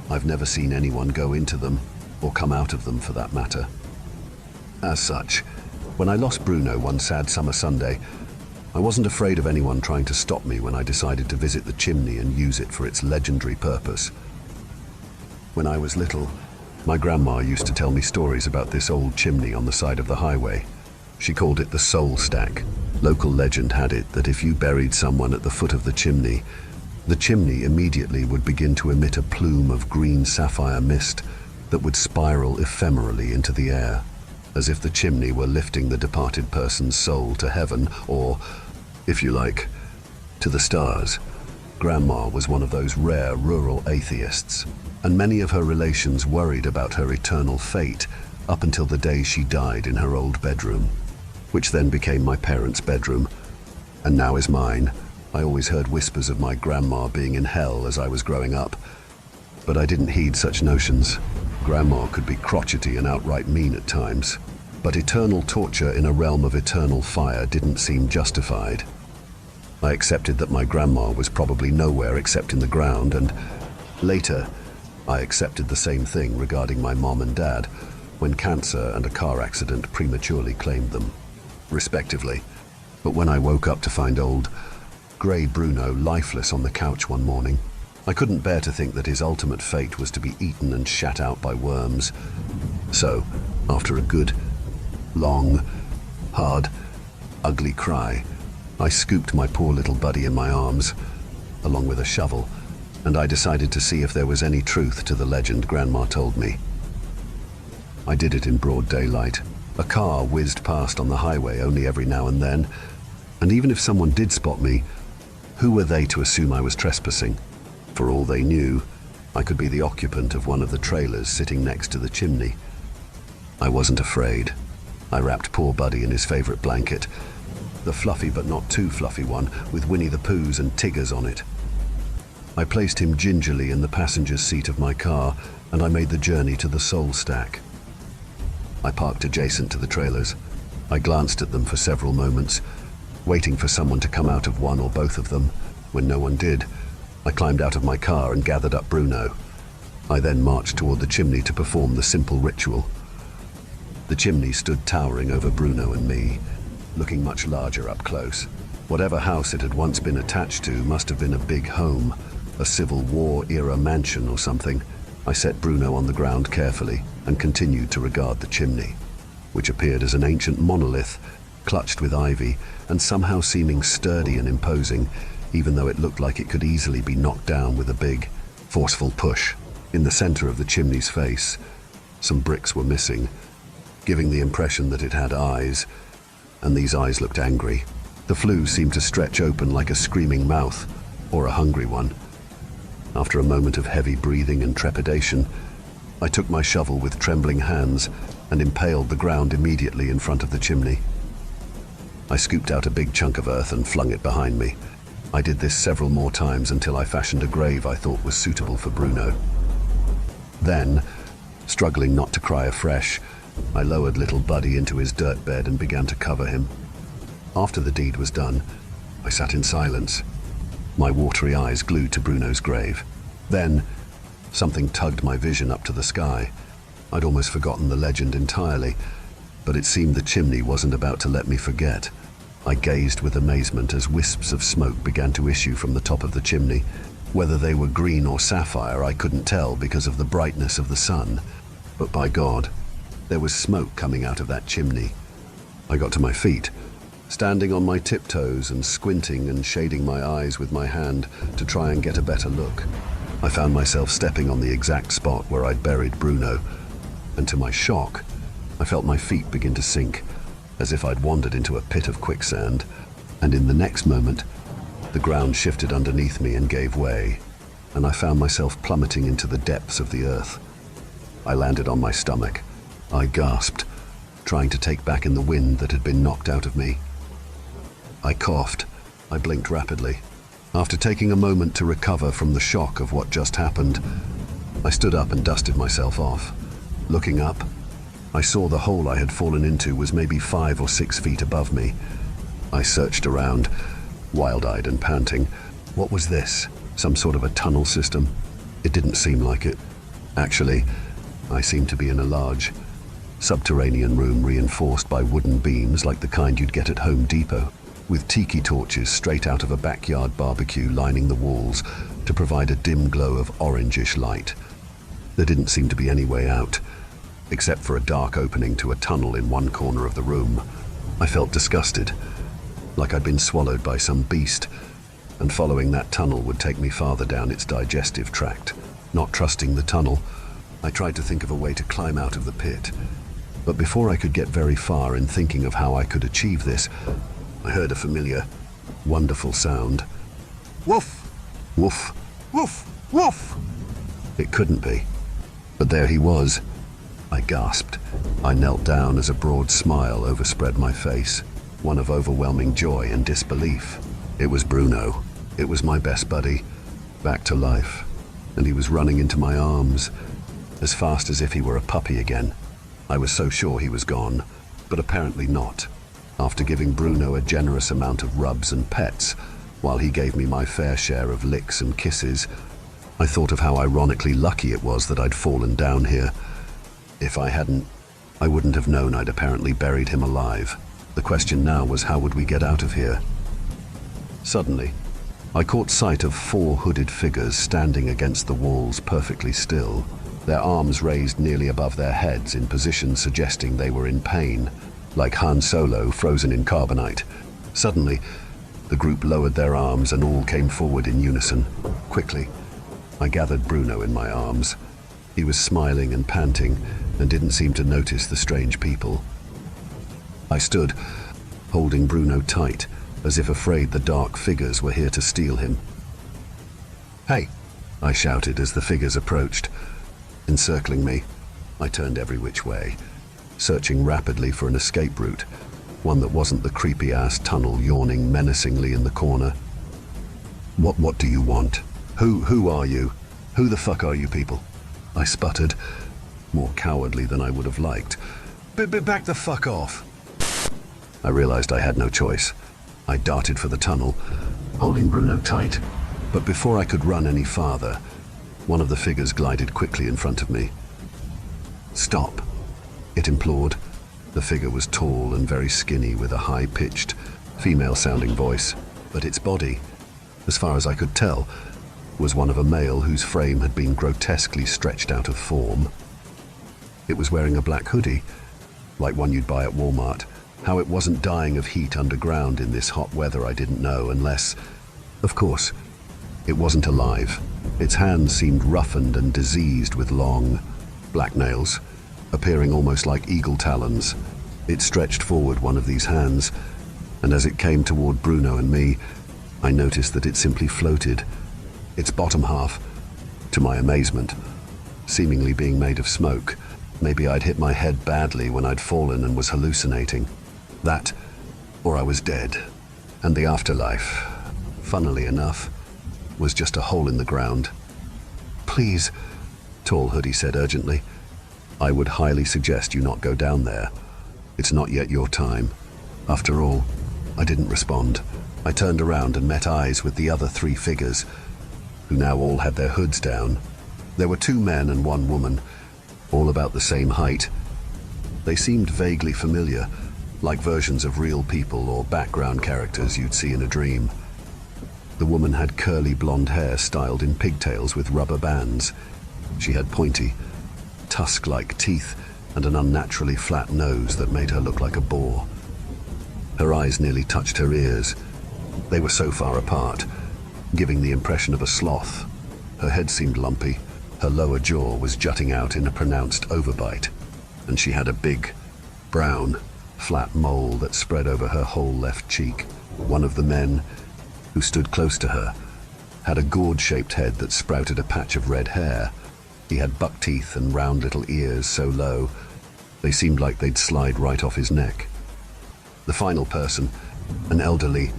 I've never seen anyone go into them or come out of them for that matter. As such, when I lost Bruno one sad summer Sunday, I wasn't afraid of anyone trying to stop me when I decided to visit the chimney and use it for its legendary purpose. When I was little, my grandma used to tell me stories about this old chimney on the side of the highway. She called it the soul stack. Local legend had it that if you buried someone at the foot of the chimney immediately would begin to emit a plume of green sapphire mist that would spiral ephemerally into the air, as if the chimney were lifting the departed person's soul to heaven or, if you like, to the stars. Grandma was one of those rare rural atheists, and many of her relations worried about her eternal fate up until the day she died in her old bedroom, which then became my parents' bedroom, and now is mine. I always heard whispers of my grandma being in hell as I was growing up, but I didn't heed such notions. Grandma could be crotchety and outright mean at times, but eternal torture in a realm of eternal fire didn't seem justified. I accepted that my grandma was probably nowhere except in the ground, and later, I accepted the same thing regarding my mom and dad when cancer and a car accident prematurely claimed them, respectively. But when I woke up to find old, grey Bruno lifeless on the couch one morning, I couldn't bear to think that his ultimate fate was to be eaten and shat out by worms. So, after a good, long, hard, ugly cry, I scooped my poor little buddy in my arms, along with a shovel, and I decided to see if there was any truth to the legend Grandma told me. I did it in broad daylight. A car whizzed past on the highway only every now and then, and even if someone did spot me, who were they to assume I was trespassing? For all they knew, I could be the occupant of one of the trailers sitting next to the chimney. I wasn't afraid. I wrapped poor Buddy in his favorite blanket, the fluffy but not too fluffy one with Winnie the Poohs and Tiggers on it. I placed him gingerly in the passenger's seat of my car, and I made the journey to the soul stack. I parked adjacent to the trailers. I glanced at them for several moments, waiting for someone to come out of one or both of them. When no one did, I climbed out of my car and gathered up Bruno. I then marched toward the chimney to perform the simple ritual. The chimney stood towering over Bruno and me, looking much larger up close. Whatever house it had once been attached to must have been a big home, a Civil War-era mansion or something. I set Bruno on the ground carefully and continued to regard the chimney, which appeared as an ancient monolith, clutched with ivy and somehow seeming sturdy and imposing, even though it looked like it could easily be knocked down with a big, forceful push. In the center of the chimney's face, some bricks were missing, giving the impression that it had eyes, and these eyes looked angry. The flue seemed to stretch open like a screaming mouth, or a hungry one. After a moment of heavy breathing and trepidation, I took my shovel with trembling hands and impaled the ground immediately in front of the chimney. I scooped out a big chunk of earth and flung it behind me. I did this several more times until I fashioned a grave I thought was suitable for Bruno. Then, struggling not to cry afresh, I lowered little Buddy into his dirt bed and began to cover him. After the deed was done, I sat in silence, my watery eyes glued to Bruno's grave. Then, something tugged my vision up to the sky. I'd almost forgotten the legend entirely, but it seemed the chimney wasn't about to let me forget. I gazed with amazement as wisps of smoke began to issue from the top of the chimney. Whether they were green or sapphire, I couldn't tell because of the brightness of the sun. But by God, there was smoke coming out of that chimney. I got to my feet, standing on my tiptoes and squinting and shading my eyes with my hand to try and get a better look. I found myself stepping on the exact spot where I'd buried Bruno, and to my shock, I felt my feet begin to sink. as if I'd wandered into a pit of quicksand, and in the next moment, the ground shifted underneath me and gave way, and I found myself plummeting into the depths of the earth. I landed on my stomach. I gasped, trying to take back in the wind that had been knocked out of me. I coughed. I blinked rapidly. After taking a moment to recover from the shock of what just happened, I stood up and dusted myself off. Looking up, I saw the hole I had fallen into was maybe 5 or 6 feet above me. I searched around, wild-eyed and panting. What was this? Some sort of a tunnel system? It didn't seem like it. Actually, I seemed to be in a large, subterranean room reinforced by wooden beams like the kind you'd get at Home Depot, with tiki torches straight out of a backyard barbecue lining the walls to provide a dim glow of orangish light. There didn't seem to be any way out, except for a dark opening to a tunnel in one corner of the room. I felt disgusted, like I'd been swallowed by some beast, and following that tunnel would take me farther down its digestive tract. Not trusting the tunnel, I tried to think of a way to climb out of the pit. But before I could get very far in thinking of how I could achieve this, I heard a familiar, wonderful sound. Woof! Woof! Woof! Woof! It couldn't be. But there he was. I gasped. I knelt down as a broad smile overspread my face, one of overwhelming joy and disbelief. It was Bruno. It was my best buddy, back to life. And he was running into my arms, as fast as if he were a puppy again. I was so sure he was gone, but apparently not. After giving Bruno a generous amount of rubs and pets, while he gave me my fair share of licks and kisses, I thought of how ironically lucky it was that I'd fallen down here. If I hadn't, I wouldn't have known I'd apparently buried him alive. The question now was, how would we get out of here? Suddenly, I caught sight of 4 hooded figures standing against the walls perfectly still, their arms raised nearly above their heads in positions suggesting they were in pain, like Han Solo frozen in carbonite. Suddenly, the group lowered their arms and all came forward in unison. Quickly, I gathered Bruno in my arms. He was smiling and panting and didn't seem to notice the strange people. I stood, holding Bruno tight, as if afraid the dark figures were here to steal him. "Hey!" I shouted as the figures approached. Encircling me, I turned every which way, searching rapidly for an escape route, one that wasn't the creepy-ass tunnel yawning menacingly in the corner. What do you want? Who are you? Who the fuck are you people?" I sputtered, more cowardly than I would have liked. Back the fuck off." I realized I had no choice. I darted for the tunnel, holding Bruno tight. But before I could run any farther, one of the figures glided quickly in front of me. "Stop," it implored. The figure was tall and very skinny with a high-pitched, female-sounding voice, but its body, as far as I could tell, was one of a male whose frame had been grotesquely stretched out of form. It was wearing a black hoodie, like one you'd buy at Walmart. How it wasn't dying of heat underground in this hot weather I didn't know, unless, of course, it wasn't alive. Its hands seemed roughened and diseased with long, black nails, appearing almost like eagle talons. It stretched forward one of these hands, and as it came toward Bruno and me, I noticed that it simply floated, its bottom half, to my amazement, seemingly being made of smoke. Maybe I'd hit my head badly when I'd fallen and was hallucinating. That, or I was dead. And the afterlife, funnily enough, was just a hole in the ground. "Please," Tall Hoodie said urgently, "I would highly suggest you not go down there. It's not yet your time." After all, I didn't respond. I turned around and met eyes with the other 3 figures, who now all had their hoods down. There were 2 men and 1 woman, all about the same height. They seemed vaguely familiar, like versions of real people or background characters you'd see in a dream. The woman had curly blonde hair styled in pigtails with rubber bands. She had pointy, tusk-like teeth and an unnaturally flat nose that made her look like a boar. Her eyes nearly touched her ears. They were so far apart, giving the impression of a sloth. Her head seemed lumpy. Her lower jaw was jutting out in a pronounced overbite, and she had a big, brown, flat mole that spread over her whole left cheek. One of the men, who stood close to her, had a gourd-shaped head that sprouted a patch of red hair. He had buck teeth and round little ears so low, they seemed like they'd slide right off his neck. The final person, an elderly,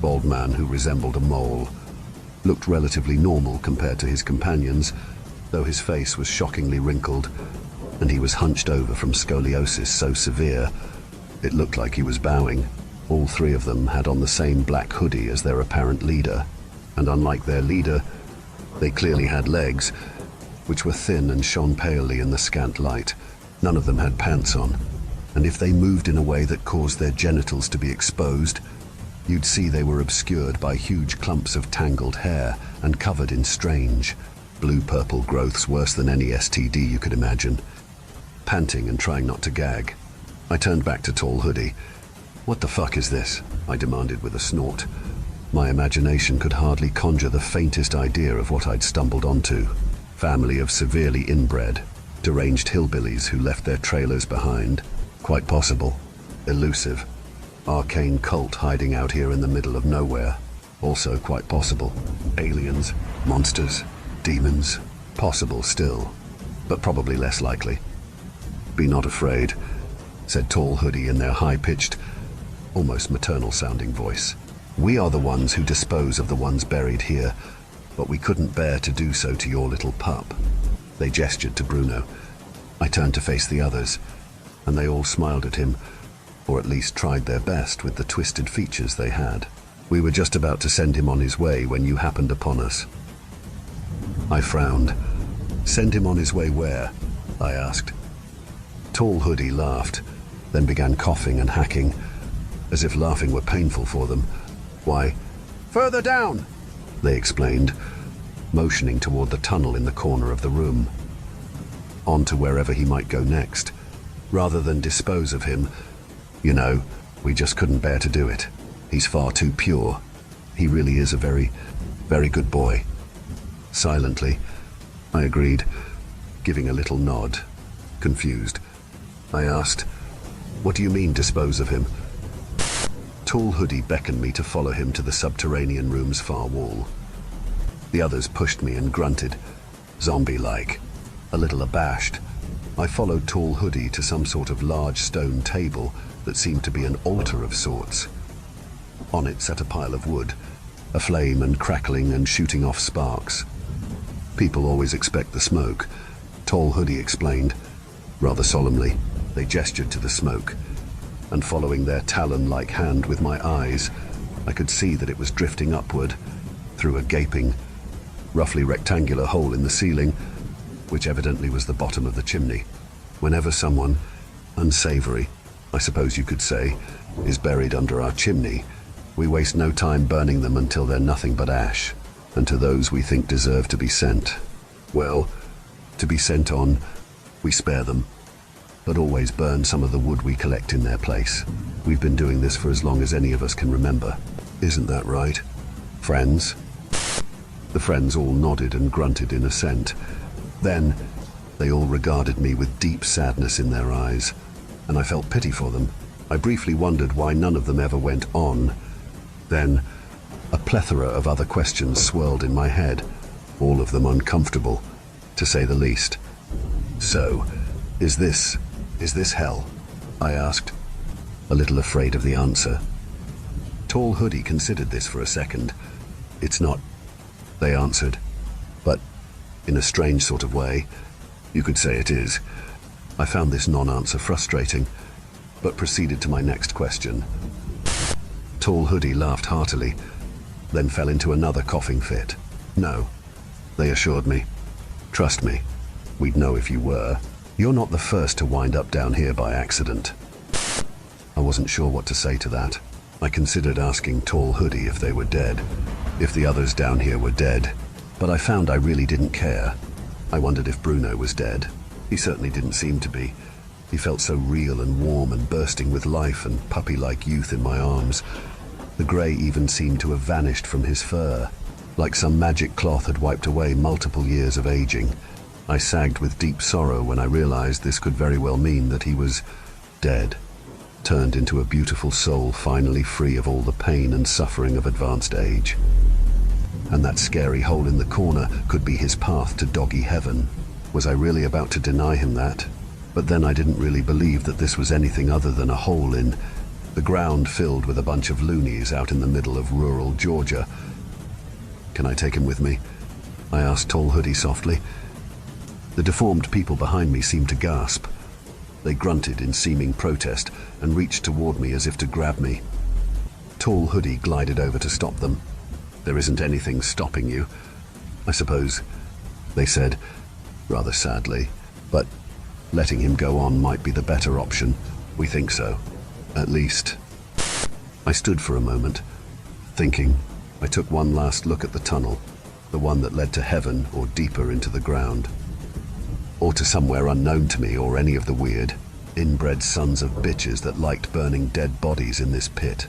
bald man who resembled a mole, looked relatively normal compared to his companions, though his face was shockingly wrinkled, and he was hunched over from scoliosis so severe, it looked like he was bowing. All three of them had on the same black hoodie as their apparent leader, and unlike their leader, they clearly had legs, which were thin and shone palely in the scant light. None of them had pants on, and if they moved in a way that caused their genitals to be exposed, you'd see they were obscured by huge clumps of tangled hair and covered in strange, blue-purple growths worse than any STD you could imagine. Panting and trying not to gag, I turned back to Tall Hoodie. "What the fuck is this?" I demanded with a snort. My imagination could hardly conjure the faintest idea of what I'd stumbled onto. Family of severely inbred, deranged hillbillies who left their trailers behind. Quite possible. Elusive. Arcane cult hiding out here in the middle of nowhere. Also quite possible. Aliens, monsters, demons. Possible still, but probably less likely. "Be not afraid," said Tall Hoodie in their high-pitched, almost maternal-sounding voice. "We are the ones who dispose of the ones buried here, but we couldn't bear to do so to your little pup." They gestured to Bruno. I turned to face the others, and they all smiled at him, or at least tried their best with the twisted features they had. "We were just about to send him on his way when you happened upon us." I frowned. "Send him on his way where?" I asked. Tall Hoodie laughed, then began coughing and hacking, as if laughing were painful for them. "Why, further down," they explained, motioning toward the tunnel in the corner of the room. On to wherever he might go next. Rather than dispose of him, you know, we just couldn't bear to do it. He's far too pure. He really is a very, very good boy. Silently, I agreed, giving a little nod. Confused, I asked, "What do you mean, dispose of him?" Tall Hoodie beckoned me to follow him to the subterranean room's far wall. The others pushed me and grunted, zombie-like. A little abashed, I followed Tall Hoodie to some sort of large stone table that seemed to be an altar of sorts. On it sat a pile of wood, aflame and crackling and shooting off sparks. "People always expect the smoke," Tall Hoodie explained. Rather solemnly, they gestured to the smoke, and following their talon-like hand with my eyes, I could see that it was drifting upward through a gaping, roughly rectangular hole in the ceiling, which evidently was the bottom of the chimney. Whenever someone, unsavory, I suppose you could say, is buried under our chimney, we waste no time burning them until they're nothing but ash, and to those we think deserve to be sent, well, to be sent on, we spare them, but always burn some of the wood we collect in their place. We've been doing this for as long as any of us can remember. Isn't that right, friends? The friends all nodded and grunted in assent. Then, they all regarded me with deep sadness in their eyes, and I felt pity for them. I briefly wondered why none of them ever went on. Then, a plethora of other questions swirled in my head, all of them uncomfortable, to say the least. "So, is this hell?" I asked, a little afraid of the answer. Tall Hoodie considered this for a second. "It's not," they answered, "but in a strange sort of way, you could say it is." I found this non-answer frustrating, but proceeded to my next question. Tall Hoodie laughed heartily, then fell into another coughing fit. "No," they assured me. "Trust me, we'd know if you were. You're not the first to wind up down here by accident." I wasn't sure what to say to that. I considered asking Tall Hoodie if they were dead, if the others down here were dead, but I found I really didn't care. I wondered if Bruno was dead. He certainly didn't seem to be. He felt so real and warm and bursting with life and puppy-like youth in my arms. The grey even seemed to have vanished from his fur, like some magic cloth had wiped away multiple years of aging. I sagged with deep sorrow when I realized this could very well mean that he was dead. turned into a beautiful soul finally free of all the pain and suffering of advanced age. And that scary hole in the corner could be his path to doggy heaven. Was I really about to deny him that? But then I didn't really believe that this was anything other than a hole in the ground filled with a bunch of loonies out in the middle of rural Georgia. "Can I take him with me?" I asked Tall Hoodie softly. The deformed people behind me seemed to gasp. They grunted in seeming protest and reached toward me as if to grab me. Tall Hoodie glided over to stop them. "There isn't anything stopping you, I suppose," they said, rather sadly. "But letting him go on might be the better option. We think so, at least." I stood for a moment, thinking. I took one last look at the tunnel, the one that led to heaven or deeper into the ground, or to somewhere unknown to me or any of the weird, inbred sons of bitches that liked burning dead bodies in this pit.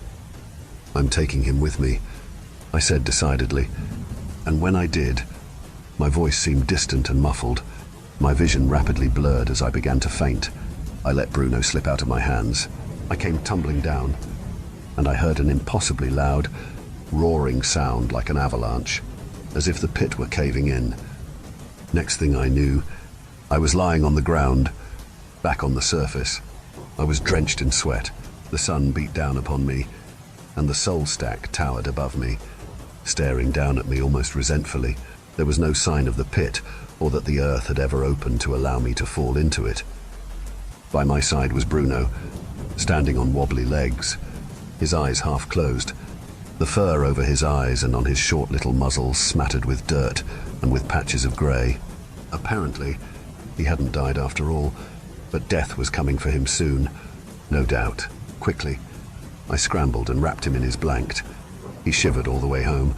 "I'm taking him with me," I said decidedly, and when I did, my voice seemed distant and muffled. My vision rapidly blurred as I began to faint. I let Bruno slip out of my hands. I came tumbling down, and I heard an impossibly loud, roaring sound like an avalanche, as if the pit were caving in. Next thing I knew, I was lying on the ground, back on the surface. I was drenched in sweat. The sun beat down upon me, and the soul stack towered above me, staring down at me almost resentfully. There was no sign of the pit, or that the earth had ever opened to allow me to fall into it. By my side was Bruno, standing on wobbly legs, his eyes half closed, the fur over his eyes and on his short little muzzle smattered with dirt and with patches of grey. Apparently, he hadn't died after all, but death was coming for him soon, no doubt. Quickly, I scrambled and wrapped him in his blanket. He shivered all the way home,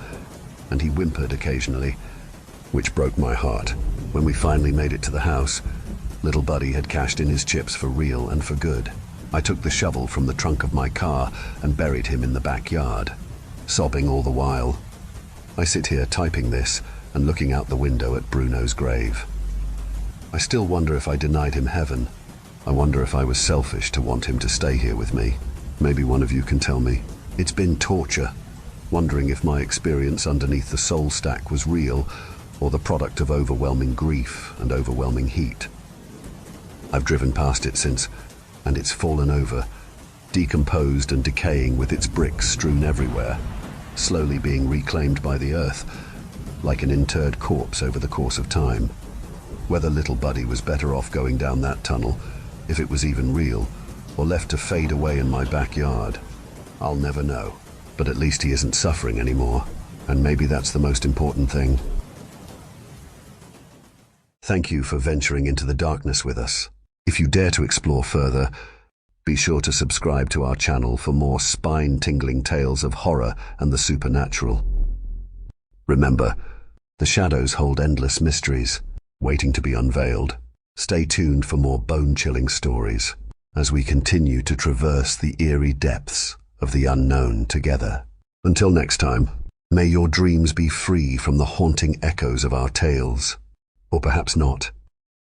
and he whimpered occasionally, which broke my heart. When we finally made it to the house, little Buddy had cashed in his chips for real and for good. I took the shovel from the trunk of my car and buried him in the backyard, sobbing all the while. I sit here typing this and looking out the window at Bruno's grave. I still wonder if I denied him heaven. I wonder if I was selfish to want him to stay here with me. Maybe one of you can tell me. It's been torture, wondering if my experience underneath the soul stack was real or the product of overwhelming grief and overwhelming heat. I've driven past it since, and it's fallen over, decomposed and decaying with its bricks strewn everywhere, slowly being reclaimed by the earth, like an interred corpse over the course of time. Whether little Buddy was better off going down that tunnel, if it was even real, or left to fade away in my backyard, I'll never know. But at least he isn't suffering anymore, and maybe that's the most important thing. Thank you for venturing into the darkness with us. If you dare to explore further, be sure to subscribe to our channel for more spine-tingling tales of horror and the supernatural. Remember, the shadows hold endless mysteries, waiting to be unveiled. Stay tuned for more bone-chilling stories as we continue to traverse the eerie depths of the unknown together. Until next time, may your dreams be free from the haunting echoes of our tales. Or perhaps not.